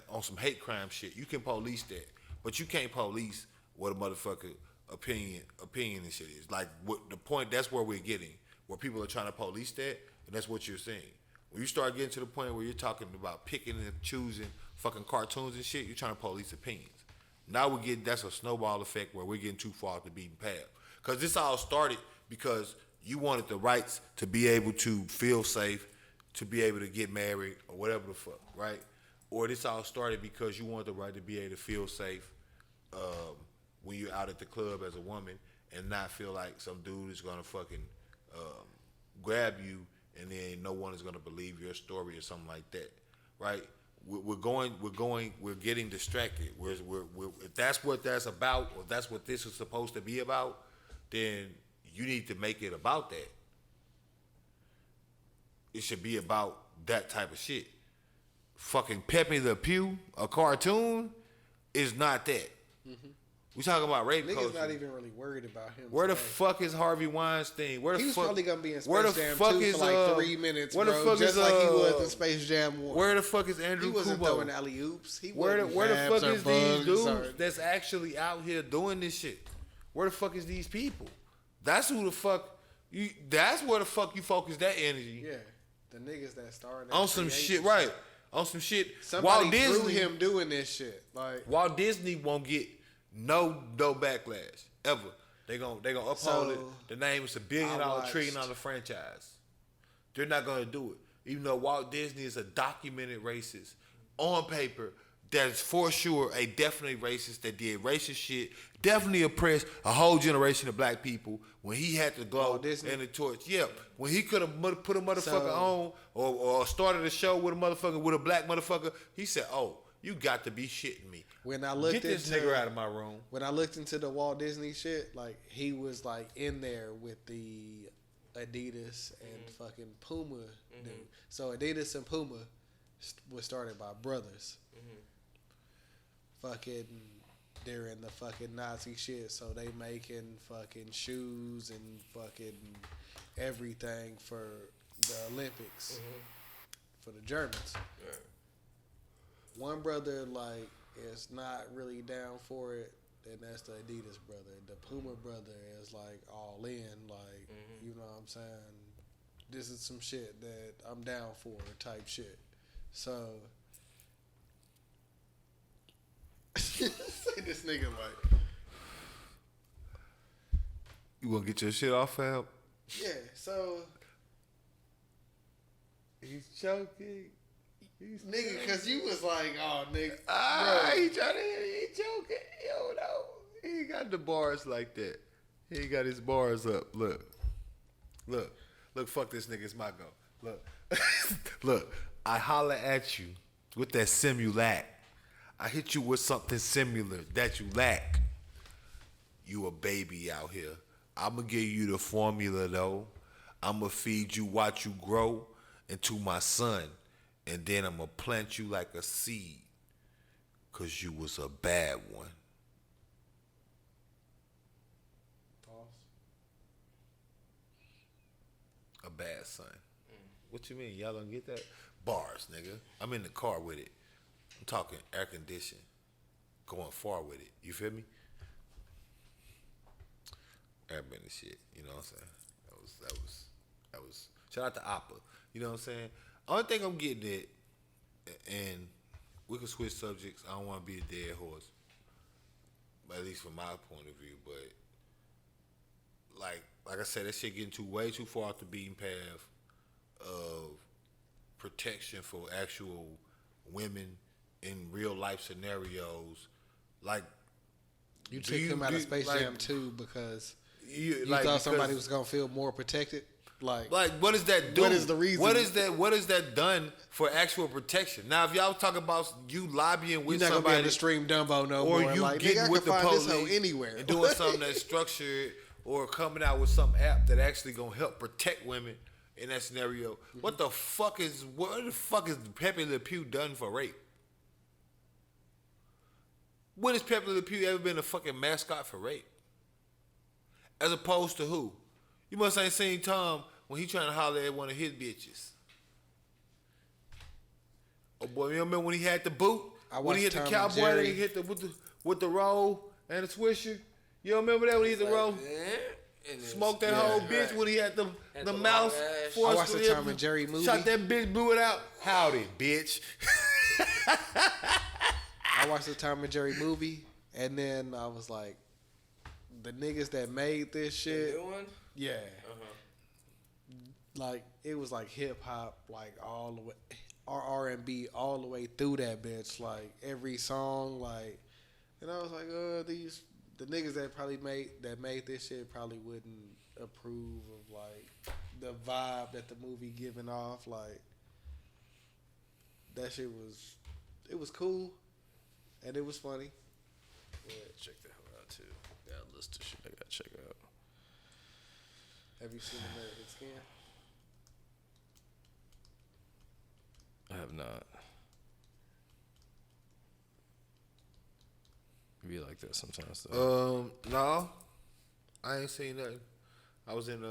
on some hate crime shit. You can police that, but you can't police what a motherfucker opinion and shit is. Like, what the point? That's where we're getting, where people are trying to police that, and that's what you're saying. When you start getting to the point where you're talking about picking and choosing fucking cartoons and shit, you're trying to police opinions. Now that's a snowball effect where we're getting too far off the beaten path. Because this all started because you wanted the rights to be able to feel safe, to be able to get married, or whatever the fuck, right? Or this all started because you wanted the right to be able to feel safe when you're out at the club as a woman and not feel like some dude is gonna fucking grab you and then no one is gonna believe your story or something like that, right? We're getting distracted. If that's what that's about, or that's what this is supposed to be about, then you need to make it about that. It should be about that type of shit. Fucking Pepe Le Pew, a cartoon, is not that. Mm-hmm. We talking about rape culture. Niggas not even really worried about him. Where the fuck is Harvey Weinstein? Where the he was fuck, probably gonna be in Space where the Jam fuck 2 is, for like 3 minutes, where bro. the fuck Just is, like he was in Space Jam 1. Where the fuck is Andrew He wasn't Kubo? throwing alley oops. Where the fuck is these dudes that's actually out here doing this shit? Where the fuck is these people? That's who the fuck you. That's where the fuck you focus that energy. Yeah, the niggas that started on some shit, right? On some shit. Somebody Walt Disney, drew him doing this shit. Like, Walt Disney won't get no backlash ever. They gonna uphold it. The name is $1 billion, $1 trillion franchise. They're not gonna do it, even though Walt Disney is a documented racist on paper. That's for sure a definitely racist that did racist shit. Definitely oppressed a whole generation of black people when he had to go in the torch. Yeah, when he could have put a motherfucker on or started a show with a black motherfucker, he said, "Oh, you got to be shitting me." When I looked Get this nigga out of my room. When I looked into the Walt Disney shit, like, he was like in there with the Adidas and fucking Puma dude. So Adidas and Puma was started by brothers. Fucking during the fucking Nazi shit. So they making fucking shoes and fucking everything for the Olympics for the Germans. Yeah. One brother like is not really down for it, and that's the Adidas brother. The Puma brother is like all in, like you know what I'm saying. This is some shit that I'm down for type shit. So this nigga like, You want to get your shit off, fam? yeah. So He's choking. nigga, cause you was like, oh nigga, He joking. Yo, no. He ain't got the bars like that. He ain't got his bars up. Look, fuck this nigga, it's my go. Look, I holler at you with that simulac. I hit you with something similar that you lack. You a baby out here. I'ma give you the formula though. I'ma feed you, watch you grow into my son. And then I'ma plant you like a seed. Cause you was a bad one. A bad son. What you mean? Y'all don't get that? Bars, nigga. I'm in the car with it. I'm talking air conditioning. Going far with it. You feel me? Airbender shit. You know what I'm saying? That was. Shout out to Oprah. You know what I'm saying? Only thing I'm getting at, and we can switch subjects. I don't want to be a dead horse. At least from my point of view. But like I said, that shit getting way too far off the beaten path of protection for actual women in real life scenarios. Like you took him out of Space Jam 2 because you like, thought somebody was gonna feel more protected. Like what does that do? What is the reason? What is that done for actual protection? Now, if y'all talk about you lobbying with you're not somebody, gonna be able to stream Dumbo no or more. you like, getting nigga, with the I can find police this hoe anywhere and doing something that's structured, or coming out with some app that actually gonna help protect women in that scenario. What the fuck is Pepe Le Pew done for rape? When has Pepe Le Pew ever been a fucking mascot for rape? As opposed to who? You must ain't seen Tom when he trying to holler at one of his bitches. Oh boy, you remember when he had the boot? When he hit the cowboy and he hit with the roll and the swisher? You don't remember that when he hit the roll? Smoked that whole bitch when he had the mouth. I watched the Tom and Jerry movie. Shot that bitch, blew it out. Howdy, bitch. I watched the Tom and Jerry movie, and then I was like, the niggas that made this shit, The new one? yeah, like it was like hip hop, like all the way, or R&B all the way through that bitch, like every song, like, and I was like, the niggas that made this shit probably wouldn't approve of like the vibe that the movie giving off, like that shit was cool. And it was funny. Yeah, check that one out too. Got a list of shit I gotta check out. Have you seen American Skin? I have not. It be like that sometimes though. No, I ain't seen nothing. I was in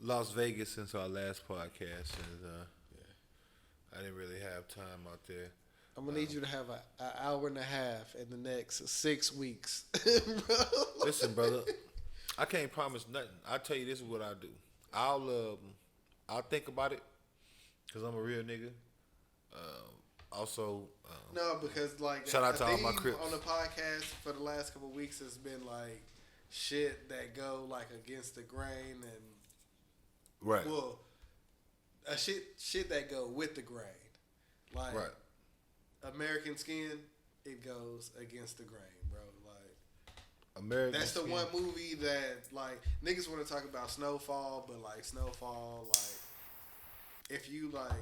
Las Vegas since our last podcast, and I didn't really have time out there. I'm gonna need you to have an hour and a half in the next 6 weeks. Listen, brother, I can't promise nothing. I tell you, this is what I do. I'll think about it because I'm a real nigga. Also, no, because like shout out to all my Crips on the podcast for the last couple of weeks has been like shit that go like against the grain and right. Well, shit that go with the grain, like right. American Skin, it goes against the grain, bro. Like American that's the Skin. one movie that like niggas want to talk about Snowfall, but like Snowfall, like if you like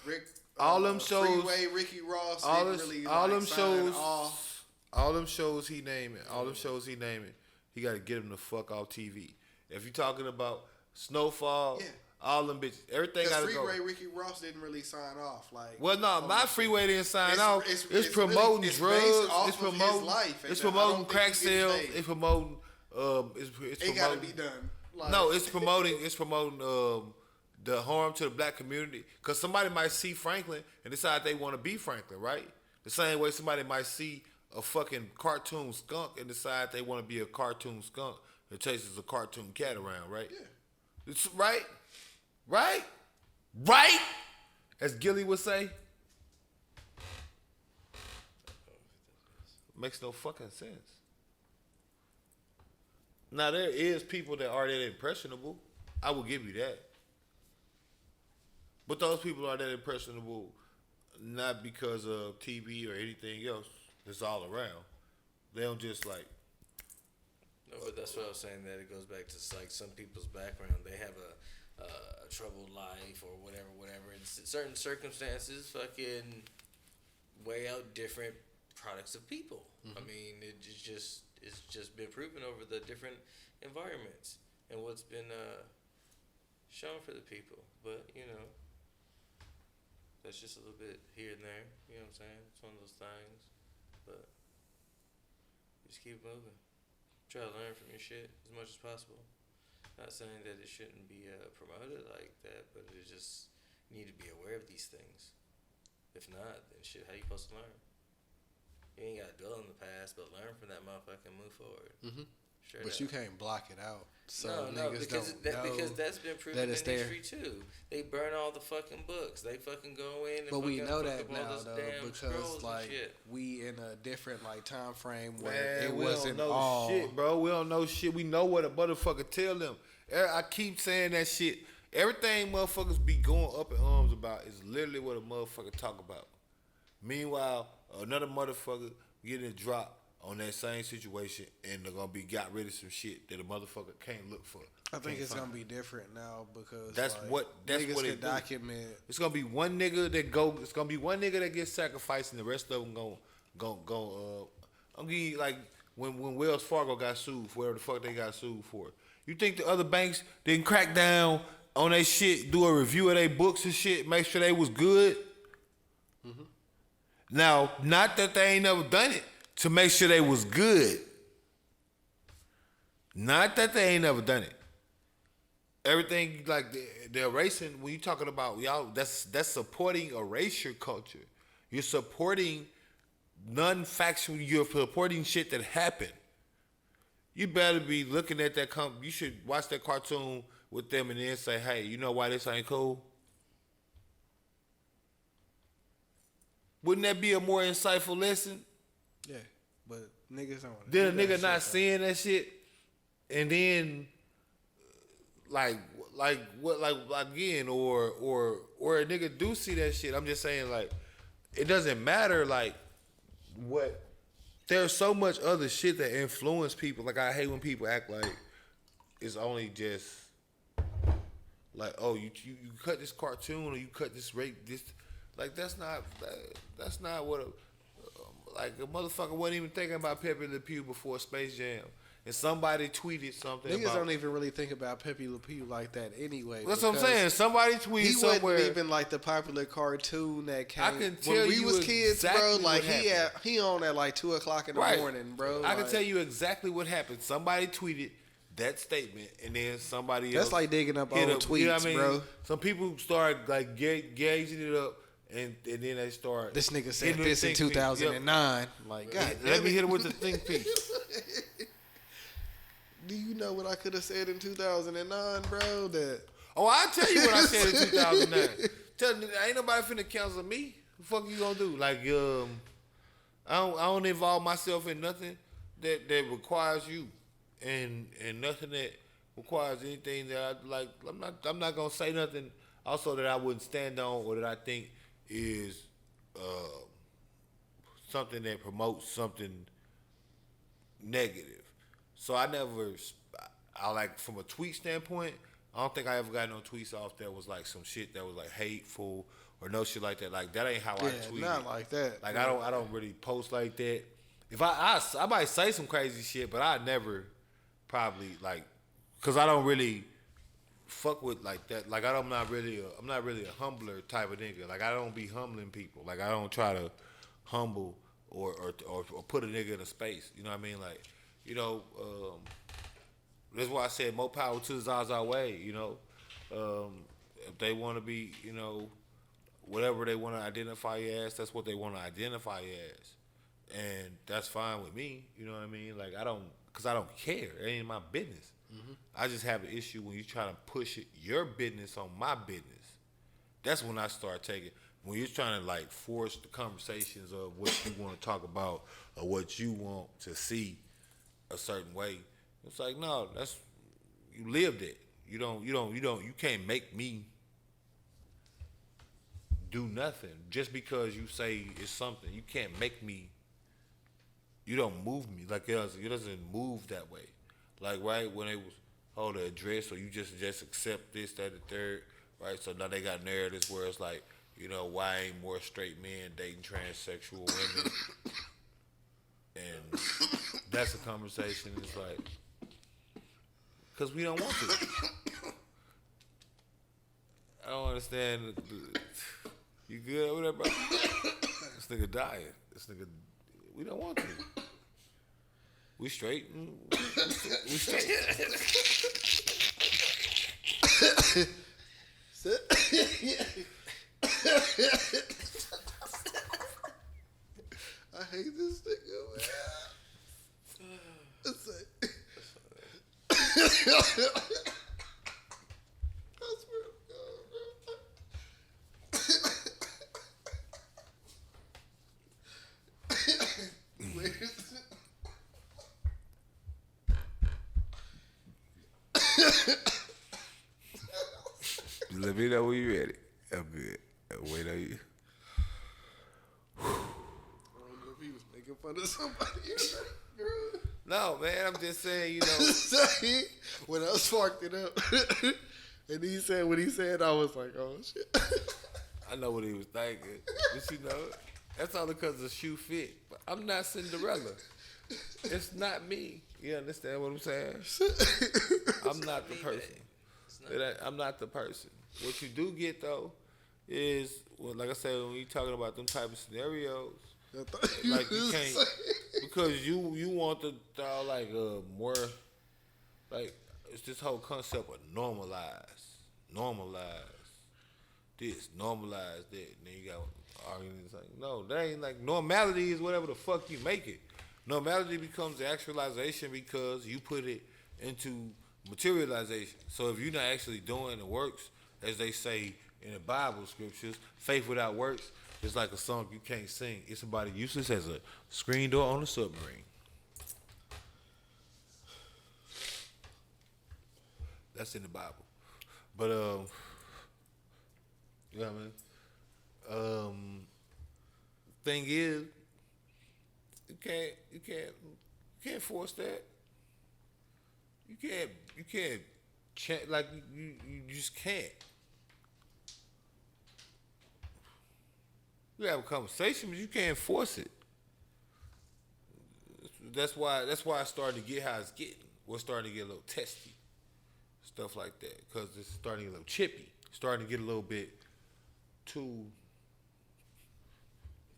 Rick, all them shows, Freeway, Ricky Ross, all them shows he naming, he got to get him the fuck off TV. If you talking about Snowfall, yeah. All them bitches. Everything Because got to go. Freeway Ricky Ross didn't really sign off. Like, Well, no, my Freeway didn't sign It's- off. it's- It's it's promoting really- it's drugs. based off It's of his promoting. life, and It's I don't promoting think crack he gets sales. paid. It's promoting. It's it got to be done. Like, No, it's promoting. It's promoting the harm to the black community. Because somebody might see Franklin and decide they want to be Franklin, right? The same way somebody might see a fucking cartoon skunk and decide they want to be a cartoon skunk that chases a cartoon cat around, right? Yeah. It's right, as Gilly would say. Makes no fucking sense. Now there is people that are that impressionable. I will give you that. But those people are that impressionable not because of TV or anything else. It's all around. They don't just like. No, but that's what I was saying. That it goes back to like some people's background. They have a troubled life or whatever. And certain circumstances, fucking weigh out different products of people. I mean, it's just been proven over the different environments and what's been shown for the people. But that's just a little bit here and there. You know what I'm saying? It's one of those things. But just keep moving. Try to learn from your shit as much as possible. Not saying that it shouldn't be promoted like that, but it just you need to be aware of these things. If not, then shit, how you supposed to learn? You ain't gotta dwell in the past, but learn from that motherfucker and move forward. Mhm. Sure. But you can't block it out. So no, niggas because don't know because that's been proven that in it's there. history too. They burn all the fucking books. They fucking go in and But we fucking know fuck that up all now those though, damn because scrolls like and shit. we in a different like time frame where Man, it we wasn't don't know all shit, bro. We don't know shit. We know what a motherfucker tell them. I keep saying that shit. Everything motherfuckers be going up in arms about is literally what a motherfucker talk about. Meanwhile, another motherfucker getting a drop on that same situation and they're gonna be got rid of some shit that a motherfucker can't look for. I think Can't it's find. gonna be different now because That's like, what niggas it can do. document. It's gonna be one nigga that go. It's gonna be one nigga that gets sacrificed, and the rest of them go. I'm gonna give you like when Wells Fargo got sued for whatever the fuck they got sued for. You think the other banks didn't crack down on their shit, do a review of their books and shit, make sure they was good? Mm-hmm. Now, not that they ain't never done it to make sure they was good. Not that they ain't never done it. Everything like they're erasing. When you talking about y'all, that's supporting erasure culture. You're supporting non-factual. You're supporting shit that happened. You better be looking at that. You should watch that cartoon with them and then say, "Hey, you know why this ain't cool?" Wouldn't that be a more insightful lesson? Yeah, but niggas don't. Then a do that nigga shit, not though. seeing that shit, and then like again, or a nigga do see that shit. I'm just saying, like, it doesn't matter, like, what. There's so much other shit that influence people. Like, I hate when people act like it's only just like, oh, you cut this cartoon or you cut this rape this. Like, that's not what a motherfucker wasn't even thinking about Pepe Le Pew before Space Jam. And somebody tweeted something Niggas about. don't even really think about Pepe Le Pew like that anyway. That's what I'm because saying. Somebody tweeted He somewhere. wasn't even like the popular cartoon that came. I can tell when we you was kids, exactly bro. what Like happened. he on at like 2:00 in the Right. morning, bro. I can like, tell you exactly what happened. Somebody tweeted that statement, and then somebody else. That's like digging up hit old tweets, you know what I mean? bro. Some people start like gauging it up, and then they start. This nigga said hitting with this in think piece. 2009. Like, God, Let damn me it. hit it with the think piece. Do you know what I could have said in 2009, bro? That Oh, I'll tell you what I said in 2009. Ain't nobody finna cancel me. The fuck you gonna do? Like, I don't involve myself in nothing that requires you, and nothing that requires anything that I like. I'm not gonna say nothing also that I wouldn't stand on or that I think is something that promotes something negative. So I like from a tweet standpoint, I don't think I ever got no tweets off that was like some shit that was like hateful or no shit like that. Like, that ain't how I yeah, tweet. not like that. Like, I don't really post like that. If I might say some crazy shit, but I never probably like, cause I don't really fuck with like that. Like I'm not really a humbler type of nigga. Like I don't be humbling people. Like I don't try to humble or put a nigga in a space. You know what I mean? Like, you know, that's why I said more power to Zaza Way. You know, if they want to be, you know, whatever they want to identify as, that's what they want to identify as, and that's fine with me. You know what I mean? Like I don't care. It ain't my business. I just have an issue when you try to push your business on my business. That's when I start taking. When you're trying to like force the conversations of what you want to talk about or what you want to see a certain way, it's like no, that's you lived it. You can't make me do nothing just because you say it's something. You can't make me. You don't move me like it doesn't move that way. Like right when it was the address, or you just accept this, that, and the third, right? So now they got narratives where it's like, you know, why ain't more straight men dating transsexual women? And that's a conversation. It's like, because we don't want to. I don't understand. You good over there, bro? This nigga dying. We don't want to. We straight. We straight. I hate this nigga, man. It's like, I swear to God, bro. Wait. Let me know when you ready. I'm good. I'll wait on you. I don't know if he was making fun of somebody. No, man, I'm just saying, you know. When I sparked it up, and he said what he said, I was like, oh, shit. I know what he was thinking. But you know, that's all because the shoe fit. But I'm not Cinderella. It's not me. You understand what I'm saying? I'm not the person. I'm not the person. What you do get though is, well, like I said, when you talking about them type of scenarios, like you can't, because you want to throw like more, like it's this whole concept of normalize this, normalize that, and then you got arguments like, no, that ain't like normality is whatever the fuck you make it. Normality becomes the actualization because you put it into materialization. So if you're not actually doing the works, as they say in the Bible scriptures, faith without works is like a song you can't sing. It's about as useless as a screen door on a submarine. That's in the Bible. But you know what I mean? Thing is, you can't force that. You can't like you just can't. You have a conversation, but you can't force it. That's why it's starting to get how it's getting. We're starting to get a little testy, stuff like that, because it's starting to get a little chippy, starting to get a little bit too.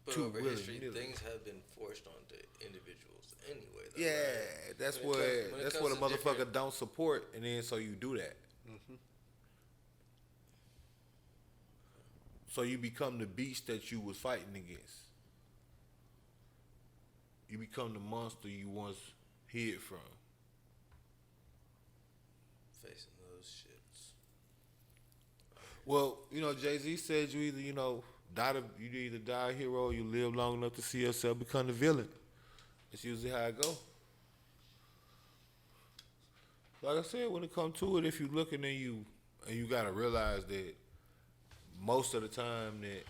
But over history, things have been forced onto individuals anyway. Though, yeah, right? that's what a motherfucker don't support, and then so you do that. Mm-hmm. So you become the beast that you was fighting against. You become the monster you once hid from. Facing those shits. Well, you know, Jay-Z said you either, you either die a hero or you live long enough to see yourself become the villain. That's usually how it go. Like I said, when it comes to it, if you looking and you gotta realize that most of the time that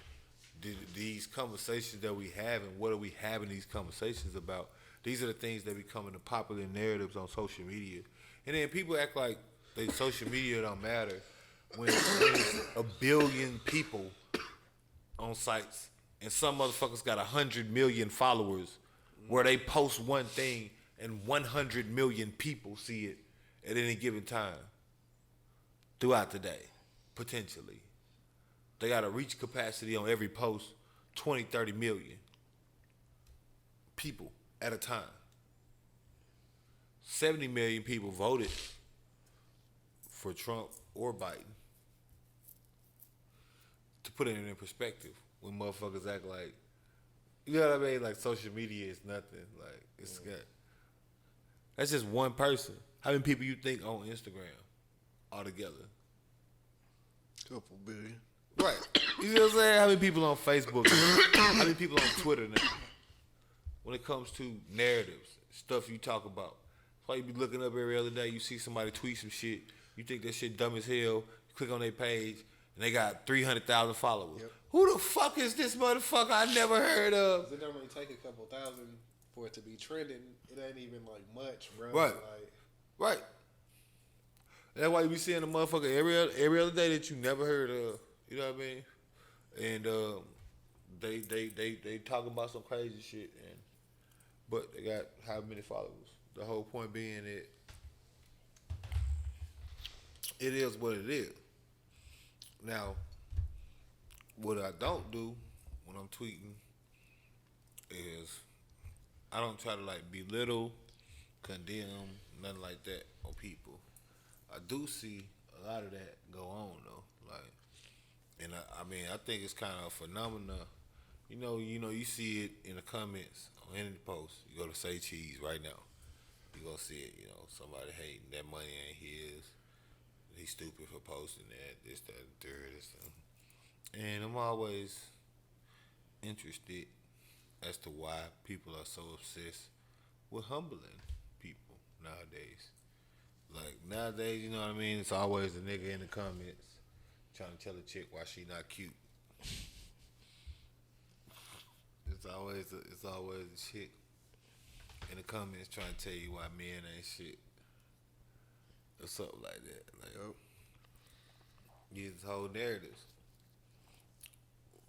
these conversations that we have and what are we having these conversations about, these are the things that become the popular narratives on social media. And then people act like social media don't matter when there's a billion people on sites and some motherfuckers got 100 million followers where they post one thing and 100 million people see it at any given time. throughout the day, potentially. They got a reach capacity on every post, 20, 30 million people at a time. 70 million people voted for Trump or Biden. To put it in perspective, when motherfuckers act like, you know what I mean? Like social media is nothing. Like it's got. That's just one person. How many people you think on Instagram altogether? Couple billion. Right. You know what I'm saying? How many people on Facebook? How many people on Twitter now? When it comes to narratives, stuff you talk about. That's why you be looking up every other day. You see somebody tweet some shit. You think that shit dumb as hell. You click on their page, and they got 300,000 followers. Yep. Who the fuck is this motherfucker I never heard of? It don't really take a couple thousand for it to be trending. It ain't even like much, bro. Right. Like, right. That's why you be seeing a motherfucker every other day that you never heard of. You know what I mean? And they talking about some crazy shit, but they got how many followers? The whole point being that it is what it is. Now, what I don't do when I'm tweeting is I don't try to like belittle, condemn, nothing like that on people. I do see a lot of that go on though, like, and I mean I think it's kind of a phenomenon. You know, you see it in the comments on any post. You go to Say Cheese right now, you gonna see it. You know, somebody hating that money ain't his. He's stupid for posting that. This, that, and third. And I'm always interested as to why people are so obsessed with humbling people nowadays. Like nowadays, you know what I mean? It's always a nigga in the comments trying to tell a chick why she not cute. It's always a chick in the comments trying to tell you why men ain't shit. Or something like that. Like, use whole narratives.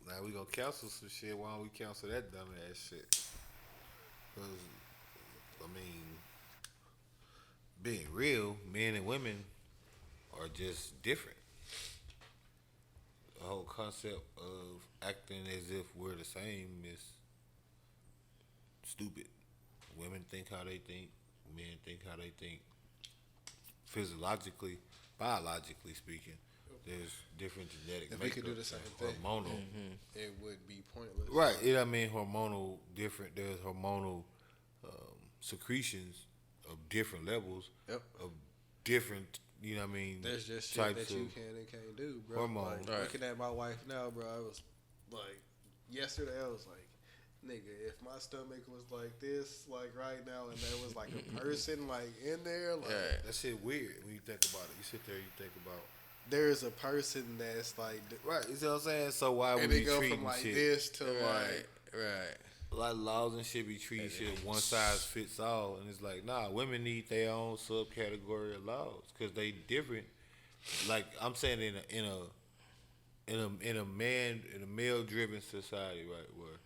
Now we gonna cancel some shit. Why don't we cancel that dumb ass shit? Cause I mean, being real, men and women are just different. The whole concept of acting as if we're the same is stupid. Women think how they think. Men think how they think. Physiologically, biologically speaking, there's different genetic if makeup. we could do the same thing, hormonal, it would be pointless. right? You know what I mean? Hormonal different. There's hormonal secretions of different levels of different. You know what I mean? There's just shit that you can and can't do, bro. Hormones. Like, looking at my wife now, bro, I was like, yesterday I was like, nigga, if my stomach was like this, like right now, and there was like a person like in there, like that shit weird when you think about it. You sit there, you think about there's a person that's like right. You see what I'm saying? So why would and we they go treating from like shit? this to Right. Like laws and shit be treating shit one size fits all, and it's like nah, women need their own subcategory of laws because they different. Like I'm saying in a male driven society, right, where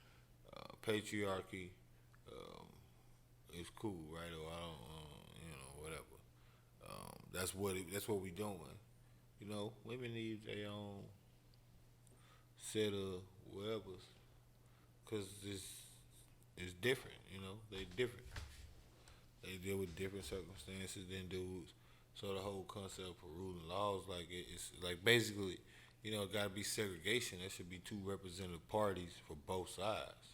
patriarchy is cool, right, or I don't, whatever. That's what we doing. You know, women need their own set of whatevers, cause it's different. You know, they different. They deal with different circumstances than dudes. So the whole concept of ruling laws, like it's like basically, you know, it gotta be segregation. There should be two representative parties for both sides.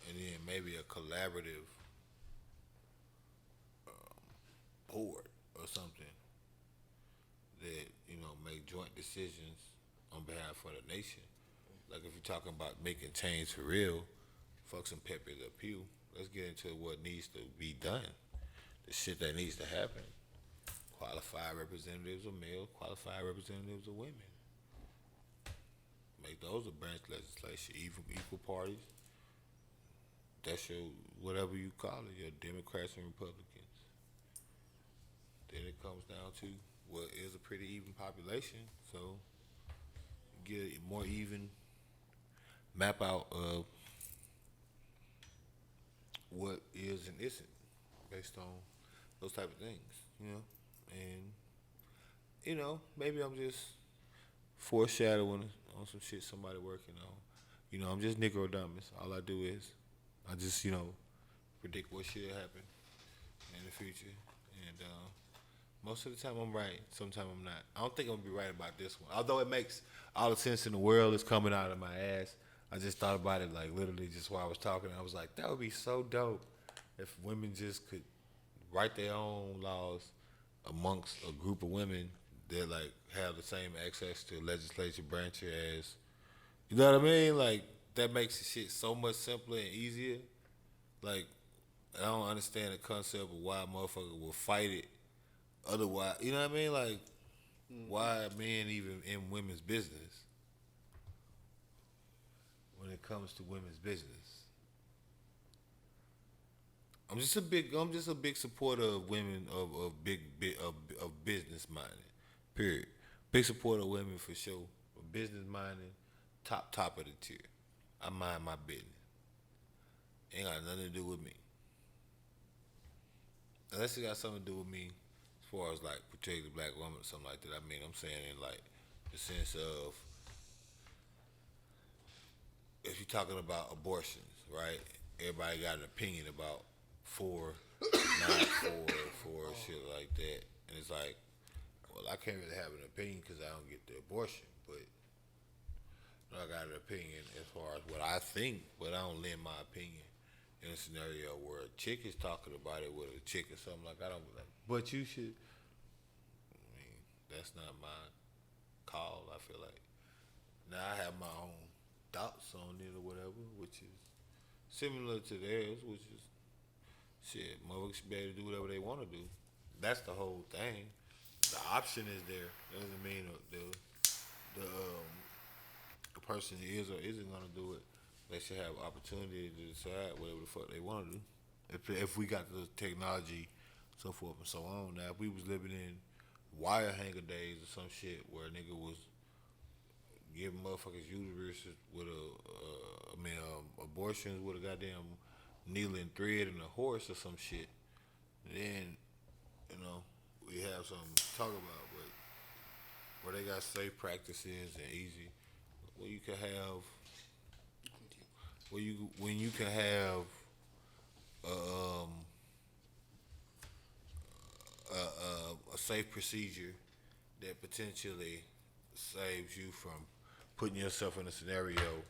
And then maybe a collaborative board or something that, you know, make joint decisions on behalf of the nation. Like if you're talking about making change for real, fuck some pep in the pew. Let's get into what needs to be done. The shit that needs to happen. Qualified representatives of males, qualified representatives of women. Make those a branch legislation, equal parties. That's your, whatever you call it, your Democrats and Republicans. Then it comes down to what is a pretty even population, so get a more even map out of what is and isn't based on those type of things, you know. And maybe I'm just foreshadowing on some shit somebody working on. I'm just Nicodamus. All I do is I just, predict what shit will happen in the future. And most of the time I'm right. Sometimes I'm not. I don't think I'm going to be right about this one. Although it makes all the sense in the world. It's coming out of my ass. I just thought about it like literally just while I was talking. I was like, that would be so dope if women just could write their own laws amongst a group of women that like have the same access to legislature branch as, you know what I mean? Like that makes the shit so much simpler and easier. Like I don't understand the concept of why a motherfucker will fight it. Otherwise, you know what I mean? Like why are men even in women's business when it comes to women's business? I'm just a big supporter of women of business minded. Period. Big supporter of women for sure. Business minded, top of the tier. I mind my business. Ain't got nothing to do with me. Unless it got something to do with me as far as like protect the black woman or something like that. I mean, I'm saying in like the sense of if you're talking about abortions, right? Everybody got an opinion about 4, not 4, shit like that. And it's like, well, I can't really have an opinion because I don't get the abortion, but I got an opinion as far as what I think, but I don't lend my opinion in a scenario where a chick is talking about it with a chick or something like I don't be like, but you should. I mean, that's not my call, I feel like. Now I have my own thoughts on it or whatever, which is similar to theirs, which is shit, motherfuckers should be able to do whatever they want to do. That's the whole thing. The option is there. That doesn't mean the person is or isn't gonna do it. They should have opportunity to decide whatever the fuck they want to do. If we got the technology, so forth and so on. Now, if we was living in wire hanger days or some shit where a nigga was giving motherfuckers uteruses with abortions with a goddamn needle and thread and a horse or some shit, then we have something to talk about. But where they got safe practices and easy, where you can have, when you can have a safe procedure that potentially saves you from putting yourself in a scenario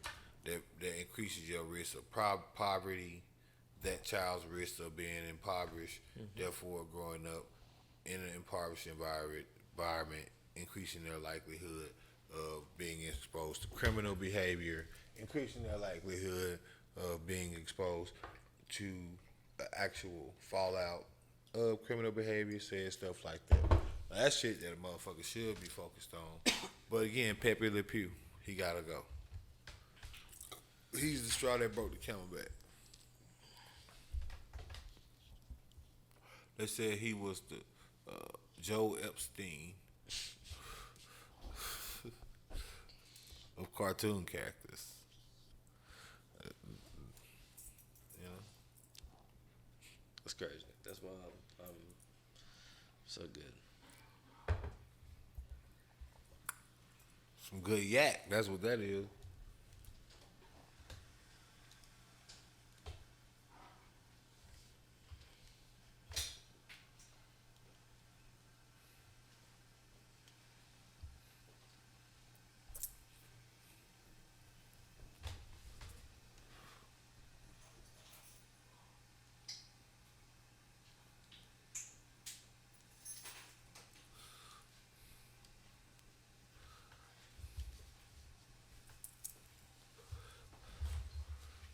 that increases your risk of poverty, that child's risk of being impoverished, therefore growing up in an impoverished environment, increasing their likelihood of being exposed to criminal behavior, increasing their likelihood of being exposed to actual fallout of criminal behavior, saying stuff like that. Now, that's shit that a motherfucker should be focused on. But again, Pepe Le Pew, he gotta go. He's the straw that broke the camel back. They said he was the Joe Epstein of cartoon characters. That's crazy. That's why I'm so good. Some good yak. That's what that is.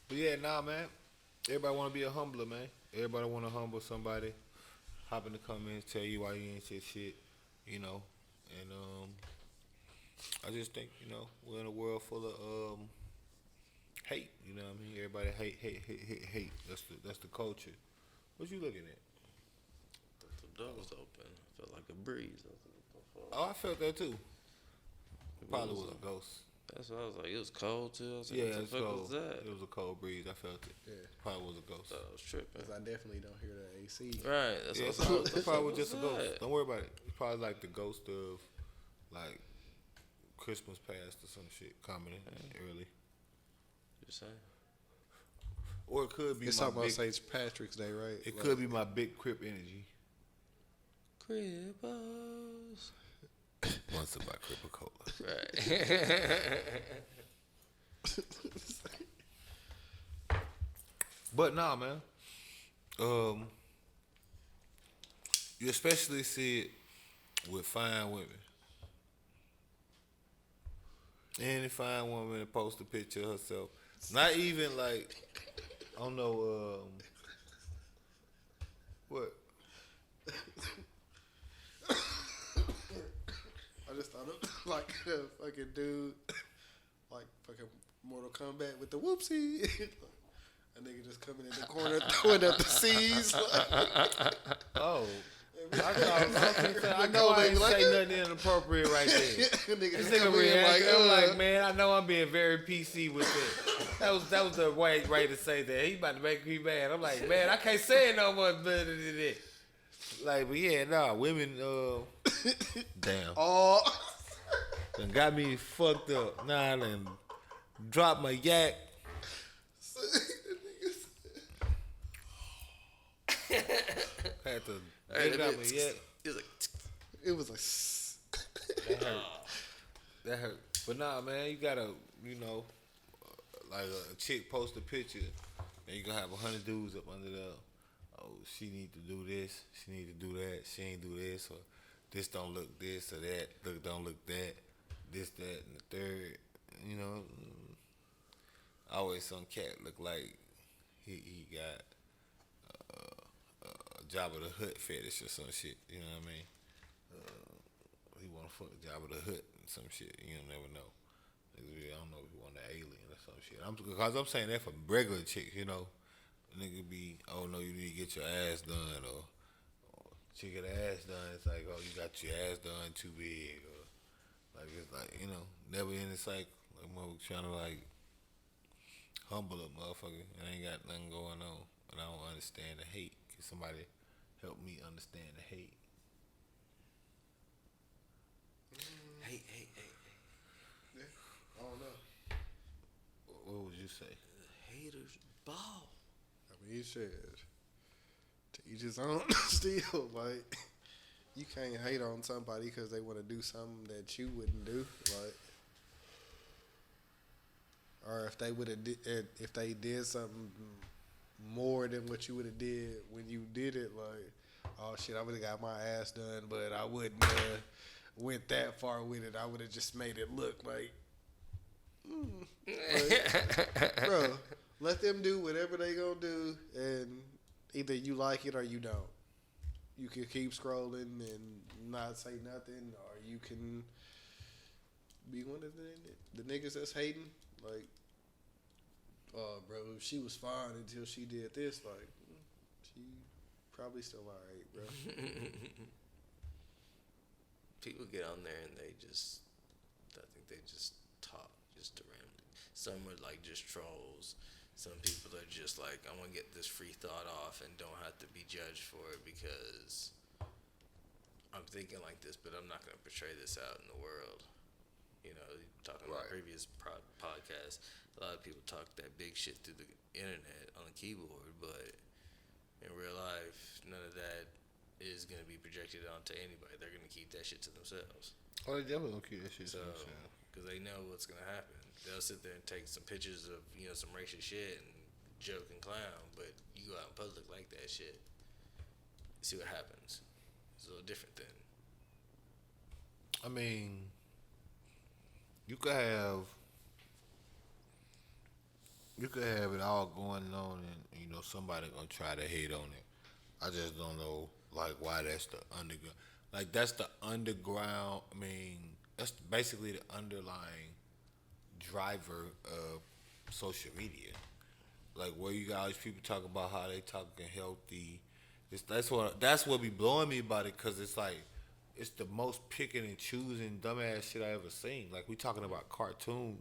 But yeah, man. Everybody want to be a humbler, man. Everybody want to humble somebody. Hop in the comments, tell you why you ain't shit, And I just think, we're in a world full of hate. You know what I mean? Everybody hate. That's the culture. What you looking at? The door was open. Felt like a breeze. Oh, I felt that too. It probably was a ghost. That's what I was like. It was cold too. I was like, Yeah, what the it's fuck cold. was that? It was a cold breeze. I felt it. Yeah. Probably was a ghost. I thought I was tripping. Because I definitely don't hear the AC. Right. That's Yeah, what it's I was like. probably was What's just a ghost. that? Don't worry about it. It's probably like the ghost of like Christmas past or some shit coming early. Just saying. Or it could be It's my talking about big, St. Patrick's Day, right? it could be my big Crip energy. Cripples. Once about Cripple Cola. Right. But nah, man. You especially see it with fine women. Any fine woman that posts a picture of herself. Not even like, I don't know, what? I just thought of like a fucking dude, like fucking Mortal Kombat with the whoopsie. A nigga just coming in the corner throwing up the C's. Oh. I know I ain't say nothing inappropriate right there. This nigga reacting. I'm like, man, I know I'm being very PC with it. That was the way to say that. He about to make me mad. I'm like, man, I can't say it no more better than that. Like, but yeah, nah, women, damn. Oh. Done got me fucked up. Nah, I done dropped my yak. Had to dig out my yak. It was like, It was like. That hurt. That hurt. But nah, man, you gotta, you know, like a chick post a picture, and you gonna have 100 dudes up under there. Oh, she need to do this. She need to do that. She ain't do this, or this don't look this or that. Look, don't look that. This, that, and the third. You know, always some cat look like he got a Jabba the Hutt fetish or some shit. You know what I mean? He want to fuck Jabba the Hutt and some shit. You never know. I don't know if he want an alien or some shit. Because I'm saying that for regular chicks, you know. Nigga be, oh no, you need to get your ass done, or chick get her ass done. It's like, oh, you got your ass done too big, or like it's like, you know, never in the cycle. Like motherfucker trying to like humble a motherfucker and ain't got nothing going on, and I don't understand the hate. Can somebody help me understand the hate? hey. Yeah, I don't know. What would you say? Haters ball. I mean, shit. To each his own. Still, like, you can't hate on somebody because they want to do something that you wouldn't do. Like, or if they would have, if they did something more than what you would have did when you did it, like, oh shit, I would have got my ass done, but I wouldn't have went that far with it. I would have just made it look like, like, bro. Let them do whatever they gonna do, and either you like it or you don't. You can keep scrolling and not say nothing, or you can be one of the niggas that's hating. Like, oh, bro, she was fine until she did this. Like, she probably still alright, bro. People get on there and they just, I think they just talk just to randomly. Some are like just trolls. Some people are just like, I want to get this free thought off and don't have to be judged for it because I'm thinking like this, but I'm not going to portray this out in the world. You know, talking about previous podcasts, a lot of people talk that big shit through the internet on the keyboard, but in real life, none of that is going to be projected onto anybody. They're going to keep that shit to themselves. Oh, they definitely gonna keep that shit. So, because they know what's going to happen. They'll sit there and take some pictures of, you know, some racist shit and joke and clown, but you go out in public like that shit, see what happens. It's a little different then. I mean, you could have it all going on, and you know somebody gonna try to hate on it. I just don't know like why that's the underground. Like that's the underground. I mean, that's basically the underlying driver of social media. Like where you got all these people talking about how they talking healthy. That's what be blowing me about it, because it's like it's the most picking and choosing dumbass shit I ever seen. Like, we talking about cartoons.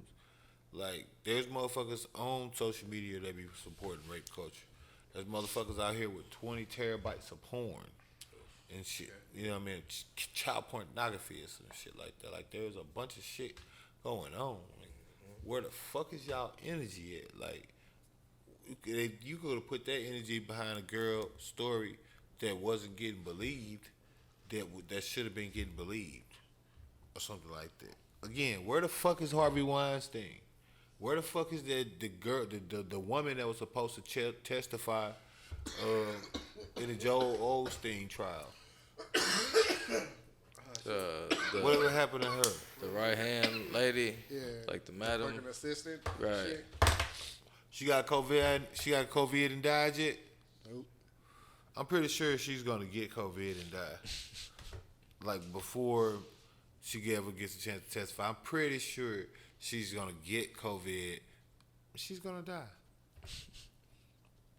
Like, there's motherfuckers on social media that be supporting rape culture. There's motherfuckers out here with 20 terabytes of porn and shit. You know what I mean? Child pornography and some shit like that. Like, there's a bunch of shit going on. Like, where the fuck is y'all energy at? Like, you could have put that energy behind a girl story that wasn't getting believed, that should have been getting believed, or something like that. Again, where the fuck is Harvey Weinstein? Where the fuck is the girl, the woman that was supposed to testify in the Joel Osteen trial? Whatever happened to her? The right hand lady, like the madam, Working assistant, right? shit. She got COVID. She got COVID and died yet? Nope. I'm pretty sure she's gonna get COVID and die. Like, before she ever gets a chance to testify, I'm pretty sure she's gonna get COVID. She's gonna die.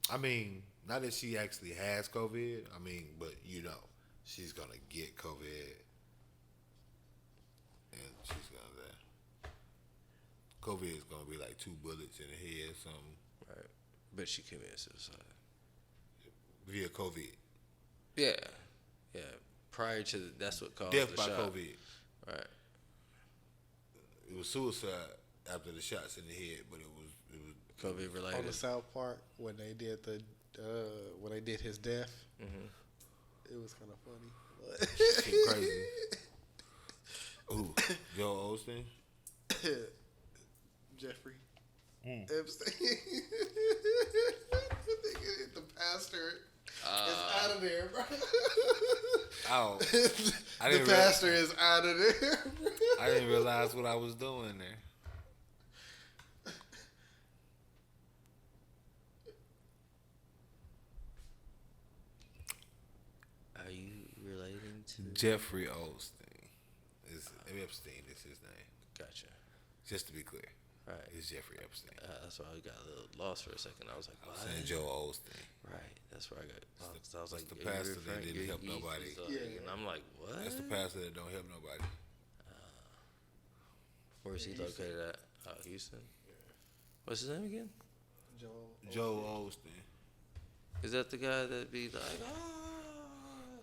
I mean, not that she actually has COVID. I mean, but she's gonna get COVID, and she's gonna die. COVID is gonna be like 2 bullets in the head, or something. Right. But she committed suicide. Via COVID. Yeah. Yeah. Prior to that's what caused Death the by shot. COVID. Right. It was suicide after the shots in the head, but it was COVID On related. the South Park when they did his death, it was kind of funny. shit crazy. Ooh, Joel Osteen. Jeffrey Epstein. The pastor is out of there, bro. Oh, The pastor is out of there. Bro. I didn't realize what I was doing there. Are you relating to? Jeffrey Osteen. Epstein is his name. Gotcha. Just to be clear, Right. it's Jeffrey Epstein. That's why I got a little lost for a second. I was like, I'm what? saying Joel Osteen. Right. That's where I got lost. I was like, the yeah, pastor you're that referring- didn't help he's nobody. like- And I'm like, what? That's the pastor that don't help nobody. Where is he located at? Houston. What's his name again? Joel Osteen. Is that the guy that be like,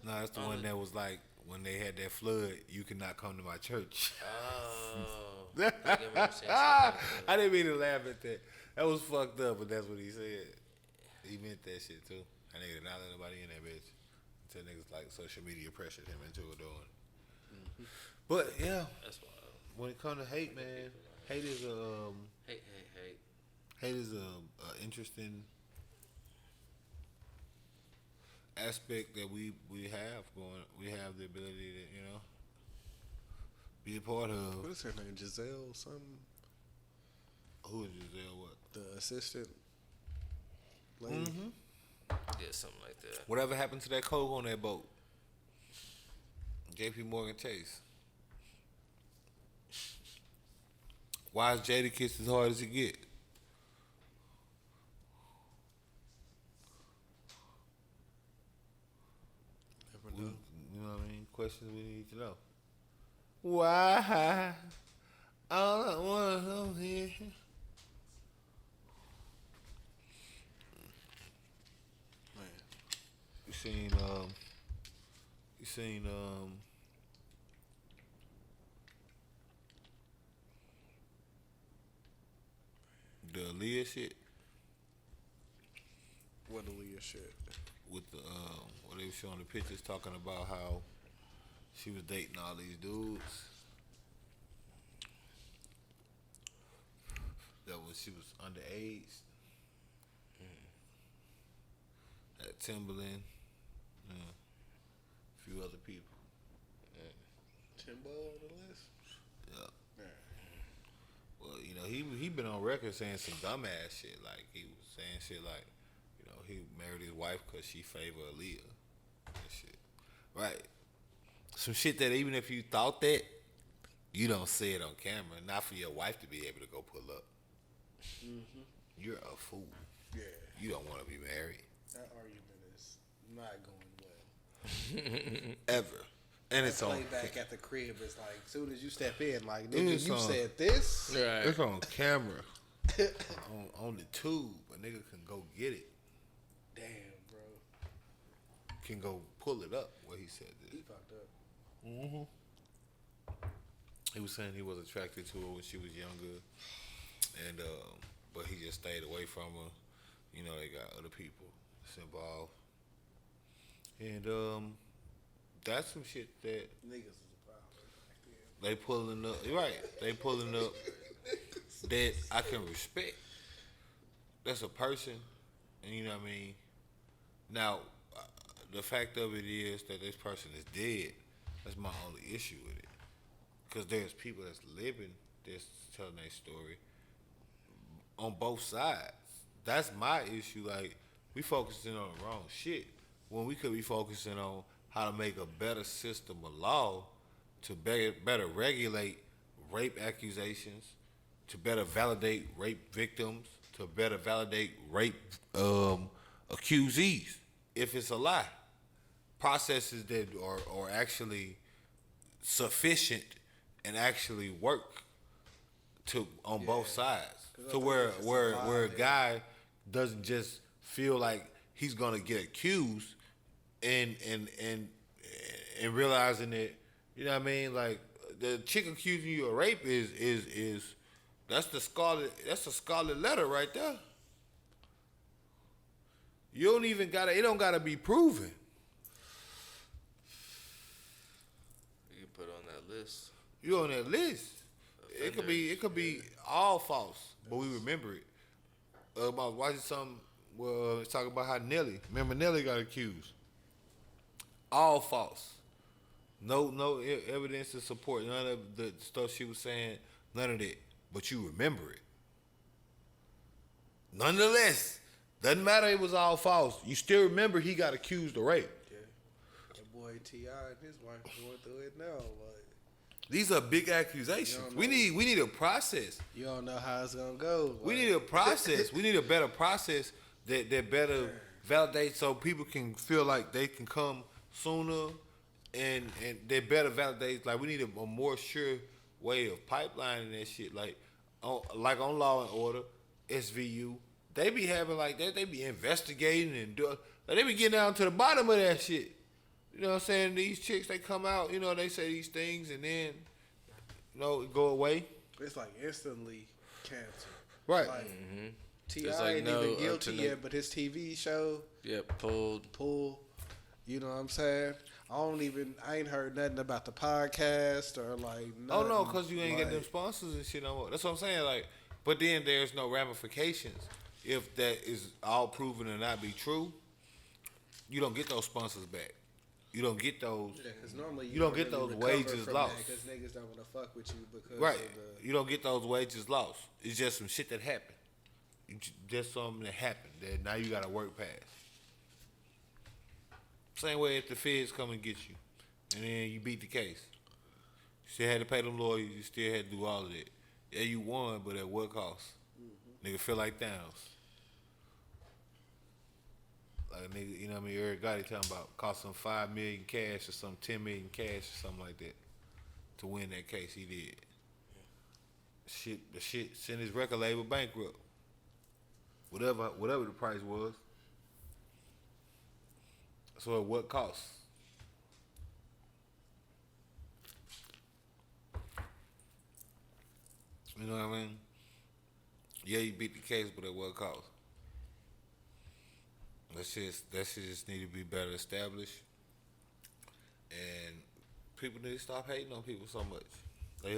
No, that's the one that was like, when they had that flood, you cannot come to my church. oh. I think I remember saying something like that. I didn't mean to laugh at that. That was fucked up, but that's what he said. He meant that shit too. That nigga did not let nobody in that bitch. Until niggas like social media pressured him into it doing. But yeah, That's wild. when it comes to hate, man, hate is a Hey. hate is a interesting aspect that we have going. We have the ability to be a part of. What is her name? Giselle something? Who is Giselle? What? The assistant lady. Yeah, something like that. Whatever happened to that coke on that boat? JP Morgan Chase. Why is Jadakiss as hard as he get? Never know. You know what I mean? Questions we need to know. Why? All I want to know here. You seen the Aaliyah shit What Aaliyah shit? with the where they were showing the pictures talking about how she was dating all these dudes. That when she was underage. At Timberland, a few other people. Timbo on the list? Yeah. Well, he been on record saying some dumbass shit. Like, he was saying shit like, he married his wife because she favored Aaliyah and shit. Right. Some shit that even if you thought that, you don't say it on camera. Not for your wife to be able to go pull up. You're a fool. Yeah. You don't want to be married. That argument is not going well. Ever. And it's on. Playback at the crib. It's like, as soon as you step in, like, It's nigga, you on. said this. Right. It's on camera. on the tube. A nigga can go get it. Damn, bro. Can go pull it up where he said this. He fucked up. Mm-hmm. He was saying he was attracted to her when she was younger, and but he just stayed away from her. You know, they got other people that's involved, and that's some shit that Niggas is a problem. they pulling up. Right, they pulling up that I can respect. That's a person, and you know what I mean. Now, the fact of it is that this person is dead. That's my only issue with it. Because there's people that's living, that's telling their story on both sides. That's my issue. Like, we focusing on the wrong shit when we could be focusing on how to make a better system of law to better regulate rape accusations, to better validate rape victims, to better validate rape accusees if it's a lie. Processes that are actually sufficient and actually work to on both sides, to where a guy doesn't just feel like he's gonna get accused and realizing that, you know what I mean, like the chick accusing you of rape is that's the scarlet letter right there. You don't even gotta, it don't gotta be proven. You can put on that list. You on that list. It could be all false, but we remember it. I was watching something where it's talking about how remember Nelly got accused. All false. No evidence to support none of the stuff she was saying, none of that. But you remember it. Nonetheless, doesn't matter it was all false. You still remember he got accused of rape. Yeah. That boy T.I. and his wife going through it now. Like, These are big accusations. We need a process. you don't know how it's gonna go. We Like, need a process. We need a better process that better validate so people can feel like they can come sooner and they better validate. Like, we need a more sure way of pipelining that shit. Like on Law and Order, SVU, they be having like that. They be investigating and do. Like, they be getting down to the bottom of that shit. You know what I'm saying? These chicks, they come out, you know, they say these things and then, you know, it go away. it's like instantly canceled. Right. Like, T.I. It's like ain't no even guilty alternate- yet, but his TV show, Yep, pulled. you know what I'm saying? I ain't heard nothing about the podcast or like nothing. Oh no, because you ain't like, get them sponsors and shit no more. That's what I'm saying. Like, but then there's no ramifications if that is all proven to not be true. You don't get those sponsors back. You don't get those. Yeah, 'cause normally you don't get those wages lost. Because niggas don't want to fuck with you because Right. of the, You don't get those wages lost. It's just some shit that happened. Just something that happened that now you got to work past. Same way if the feds come and get you, and then you beat the case. You still had to pay them lawyers. You still had to do all of that. Yeah, you won, but at what cost? Nigga feel like Downs. Like a nigga, you know what I mean? Eric Gotti talking about cost him $5 million cash or some $10 million cash or something like that to win that case. He did. The shit sent his record label bankrupt. Whatever the price was. So at what cost? You know what I mean? Yeah, you beat the case, but at what cost? That shit just need to be better established. And people need to stop hating on people so much. They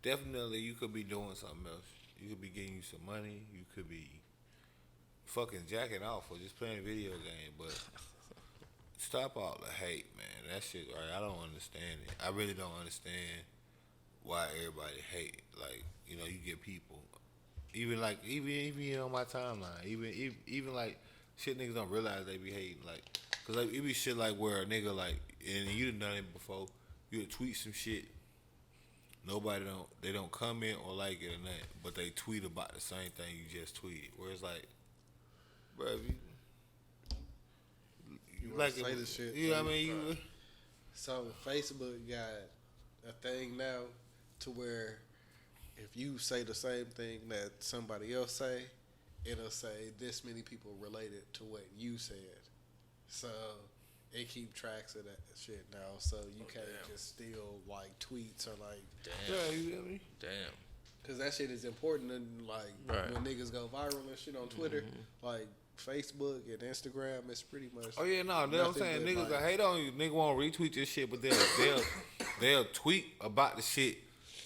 definitely you could be doing something else. You could be getting you some money. You could be fucking jacking off or just playing a video game. But stop all the hate, man. That shit, right? I don't understand it. I really don't understand why everybody hate. Like, you know, you get people, even on my timeline, even like shit niggas don't realize they be hating. Like, cause like it be shit like where a nigga like, and you done it before. You would tweet some shit. They don't comment or like it or nothing, but they tweet about the same thing you just tweeted. Where it's like, bro, if you like say it, this shit, you know what I mean? So Facebook got a thing now to where if you say the same thing that somebody else say, it'll say this many people related to what you said. So it keep tracks of that shit now. So you can't just steal like tweets or like. Damn. Yeah, you feel me? Damn. Cause that shit is important and like when niggas go viral and shit on Twitter, like Facebook and Instagram, it's pretty much. Oh yeah, no, you know what I'm saying? Niggas that hate on you, nigga won't retweet your shit, but they'll tweet about the shit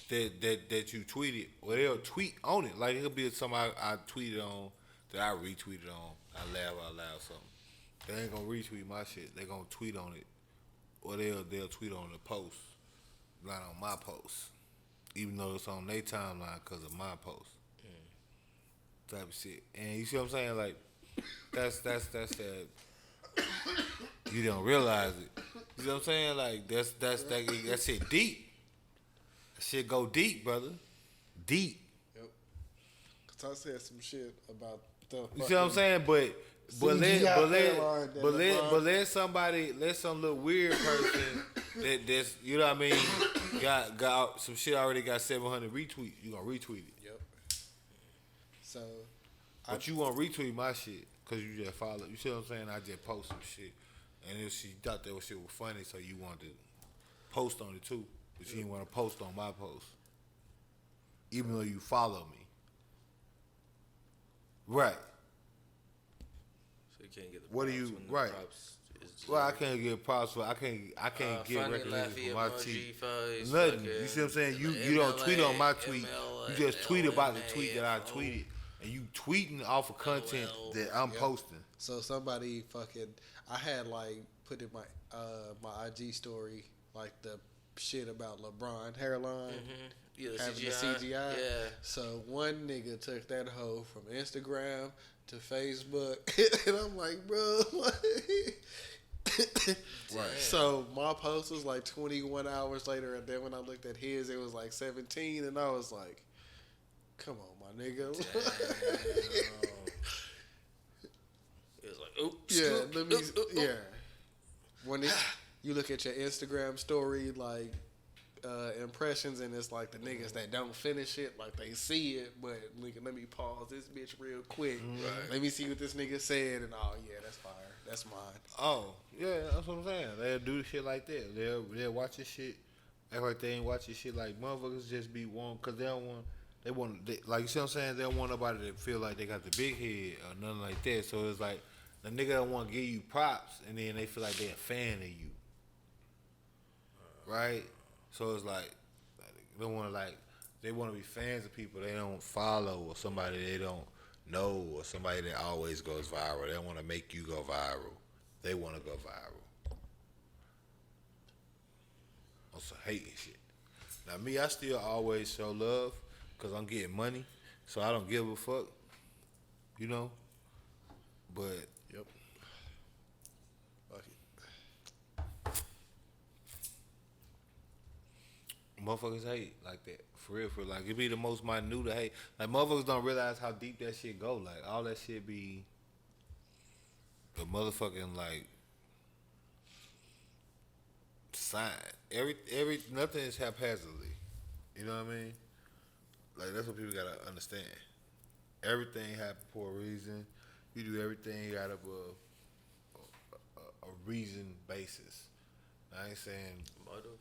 that you tweeted, or they'll tweet on it. Like it'll be something I tweeted on that I retweeted on. I laugh out loud something. They ain't gonna retweet my shit. They gonna tweet on it, or they'll tweet on the post, not on my post, even though it's on their timeline because of my post. Type of shit. And you see what I'm saying? Like that's that. You don't realize it. You know what I'm saying? Like that shit deep. That shit go deep, brother. Deep. Yep. Cause I said some shit about the. You see what I'm saying? But let some little weird person that's you know what I mean got some shit already got 700 retweets. You gonna retweet it? Yep. So. But you won't retweet my shit because you just follow. You see what I'm saying? I just post some shit, and if she thought that shit was funny, so you wanted to post on it too, but you didn't want to post on my post, even though you follow me. Right. So you can't get the What do props you when the right? props is Well, I can't get props for I can't get funny, recognition laughy for my emoji, tweet. face, Nothing. fucking You see what I'm saying? You MLA, don't tweet on my tweet. MLA, You just tweet about the tweet that I LMAFO. tweeted, and you tweeting off of content that I'm posting. So somebody fucking, I had like put in my my IG story like the shit about LeBron hairline Yeah, the having CGI. the CGI. Yeah. So one nigga took that hoe from Instagram to Facebook, and I'm like, bro. Right. So my post was like 21 hours later, and then when I looked at his, it was like 17, and I was like, come on, my nigga. It was like, oops. Yeah, scoop, let me. oop, oop, Yeah, when you look at your Instagram story, like impressions, and it's like the niggas that don't finish it, like they see it, but let me pause this bitch real quick. Right. Let me see what this nigga said, and oh yeah, that's fire. That's mine. Oh, yeah, that's what I'm saying. They'll do shit like that. They'll watch your shit. Act like they ain't watch your shit. Like motherfuckers just be one because they don't want. Like you see what I'm saying. They don't want nobody to feel like they got the big head or nothing like that. So it's like the nigga don't want to give you props, and then they feel like they a fan of you, right? So it's like they don't want to they want to be fans of people they don't follow or somebody they don't know or somebody that always goes viral. They don't want to make you go viral. They want to go viral. On some hating shit. Now me, I still always show love because I'm getting money, so I don't give a fuck. You know? But Yep. Fuck it. motherfuckers hate like that. For real. Like, it be the most minute to hate. Like, motherfuckers don't realize how deep that shit go. Like, all that shit be the motherfucking, like, sign. Nothing is haphazardly. You know what I mean? Like, that's what people gotta understand. Everything happened for a reason. You do everything out of a reason basis. I ain't saying Motive.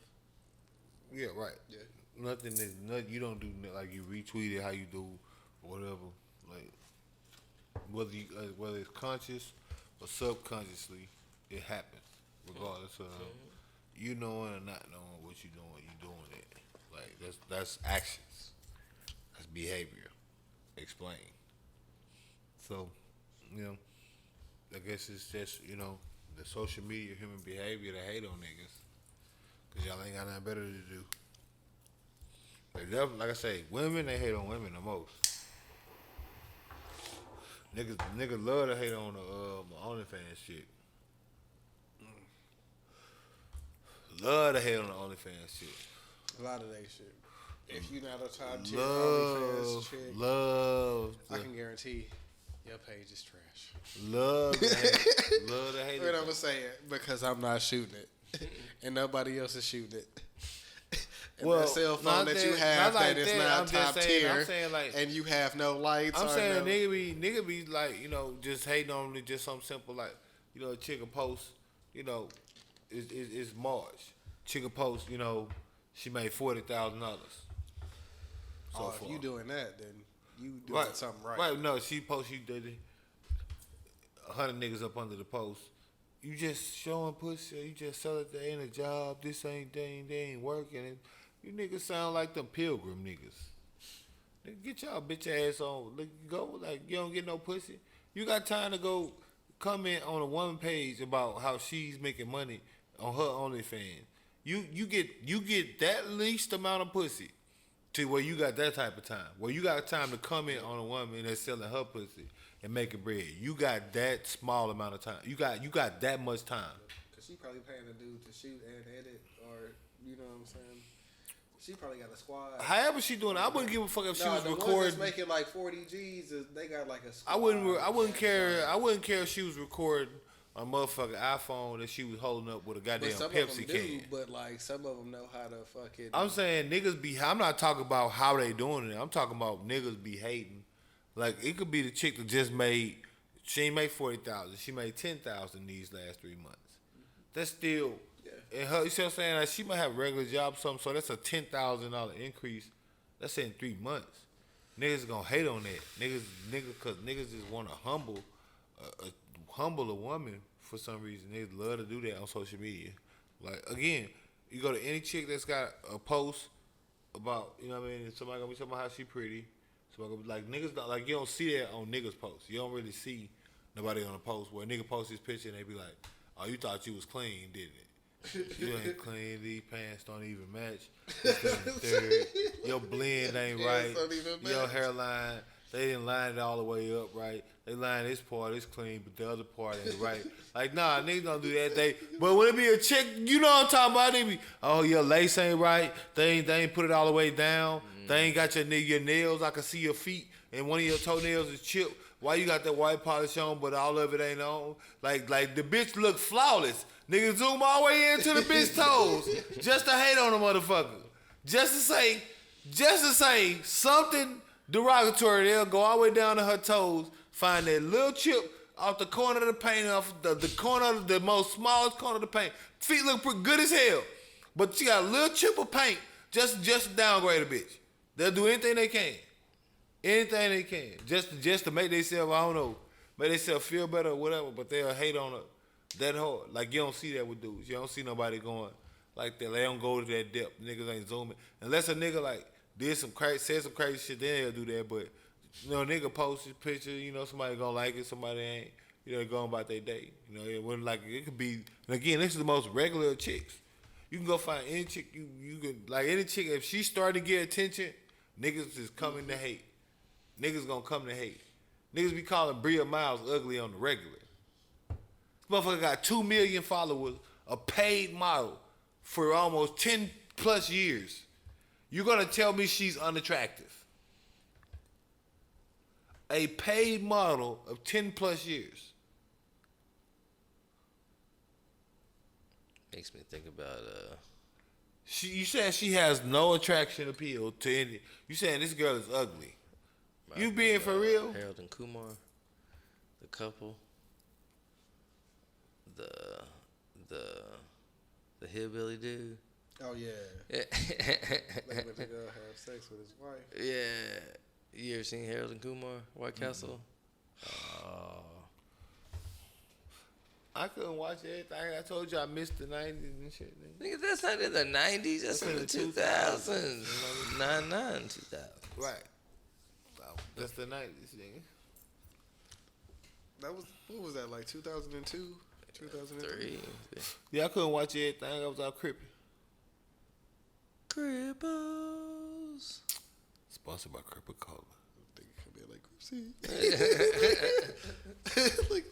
yeah, right. Yeah. Nothing is you don't do like you retweet it how you do or whatever. Like whether it's conscious or subconsciously, it happens regardless of you knowing or not knowing what you're doing it. Like that's actions. That's behavior. Explain. So, you know, I guess it's just, you know, the social media human behavior to hate on niggas. Cause y'all ain't got nothing better to do. They definitely, like I say, women, they hate on women the most. Niggas love to hate on the OnlyFans shit. Love to hate on the OnlyFans shit. A lot of that shit. If you not a top tier OnlyFans chick, Love. I can guarantee your page is trash. Love to hate But I'm gonna say it because I'm not shooting it, and nobody else is shooting it. And Well, that cell phone not that that- you have not like that is that. not I'm just top saying- I'm tier, saying, like- and you have no lights. I'm or saying no, nigga be like, you know, just hating on me, just something simple like, you know, a chick will post, you know, it's March. Chick will post, you know, she made $40,000. oh, if you doing that, then you doing Right, something right. Right, no, she post, you did it. 100 niggas up under the post. You just showing pussy, you just sell it, they ain't a job, this ain't, they ain't working. And you niggas sound like them pilgrim niggas. Nigga, get y'all bitch ass on. Look, go, like, you don't get no pussy. You got time to go comment on a woman page about how she's making money on her OnlyFans. You get that least amount of pussy to where you got that type of time. Where you got time to comment on a woman that's selling her pussy and making bread. You got that small amount of time. You got that much time. Cause she probably paying a dude to shoot and edit, or you know what I'm saying. She probably got a squad. However she doing it, I wouldn't give a fuck if she was the ones recording. that's making like 40 G's, they got like a squad. I wouldn't care. I wouldn't care if she was recording on a motherfucking iPhone that she was holding up with a goddamn But some Pepsi of them can. do, but like some of them know how to fucking. I'm saying niggas be. I'm not talking about how they doing it. I'm talking about niggas be hating. Like it could be the chick that just made. She ain't made 40,000. She made 10,000 these last 3 months. That's still. Yeah. And her, you see what I'm saying? Like she might have a regular job or something, so that's a $10,000 increase. That's in 3 months. Niggas gonna hate on that. Cause niggas just wanna humble a woman for some reason. They love to do that on social media. Like again, you go to any chick that's got a post about, you know what I mean, somebody gonna be talking about how she pretty. Somebody gonna be like niggas don't, like you don't see that on niggas posts. You don't really see nobody on a post where a nigga posts his picture and they be like, oh, you thought you was clean, didn't it? You ain't clean. These pants don't even match. This, that, and the third. Your blend ain't right. don't even Your match. hairline, they didn't line it all the way up right. They line this part is clean, but the other part ain't right. Like, nah, niggas don't do that. But when it be a chick, you know what I'm talking about? They be, oh, your lace ain't right. They ain't put it all the way down. They ain't got your nails. I can see your feet, and one of your toenails is chipped. Why you got that white polish on, but all of it ain't on? Like the bitch look flawless. Nigga zoom all the way into the bitch toes just to hate on the motherfucker. Just to say something derogatory. They'll go all the way down to her toes, find that little chip off the corner of the paint, off the corner of the most smallest corner of the paint. Feet look pretty good as hell, but she got a little chip of paint just to downgrade a bitch. They'll do anything they can. Anything they can. Just to make themselves, I don't know, make themselves feel better or whatever, but they'll hate on her that hard. Like, you don't see that with dudes. You don't see nobody going like that. They don't go to that depth. Niggas ain't zooming. Unless a nigga, like, said some crazy shit, then they'll do that. But, you know, a nigga post his picture, you know, somebody gonna like it, somebody ain't. You know, going about their day. You know, it wouldn't like, it could be, and again, this is the most regular of chicks. You can go find any chick, you can, like, any chick, if she started to get attention, niggas is coming to hate. Niggas gonna come to hate. Niggas be calling Bria Miles ugly on the regular. This motherfucker got 2 million followers, a paid model for almost 10 plus years. You're gonna tell me she's unattractive? A paid model of 10 plus years. Makes me think about You said she has no attraction appeal to any. You saying this girl is ugly? You being for real? Harold and Kumar, the couple, the hillbilly dude. Oh yeah. Yeah. They went to go have sex with his wife. Yeah. You ever seen Harold and Kumar, White Castle? I couldn't watch everything. I told you I missed the 90s and shit. Nigga, that's not in the 90s. That's in the 2000s. 99, 2000. Right. That's the 90s, nigga. That was, what was that, like 2002? 2003? Yeah, I couldn't watch everything. I was out crippin'. Cripples. Sponsored by Cripple Cola. I think it could be like Cripsy. Like,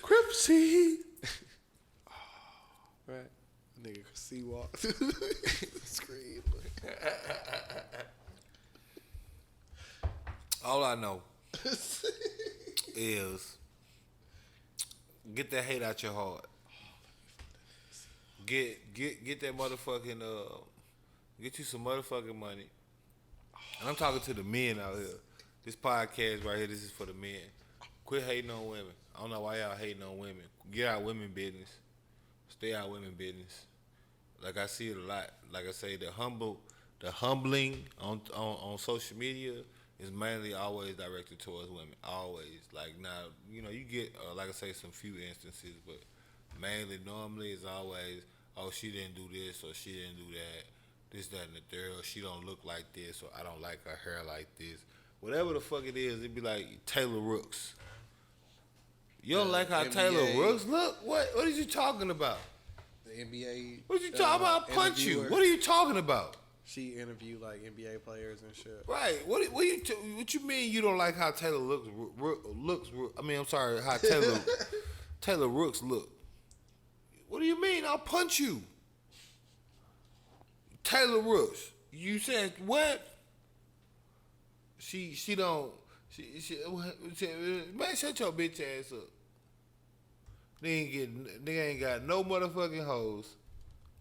Cripsy. Right. nigga could see walk. Scream. All I know is Get that hate out your heart. Get that motherfucking get you some motherfucking money. And I'm talking to the men out here. This podcast right here, this is for the men. Quit hating on women. I don't know why y'all hating on women. Get out women business. Stay out women business. Like I see it a lot. Like I say, the humbling on social media is mainly always directed towards women. Always. Like now, you know, you get like I say, some few instances, but mainly normally it's always, oh, she didn't do this or she didn't do that. This, that, and the third, or she don't look like this, or I don't like her hair like this. Whatever the fuck it is, it'd be like Taylor Rooks. You don't like how NBA, Taylor Rooks look? What are you talking about? The NBA. What you talking about? I'll punch you. What are you talking about? She interviewed like NBA players and shit. Right. What you mean you don't like how Taylor looks? I mean, I'm sorry, how Taylor Rooks look. What do you mean? I'll punch you. Taylor Rooks. You said what? She don't. Man, shut your bitch ass up. Nigga ain't got no motherfucking hoes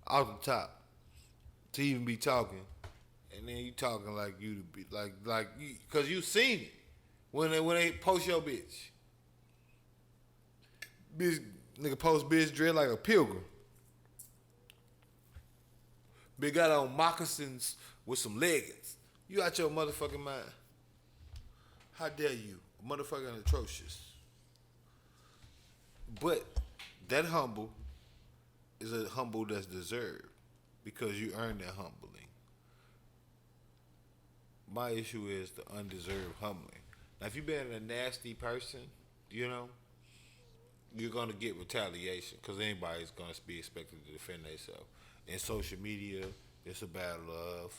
off the top to even be talking, and then you talking like you to be like you, cause you seen it when they post your bitch. Bitch, nigga post bitch dread like a pilgrim. Bitch got on moccasins with some leggings. You out your motherfucking mind. How dare you? Motherfucking atrocious. But that humble is a humble that's deserved because you earned that humbling. My issue is the undeserved humbling. Now, if you've been a nasty person, you know, you're going to get retaliation because anybody's going to be expected to defend themselves. In social media, it's a battle of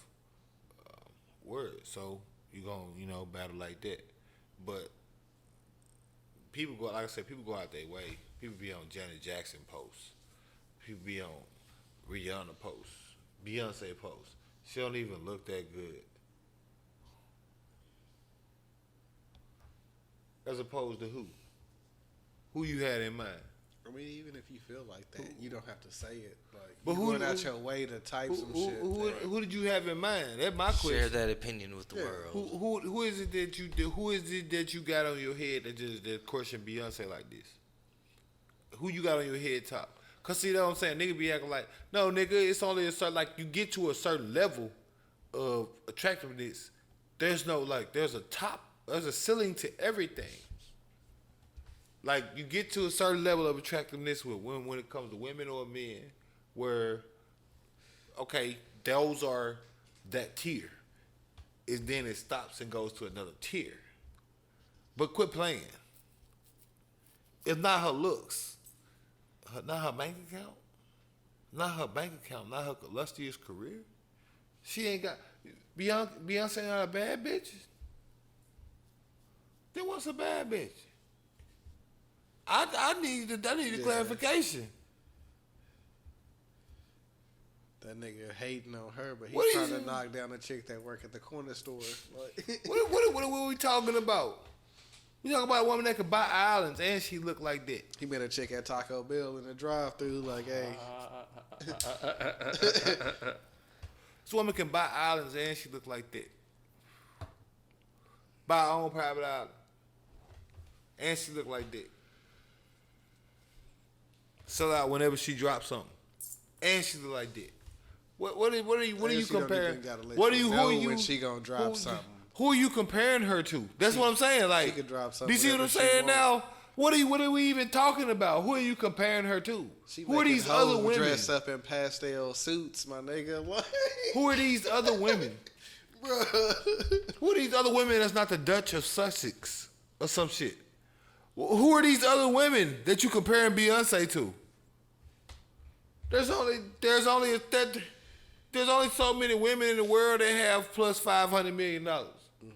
words. So you're going to, you know, battle like that. But people go, like I said, people go out their way. People be on Janet Jackson posts. People be on Rihanna posts. Beyonce posts. She don't even look that good. As opposed to who? Who you had in mind? I mean, even if you feel like that, you don't have to say it. Like, but you going out your way to type some shit. Who did you have in mind? That's my question. Share that opinion with the world. Who is it that you do? Who is it that you got on your head that question Beyonce like this? Who you got on your head top? Cause see, what I'm saying, nigga be acting like, no, nigga, it's only a certain, like you get to a certain level of attractiveness. There's no like, there's a ceiling to everything. Like you get to a certain level of attractiveness with women when it comes to women or men, where, okay, those are that tier. Then it stops and goes to another tier. But quit playing. It's not her looks, not her bank account, not her illustrious career. She ain't got Beyonce not a bad bitch. Then what's a bad bitch? I need a clarification. That nigga hating on her, but What he's is trying to it? knock down a chick that work at the corner store. Like, What are we talking about? We talking about a woman that could buy islands and she look like that. he met a chick at Taco Bell in the drive-thru. Like, hey, This woman can buy islands and she look like that. Buy her own private island. And she look like that. Sell out whenever she drops something. And she look like that. What are you comparing? What are you who are you when she gonna drop something? Who are you comparing her to? That's what I'm saying. Like, She could drop do something. you see what I'm whenever she saying want. now? What are we even talking about? Who are you comparing her to? She Who are making these other hoes women? dress up in pastel suits, my nigga. What? Who are these other women? Who are these other women that's not the Dutch of Sussex or some shit? Who are these other women that you comparing Beyonce to? There's only so many women in the world that have plus $500 million. Mm-hmm.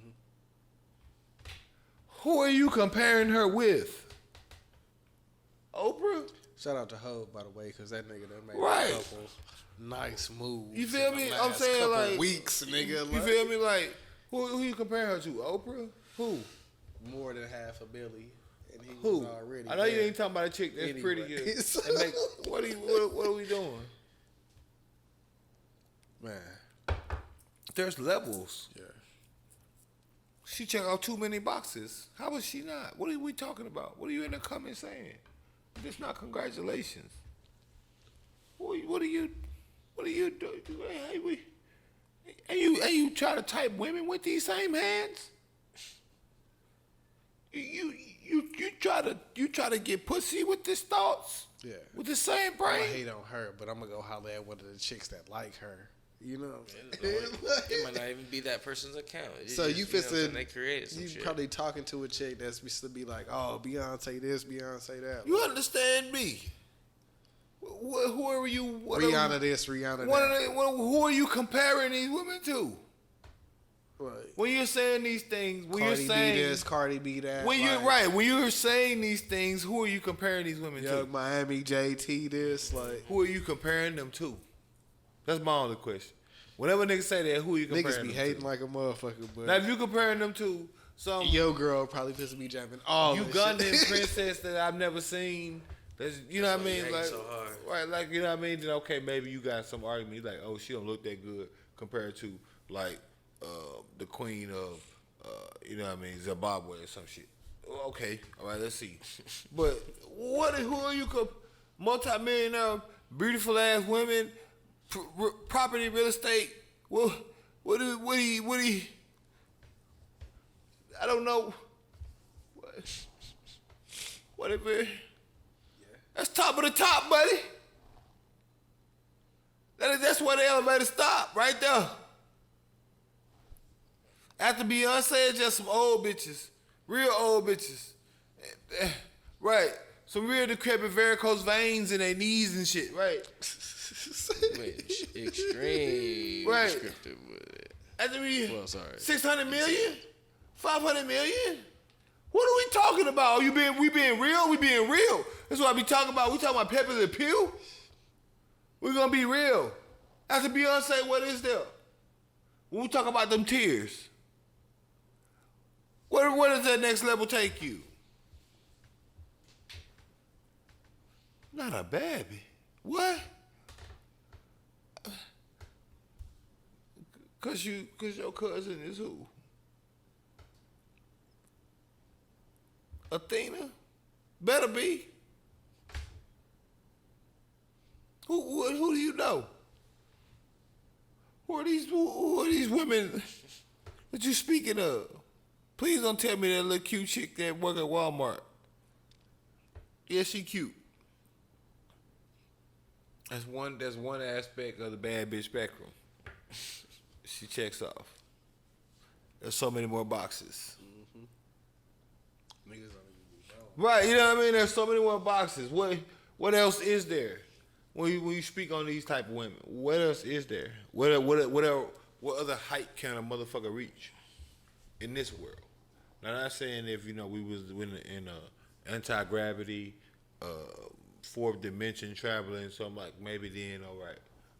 Who are you comparing her with? Oprah? Shout out to Hov, by the way, because that nigga done made Right. a couple nice moves. You feel in me? the I'm last saying couple like weeks, nigga. You Like, feel me? Like who you comparing her to? Oprah? Who? more than half a billy And he Who? was already I know you there. ain't talking about a chick that's pretty Anyway. good. And what are we doing? Man. There's levels. Yeah. She checked out too many boxes. How was she not? What are we talking about? What are you in the comments saying? It's not congratulations. What are you doing? And you try to type women with these same hands? You try to get pussy with these thoughts? Yeah. With the same I brain? hate on her, but I'm gonna go holler at one of the chicks that like her. You know what I'm It saying? might not even be that person's account. It's So just, you know what I'm saying, fisting, they created some you shit. probably talking to a chick that's supposed to be like, oh, Beyonce this, Beyonce that. You understand me? Who are you? Rihanna this, Rihanna that. Who are you comparing these women to? Right. When you're saying these things, when Cardi you're saying B this, Cardi B that. when you're like, right, when you're saying these things, who are you comparing these women to? Young Miami, JT this, like. Who are you comparing them to? That's my only question. Whenever niggas say that, who are you comparing Niggas them be to? hating like a motherfucker, but Now, if you comparing them to some yo girl probably supposed to be jamming all this Ugandan shit. princess that I've never seen, that's, you know what I why you mean? hating Like, so hard. right, like, you know what I mean? Then, okay, maybe you got some argument. You like, oh, she don't look that good compared to, like, the queen of, you know what I mean, Zimbabwe or some shit. Okay, all right, let's see. But who are you, multi-millionaire, beautiful ass women, property, real estate? What do you, I don't know. Whatever. That's top of the top, buddy. That's where the elevator stop, right there. After Beyonce, it's just some old bitches. Real old bitches. Right. Some real decrepit varicose veins in their knees and shit, right? Extreme Right. descriptive with it. After Well, sorry. 600 million? 500 million? What are we talking about? We being real? We being real. That's what I be talking about. We talking about Pepe Le Pew? We're gonna be real. After Beyonce, what is there? When we talk about them tears, where does that next level take you? Not a baby. What? Cause your cousin is who? Athena? Better be. Who do you know? Who are these women that you speaking of? Please don't tell me that little cute chick that work at Walmart. Yeah, she cute. That's one aspect of the bad bitch spectrum. She checks off. There's so many more boxes. Niggas don't even be knowing. Right, you know what I mean? There's so many more boxes. What else is there? When you speak on these type of women, what else is there? What other height can a motherfucker reach in this world? Now, I'm not saying if we was in a anti-gravity, fourth dimension traveling, so I'm like maybe then all right.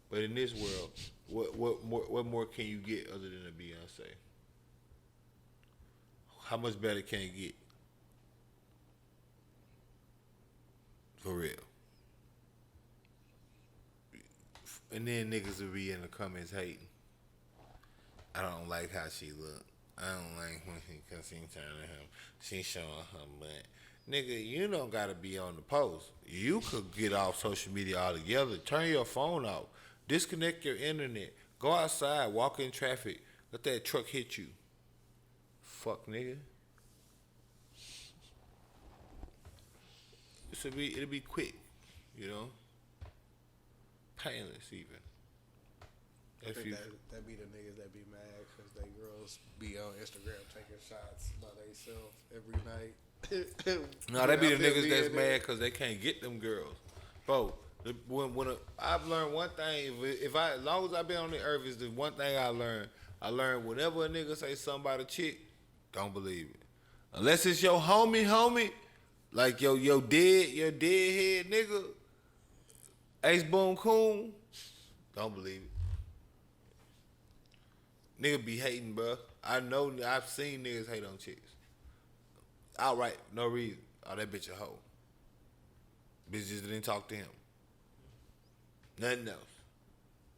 But in this world, what more can you get other than a Beyonce? How much better can it get? For real. And then niggas will be in the comments hating. I don't like how she look. I don't like when she, cause she turning him. She showing her butt. Nigga, you don't gotta be on the post. You could get off social media altogether. Turn your phone off. Disconnect your internet. Go outside. Walk in traffic. Let that truck hit you. Fuck, nigga. It'll be quick, painless even. I think that be the niggas that be mad because they girls be on Instagram taking shots by themselves every night. No, they be the Out there niggas being that's there. mad because they can't get them girls. Bro, I've learned one thing. As long as I've been on the earth, is the one thing I learned. I learned whenever a nigga say something about a chick, don't believe it. Unless it's your homie, like your deadhead nigga, Ace Boom Coon, don't believe it. Nigga be hating, bro. I know, I've seen niggas hate on chicks. Outright, no reason. oh, that bitch a hoe. Bitch just didn't talk to him. Nothing else.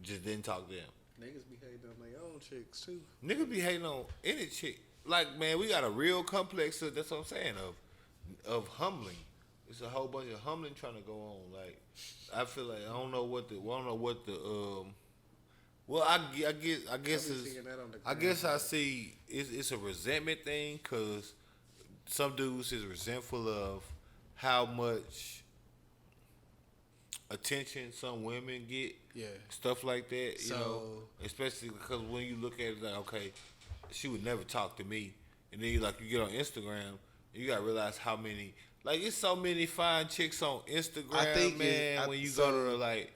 Just didn't talk to him. Niggas be hating on their own chicks too. Niggas be hating on any chick. Like, man, we got a real complex of, that's what I'm saying, of humbling. It's a whole bunch of humbling trying to go on. Like, I feel like I don't know what the well, I guess I see it's a resentment thing, because some dudes is resentful of how much attention some women get. Yeah. Stuff like that, you So- know. Especially because when you look at it, like, okay, she would never talk to me. And then you get on Instagram, you gotta realize how many, like, it's so many fine chicks on Instagram, I think man. When you go to like,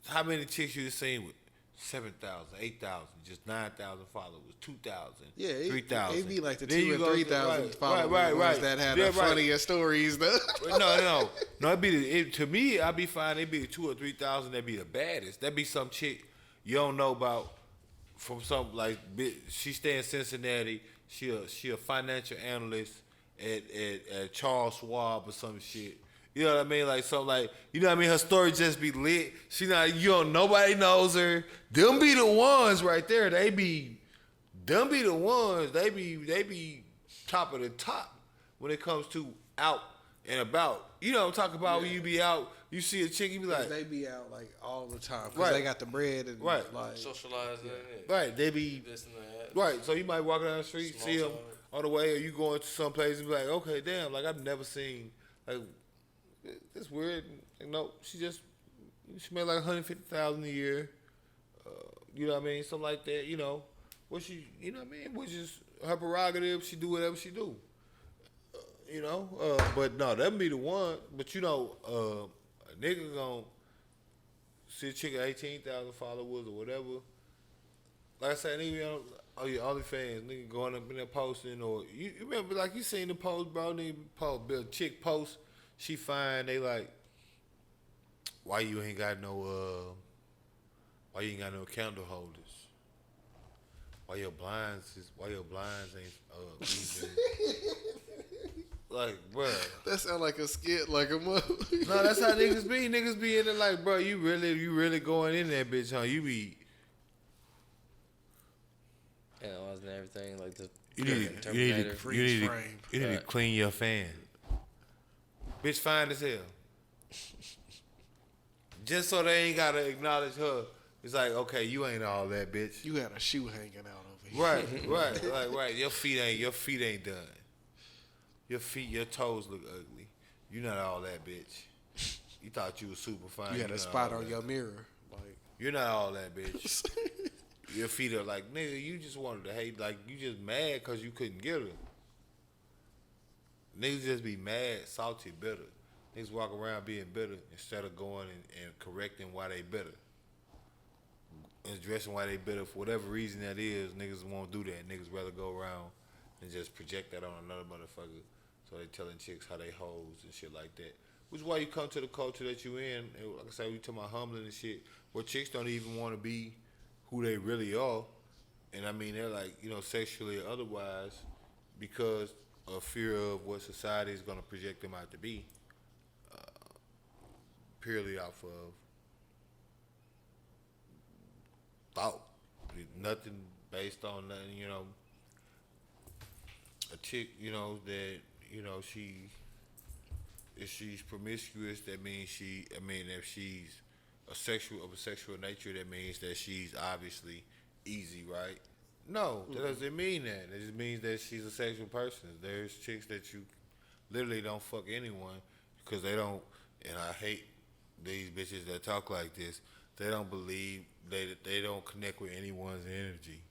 how many chicks you seen with 7,000, 8,000, just 9,000 followers, 2,000, Yeah, 3,000. It'd be like the Then 2 you or go to- 3,000 followers right. that had Yeah, the right. funniest stories though. No. It'd be to me, I'd be fine. It'd be the 2,000 or 3,000. That'd be the baddest. That'd be some chick you don't know about from some, like, she stay in Cincinnati. She a financial analyst at Charles Schwab or some shit. You know what I mean? Like, something like, you know what I mean? Her story just be lit. She not, nobody knows her. Them be the ones right there. Them be the ones. They be top of the top when it comes to out and about. You know what I'm talking about? When you be out, you see a chick, you be like, They be out like all the time because Right. they got the bread and Right. like Socializing it. right, they be, This and that. right. So you might walk down the street, Small see them talk. on the way, or you going to some place and be like, okay, damn, like, I've never seen, like, it's weird. Like, no, she made like 150,000 a year. You know what I mean? Something like that. You know, what she, you know what I mean? Which is her prerogative. She do whatever she do. You know, but no, that be the one. But you know, a nigga gonna see a chick at 18,000 followers or whatever. Like I said, nigga, oh yeah, OnlyFans, nigga going up in there posting, or you remember, like, you seen the post, bro? Nigga post, a chick post, she fine. They like, why you ain't got no candle holders? Why your blinds ain't even like, bruh. that sound like a skit, like a mother. No, that's how niggas be. Niggas be in there like, bro, you really going in that bitch, huh? You be. Analyzing everything like the You need Terminator. to clean your fan. Bitch fine as hell. Just so they ain't gotta acknowledge her. It's like, okay, you ain't all that, bitch. You had a shoe hanging out over here. Right. Your feet ain't done. Your toes look ugly. You not all that, bitch. You thought you was super fine. You had a not spot all on that. your mirror. Like, You're not all that, bitch. Your feet are like, nigga, you just wanted to hate, like, you just mad because you couldn't get her. Niggas just be mad, salty, bitter. Niggas walk around being bitter instead of going and correcting why they bitter. And addressing why they bitter for whatever reason that is. Niggas won't do that. Niggas rather go around and just project that on another motherfucker. So they telling chicks how they hoes and shit like that. Which is why you come to the culture that you in. And like I said, we talking about humbling and shit, where chicks don't even want to be who they really are. And I mean, they're like, sexually or otherwise, because of fear of what society is going to project them out to be. Purely off of thought. Nothing based on nothing, a chick, that, if she's promiscuous, that means if she's of a sexual nature, that means that she's obviously easy, right? No, that doesn't mean that. It just means that she's a sexual person. There's chicks that you literally don't fuck anyone because they don't, and I hate these bitches that talk like this. They don't believe, they don't connect with anyone's energy.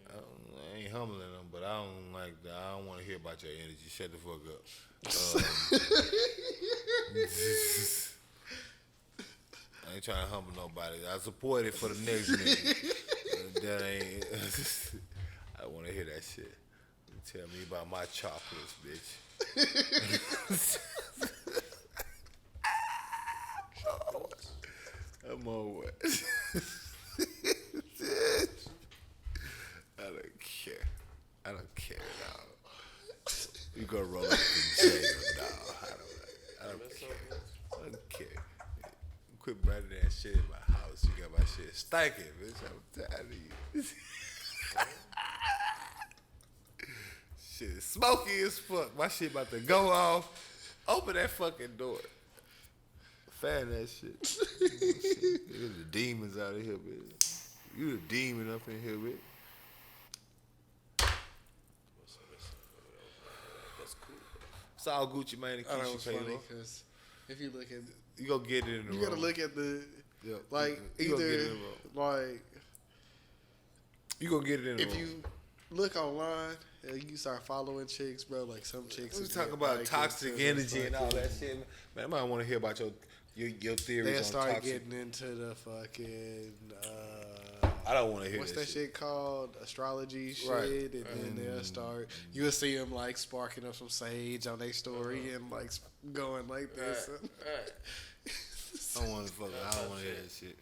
I ain't humbling them, but I don't like that. I don't want to hear about your energy. Shut the fuck up. I ain't trying to humble nobody. I support it for the next nigga. That ain't. I want to hear that shit. Tell me about my chocolates, bitch. I'm on what? I don't care at all. You gonna roll up in jail, dog. stinking, bitch. I'm tired of you. Shit, smoky as fuck. My shit about to go off. Open that fucking door. Fan that shit. There's the demons out of here, bitch. You the demon up in here, bitch. That's cool. It's all Gucci Mane and I know Keisha it's funny Paylo. because if you look at, You gonna get it in the you room. gotta look at the Yeah, like you gonna get it either in the room. like You gonna get it in the if room. you look online and you start following chicks, bro, like some chicks. We is talk get, about like, toxic into this energy and all fucking- that shit. Man, I might want to hear about your theories They on start toxic. getting into the fucking. I don't want to hear What's that that shit called? Astrology shit, Right. and then they'll start. You'll see them like sparking up some sage on their story and like going like this. I don't want to hear that shit.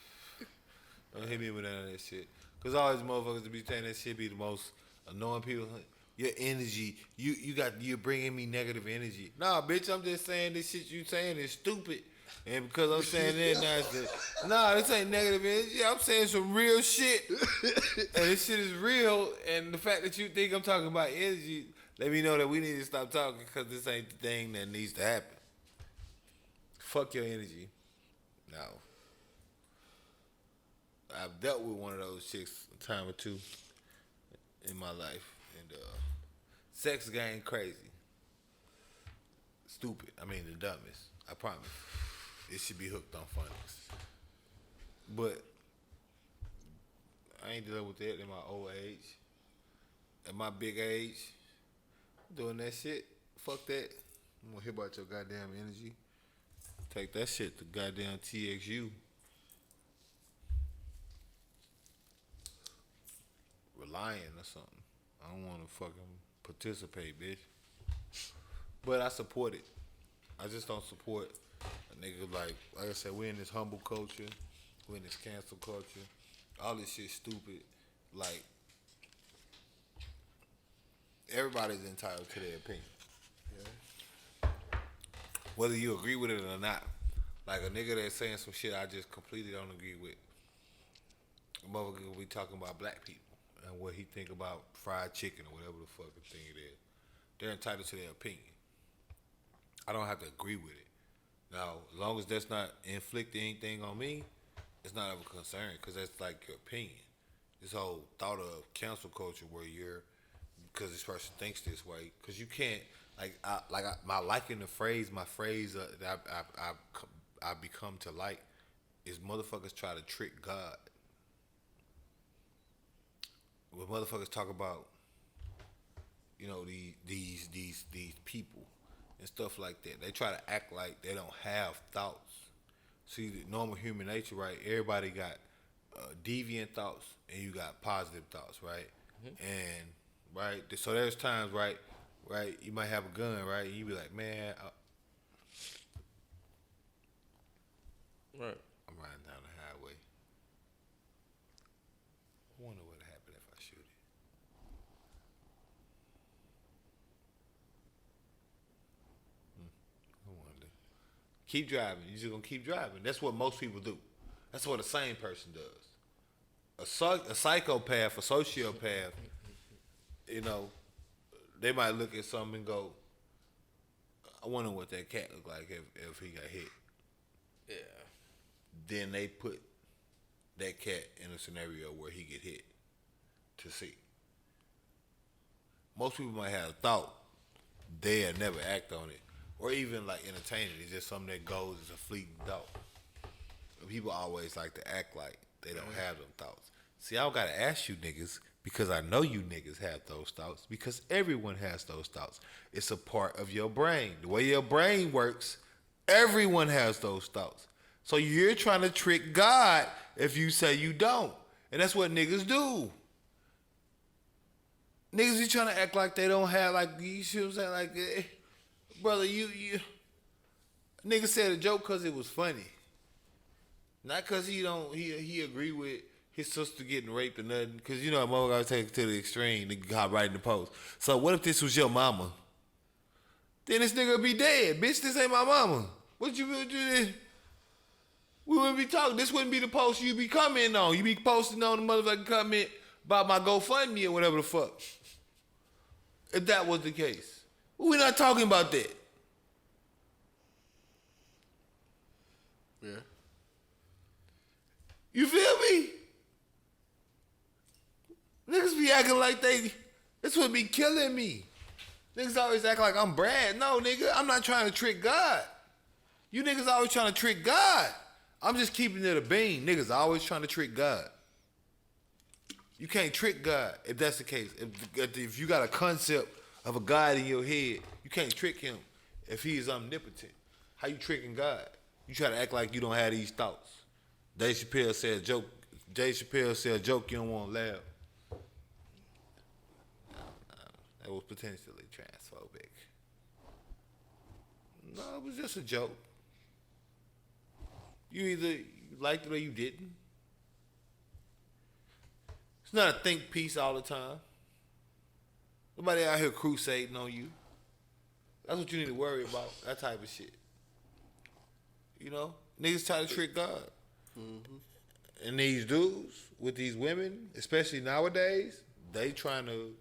Don't hit me with none of that shit. Cause all these motherfuckers to be saying that shit be the most annoying people. Your energy, you're bringing me negative energy. Nah, bitch, I'm just saying this shit you saying is stupid. And because I'm saying that, nah, this ain't negative energy. I'm saying some real shit. And this shit is real. And the fact that you think I'm talking about energy, let me know that we need to stop talking because this ain't the thing that needs to happen. Fuck your energy. No. I've dealt with one of those chicks a time or two in my life. And sex game crazy. Stupid. I mean, the dumbest. I promise. It should be hooked on phonics. But I ain't dealing with that in my old age. At my big age, doing that shit. Fuck that. I'm gonna hear about your goddamn energy. Take that shit to goddamn TXU. Relying or something. I don't want to fucking participate, bitch. But I support it. I just don't support a nigga like I said, we in this humble culture. We in this cancel culture. All this shit stupid. Like, everybody's entitled to their opinion. Whether you agree with it or not. Like a nigga that's saying some shit I just completely don't agree with. A motherfucker will be talking about black people and what he think about fried chicken or whatever the fucking thing it is. They're entitled to their opinion. I don't have to agree with it. Now, as long as that's not inflicting anything on me, it's not of a concern because that's like your opinion. This whole thought of cancel culture where because this person thinks this way, because you can't, my liking the phrase, my phrase that I've become to like is motherfuckers try to trick God. When motherfuckers talk about, these people and stuff like that, they try to act like they don't have thoughts. See, the normal human nature, right? Everybody got deviant thoughts and you got positive thoughts, right? Mm-hmm. And right, so there's times, right, you might have a gun, right, and you be like, man, Right. I'm riding down the highway. I wonder what would happen if I shoot it. I wonder. Keep driving. You're just gonna keep driving. That's what most people do. That's what a sane person does. A psychopath, a sociopath, they might look at something and go, I wonder what that cat look like if he got hit. Yeah. Then they put that cat in a scenario where he get hit to see. Most people might have a thought, they'll never act on it, or even like entertain it. It's just something that goes as a fleeting thought. People always like to act like they don't have them thoughts. See, I don't gotta ask you niggas because I know you niggas have those thoughts because everyone has those thoughts. It's a part of your brain. The way your brain works, everyone has those thoughts. So you're trying to trick God if you say you don't. And that's what niggas do. Niggas be trying to act like they don't have, like, you see what I'm saying? Like, brother, you nigga said a joke because it was funny. Not because he agree with his sister getting raped or nothing. Because, a motherfucker gotta take it to the extreme. Nigga got right in the post. So what if this was your mama? Then this nigga would be dead. Bitch, this ain't my mama. What you do? we wouldn't be talking. This wouldn't be the post you be commenting on. You be posting on the motherfucking comment about my GoFundMe or whatever the fuck. If that was the case. We're not talking about that. Yeah. You feel me? Niggas be acting like this would be killing me. Niggas always act like I'm Brad. No, nigga, I'm not trying to trick God. You niggas always trying to trick God. I'm just keeping it a bean. Niggas always trying to trick God. You can't trick God if that's the case. If you got a concept of a God in your head, you can't trick him if he is omnipotent. How you tricking God? You try to act like you don't have these thoughts. Dave Chappelle said a joke you don't want to laugh. That was potentially transphobic. No, it was just a joke. You either liked it or you didn't. It's not a think piece all the time. Nobody out here crusading on you. That's what you need to worry about, that type of shit. You know? Niggas try to trick God. Mm-hmm. And these dudes with these women, especially nowadays, they trying to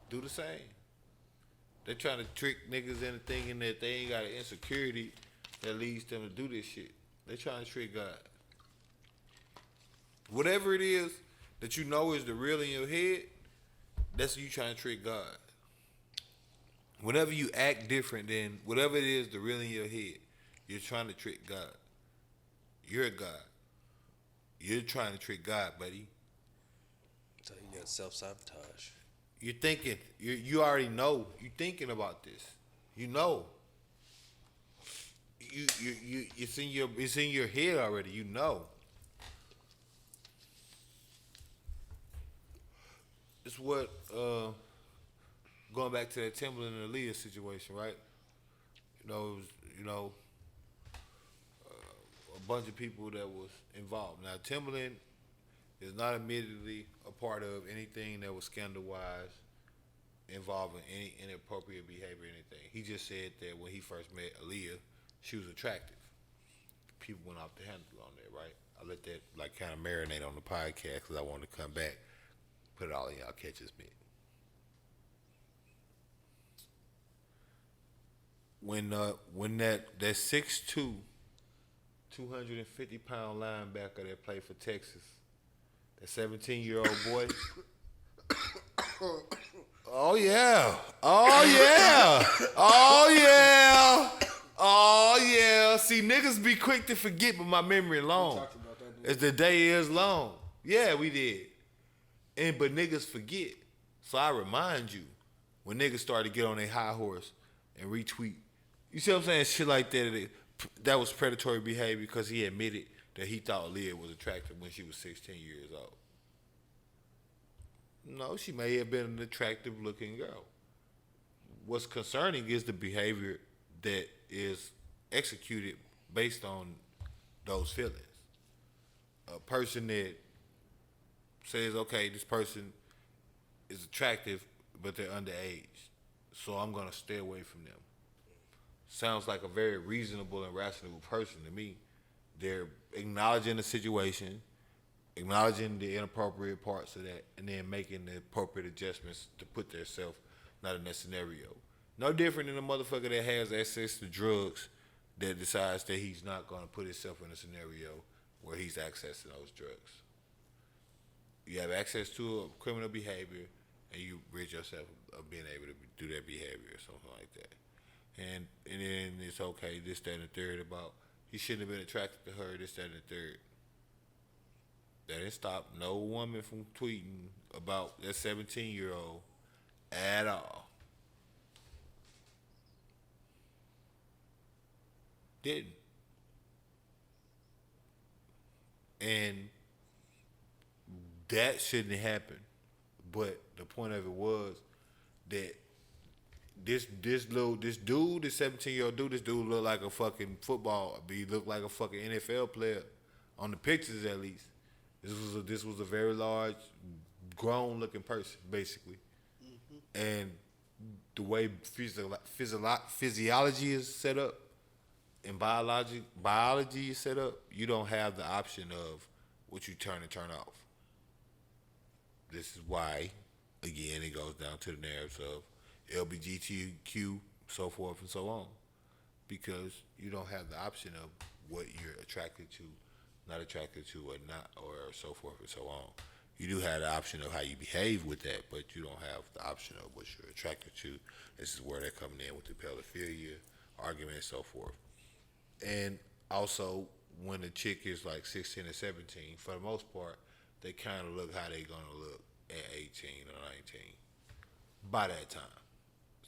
do the same. They trying to trick niggas into thinking that they ain't got an insecurity that leads them to do this shit. They trying to trick God. Whatever it is that you know is the real in your head, that's you trying to trick God. Whenever you act different than whatever it is the real in your head, you're trying to trick God. You're a God. You're trying to trick God, buddy. So you got self-sabotage. You're thinking. You already know. You're thinking about this. You know. It's in your head already. You know. It's what going back to that Timberland and Aaliyah situation, right? It was a bunch of people that was involved. Now Timberland is not immediately a part of anything that was scandal-wise involving any inappropriate behavior or anything. He just said that when he first met Aaliyah, she was attractive. People went off the handle on that, right? I let that kind of marinate on the podcast because I wanted to come back, put it all in y'all catches bit. When that 6'2", 250-pound linebacker that played for Texas, that 17-year-old boy. Oh yeah. See, niggas be quick to forget, but my memory long. As the day is long. Yeah, we did. But niggas forget. So I remind you, when niggas start to get on their high horse and retweet, you see what I'm saying? Shit like that. That was predatory behavior because he admitted that he thought Leah was attractive when she was 16 years old. No, she may have been an attractive looking girl. What's concerning is the behavior that is executed based on those feelings. A person that says, okay, this person is attractive, but they're underage, so I'm going to stay away from them. Sounds like a very reasonable and rational person to me. They're acknowledging the situation, acknowledging the inappropriate parts of that, and then making the appropriate adjustments to put themselves not in that scenario. No different than a motherfucker that has access to drugs that decides that he's not going to put himself in a scenario where he's accessing those drugs. You have access to a criminal behavior, and you rid yourself of being able to do that behavior or something like that. And then it's okay, this, that, and the third about he shouldn't have been attracted to her, this, that, and the third. That didn't stop no woman from tweeting about that 17-year-old at all. Didn't. And that shouldn't happen. But the point of it was that this 17-year-old dude, this dude looked like a fucking he looked like a fucking NFL player on the pictures at least. This was a very large, grown-looking person, basically. Mm-hmm. And the way physiology is set up, in biology is set up, you don't have the option of what you turn and turn off. This is why, again, it goes down to the narratives of LGBTQ, so forth and so on, because you don't have the option of what you're attracted to, not attracted to, or not, or so forth and so on. You do have the option of how you behave with that, but you don't have the option of what you're attracted to. This is where they're coming in with the pedophilia argument and so forth. And also, when a chick is like 16 or 17, for the most part, they kind of look how they gonna look at 18 or 19 by that time.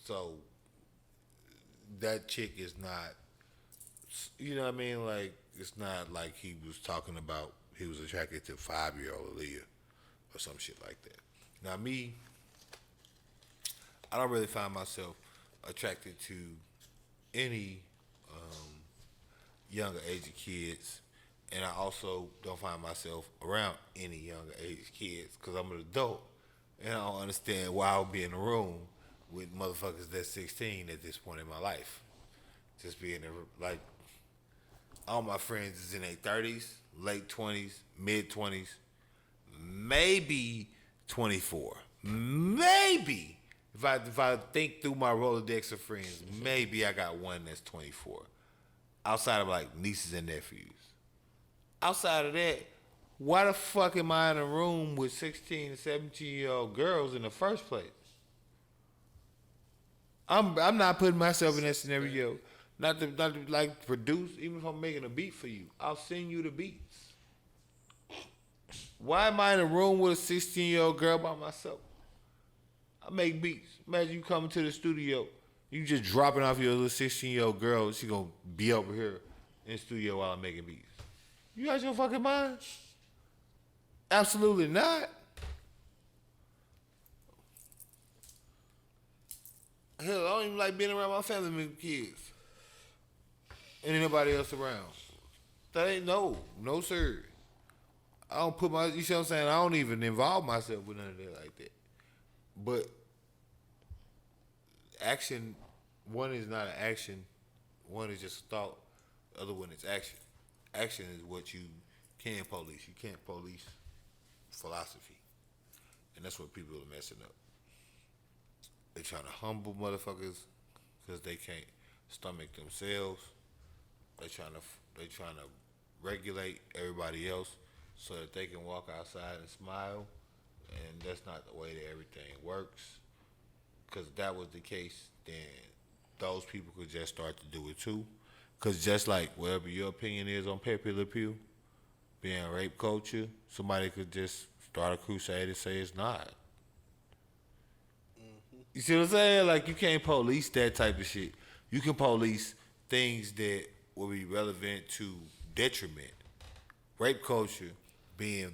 So that chick is not, you know what I mean? Like, it's not like he was talking about he was attracted to 5-year-old Aaliyah or some shit like that. Now me, I don't really find myself attracted to any younger age of kids, and I also don't find myself around any younger age kids because I'm an adult, and I don't understand why I would be in a room with motherfuckers that's 16 at this point in my life. Just being like, all my friends is in their 30s, late 20s, mid 20s, maybe 24, maybe. If I think through my Rolodex of friends, maybe I got one that's 24. Outside of like nieces and nephews. Outside of that, why the fuck am I in a room with 16 and 17-year-old girls in the first place? I'm not putting myself in that scenario. Not to like produce, even if I'm making a beat for you. I'll send you the beats. Why am I in a room with a 16-year-old girl by myself? I make beats. Imagine you coming to the studio, you just dropping off your little 16-year-old girl. She gonna be over here in the studio while I'm making beats. You got your fucking mind? Absolutely not. Hell, I don't even like being around my family and kids. And anybody else around. That ain't no sir. I don't put my, you see what I'm saying? I don't even involve myself with none of that like that. But action, one is not an action, one is just a thought, the other one is action. Action is what you can police. You can't police philosophy. And that's what people are messing up. They trying to humble motherfuckers because they can't stomach themselves. They trying to regulate everybody else so that they can walk outside and smile. And that's not the way that everything works. Because if that was the case, then those people could just start to do it too. Because just like whatever your opinion is on Pepe Le Pew, being rape culture, somebody could just start a crusade and say it's not. You see what I'm saying? Like, you can't police that type of shit. You can police things that will be relevant to detriment. Rape culture being,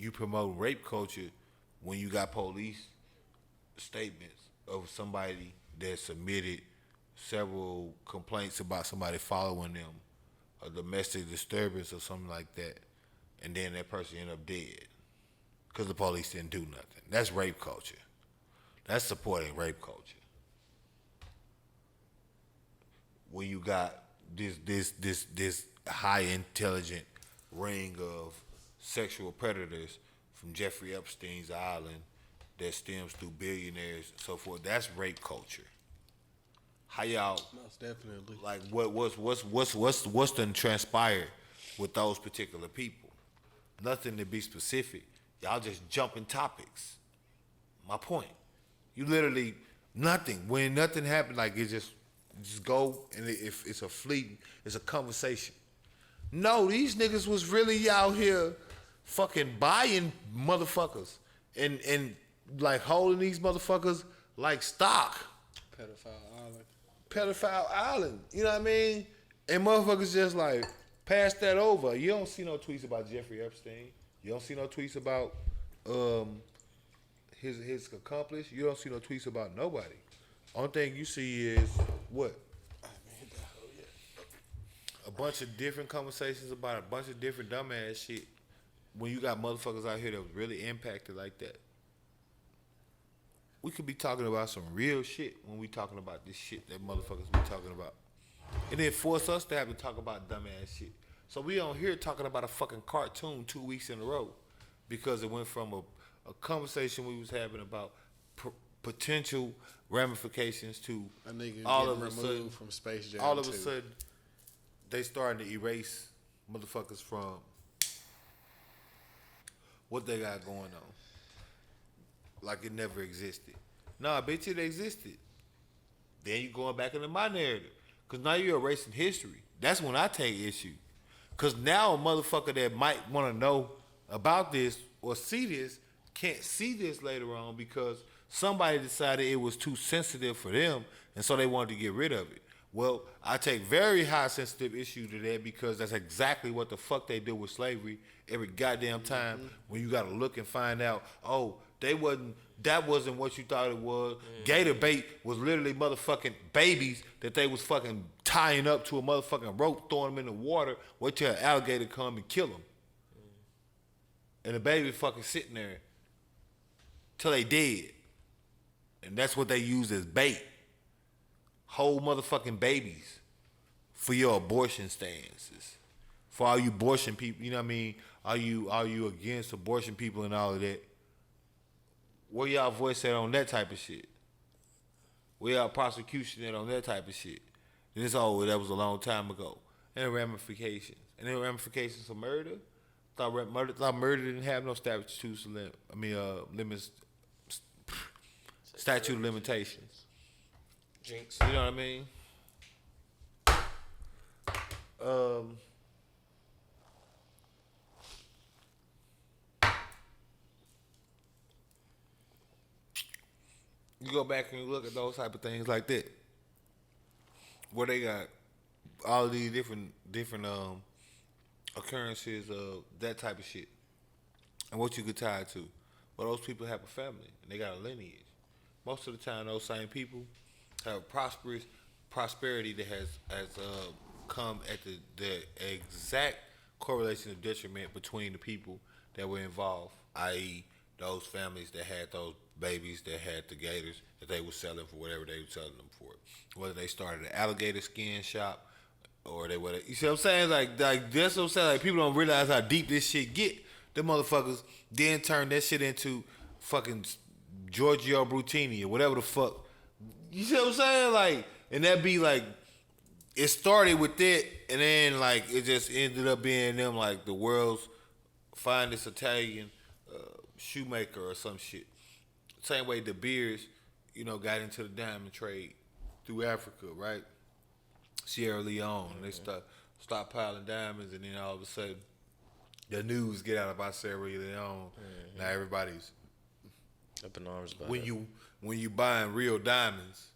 you promote rape culture when you got police statements of somebody that submitted several complaints about somebody following them, a domestic disturbance or something like that, and then that person ended up dead because the police didn't do nothing. That's rape culture. That's supporting rape culture. When you got this high intelligent ring of sexual predators from Jeffrey Epstein's island that stems through billionaires and so forth, that's rape culture. How y'all? Most definitely. Like what's done transpired with those particular people? Nothing to be specific. Y'all just jumping topics. My point. You literally nothing. When nothing happened, like it just go, and if it's a fleeting, it's a conversation. No, these niggas was really out here fucking buying motherfuckers and like holding these motherfuckers like stock. Pedophile Island. You know what I mean? And motherfuckers just like pass that over. You don't see no tweets about Jeffrey Epstein. You don't see no tweets about his accomplice. You don't see no tweets about nobody. Only thing you see is what? A bunch of different conversations about a bunch of different dumbass shit. When you got motherfuckers out here that was really impacted like that. We could be talking about some real shit when we talking about this shit that motherfuckers be talking about. and then force us to have to talk about dumbass shit. So we on here talking about a fucking cartoon 2 weeks in a row because it went from a conversation we was having about potential ramifications to A nigga all getting of a removed sudden from Space Jam all of a 2. sudden they starting to erase motherfuckers from what they got going on. Like it never existed. Nah, bitch, it existed. Then you going back into my narrative. Because now you're erasing history. That's when I take issue. Because now a motherfucker that might want to know about this or see this can't see this later on because somebody decided it was too sensitive for them and so they wanted to get rid of it. Well, I take very high sensitive issue to that because that's exactly what the fuck they do with slavery every goddamn time when you gotta look and find out, oh, that wasn't what you thought it was. Gator bait was literally motherfucking babies that they was fucking tying up to a motherfucking rope, throwing them in the water, wait till an alligator come and kill them. And the baby fucking sitting there till they dead. And that's what they use as bait. Whole motherfucking babies for your abortion stances. For all you abortion people, you know what I mean? Are you against abortion people and all of that? Where y'all voice at on that type of shit? Where y'all prosecution at on that type of shit? And it's that was a long time ago. And the ramifications. And then ramifications of murder. Thought murder didn't have no statute limits. Statute of limitations. Jinx. You know what I mean? You go back and you look at those type of things like that, where they got all of these different occurrences of that type of shit, and what you could tie it to. Well, those people have a family and they got a lineage. Most of the time, those same people have prosperity that has come at the exact correlation of detriment between the people that were involved, i.e., those families that had those babies that had the gators that they were selling for whatever they were selling them for. Whether they started an alligator skin shop or they were, you see what I'm saying? Like that's what I'm saying. Like people don't realize how deep this shit get. Them motherfuckers then turn that shit into fucking Giorgio Brutini or whatever the fuck. You see what I'm saying? Like, and that be like, it started with that, and then like it just ended up being them like the world's finest Italian shoemaker or some shit. Same way De Beers, got into the diamond trade through Africa, right? Sierra Leone, they start piling diamonds, and then all of a sudden, the news get out about Sierra Leone. Now everybody's up in arms about when it. When you buying real diamonds,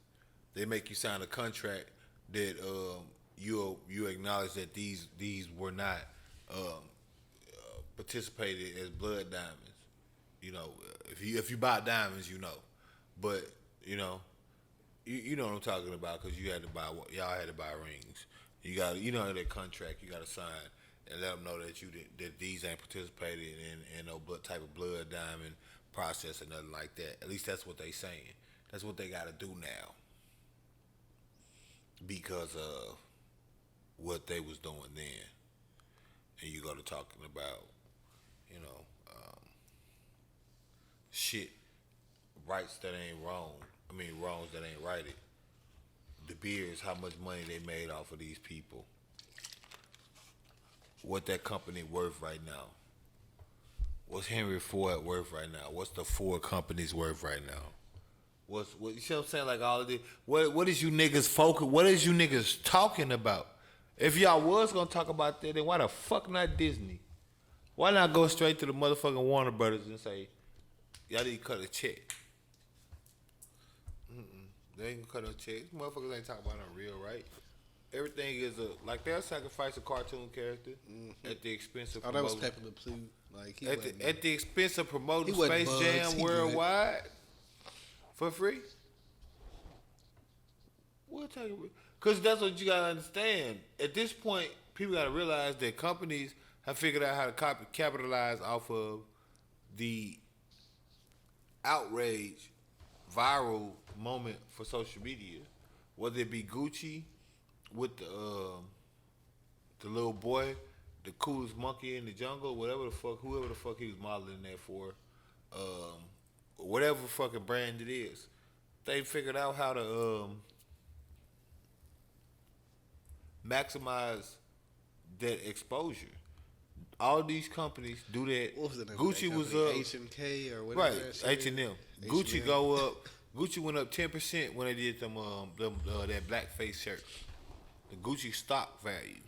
they make you sign a contract that you acknowledge that these were not participated as blood diamonds. If you buy diamonds, but you know what I'm talking about because y'all had to buy rings. You got that contract you got to sign and let them know that these ain't participated in no type of blood diamond process or nothing like that. At least that's what they saying. That's what they got to do now because of what they was doing then. And you go to talking about shit, rights that ain't wrong. I mean, wrongs that ain't righted. De Beers, how much money they made off of these people. What that company worth right now. What's Henry Ford worth right now? What's the Ford company's worth right now? You see what I'm saying? Like all of this. What is you niggas focus? What is you niggas talking about? If y'all was gonna talk about that, then why the fuck not Disney? Why not go straight to the motherfucking Warner Brothers and say, y'all need to cut a check? They ain't gonna cut no checks. Motherfuckers ain't talking about no real, right? Everything is they'll sacrifice a cartoon character at the expense of that was promoting. Pepe Le Pew. Like At the expense of promoting he wasn't Space Bugs, Jam he worldwide for free. What type of? Because that's what you gotta understand. At this point, people gotta realize that companies have figured out how to capitalize off of the outrage, viral moment for social media, whether it be Gucci with the little boy, the coolest monkey in the jungle, whatever the fuck, whoever the fuck he was modeling that for, whatever fucking brand it is, they figured out how to maximize that exposure. All these companies do that. What was the name Gucci of that was company? up. H&K or whatever. Right, that shit H is? and M. H&M. Gucci go up. Gucci went up 10% when they did them that blackface shirt. The Gucci stock value,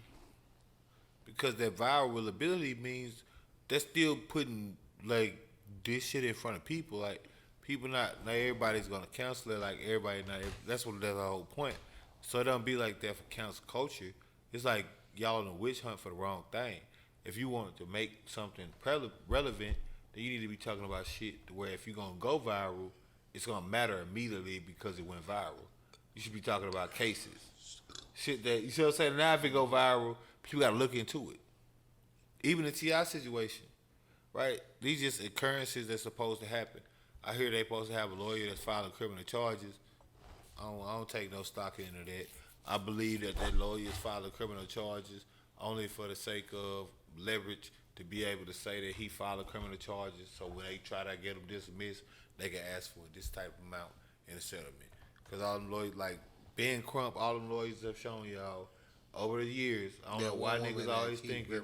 because that viral ability means they're still putting like this shit in front of people. Like people not everybody's gonna cancel it. Like everybody not. That's the whole point. So it don't be like that for cancel culture. It's like y'all in a witch hunt for the wrong thing. If you want to make something relevant, then you need to be talking about shit to where if you're gonna go viral, it's gonna matter immediately because it went viral. You should be talking about cases, shit that you see what I'm saying. Now if it go viral, people gotta look into it. Even the T.I. situation, right? These just occurrences that's supposed to happen. I hear they supposed to have a lawyer that's filing criminal charges. I don't take no stock into that. I believe that lawyer is filing criminal charges only for the sake of leverage to be able to say that he filed criminal charges. So when they try to get him dismissed, they can ask for this type of amount in a settlement. Because all them lawyers, like Ben Crump, all them lawyers have shown y'all over the years. I don't know why niggas always thinking.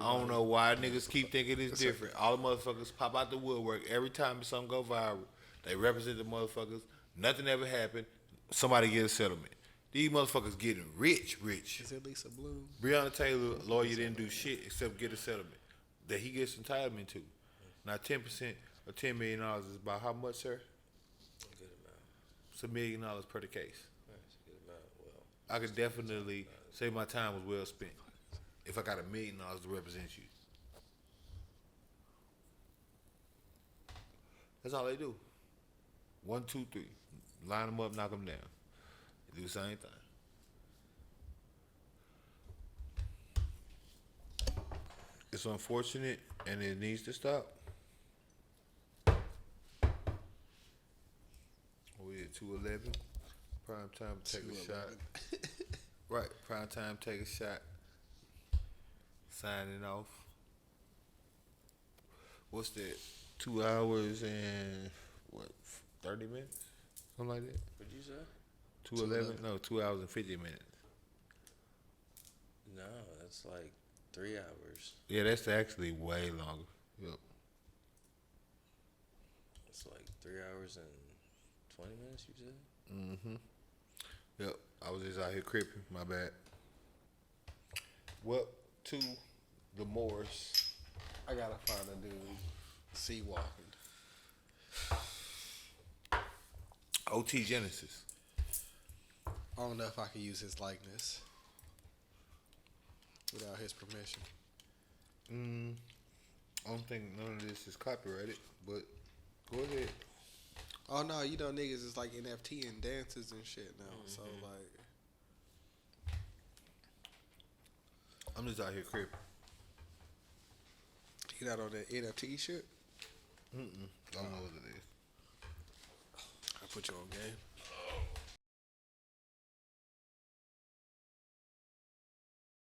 I don't know why niggas keep thinking it's different. All the motherfuckers pop out the woodwork every time something go viral. They represent the motherfuckers. Nothing ever happened. Somebody get a settlement. These motherfuckers getting rich. Is it Lisa Bloom? Breonna Taylor, lawyer, didn't do shit except get a settlement that he gets entitlement to. Now 10% of $10 million is about how much, sir? A good amount. It's $1 million per the case. That's a good amount. Well, I could definitely say my time was well spent if I got $1 million to represent you. That's all they do. 1, 2, 3. Line them up, knock them down. They do the same thing. It's unfortunate and it needs to stop. We at 2:11. Prime time to take a shot. Right, prime time take a shot. Signing off. What's that? 2 hours and what? 30 minutes? Something like that. what'd you say? 2:11? No, 2 hours and 50 minutes. No, that's like 3 hours. Yeah, that's actually way longer. Yep. It's like 3 hours and 20 minutes, you said? Mm-hmm. Yep. I was just out here cripping. My bad. Well, to the Moors. I gotta find a dude. Sea walking. OT Genesis. I don't know if I can use his likeness without his permission. I don't think none of this is copyrighted, but go ahead. Oh no, you know niggas is like NFT and dances and shit now. So like, I'm just out here cripping. you not on that NFT shit? Don't know what it is. I put you on game.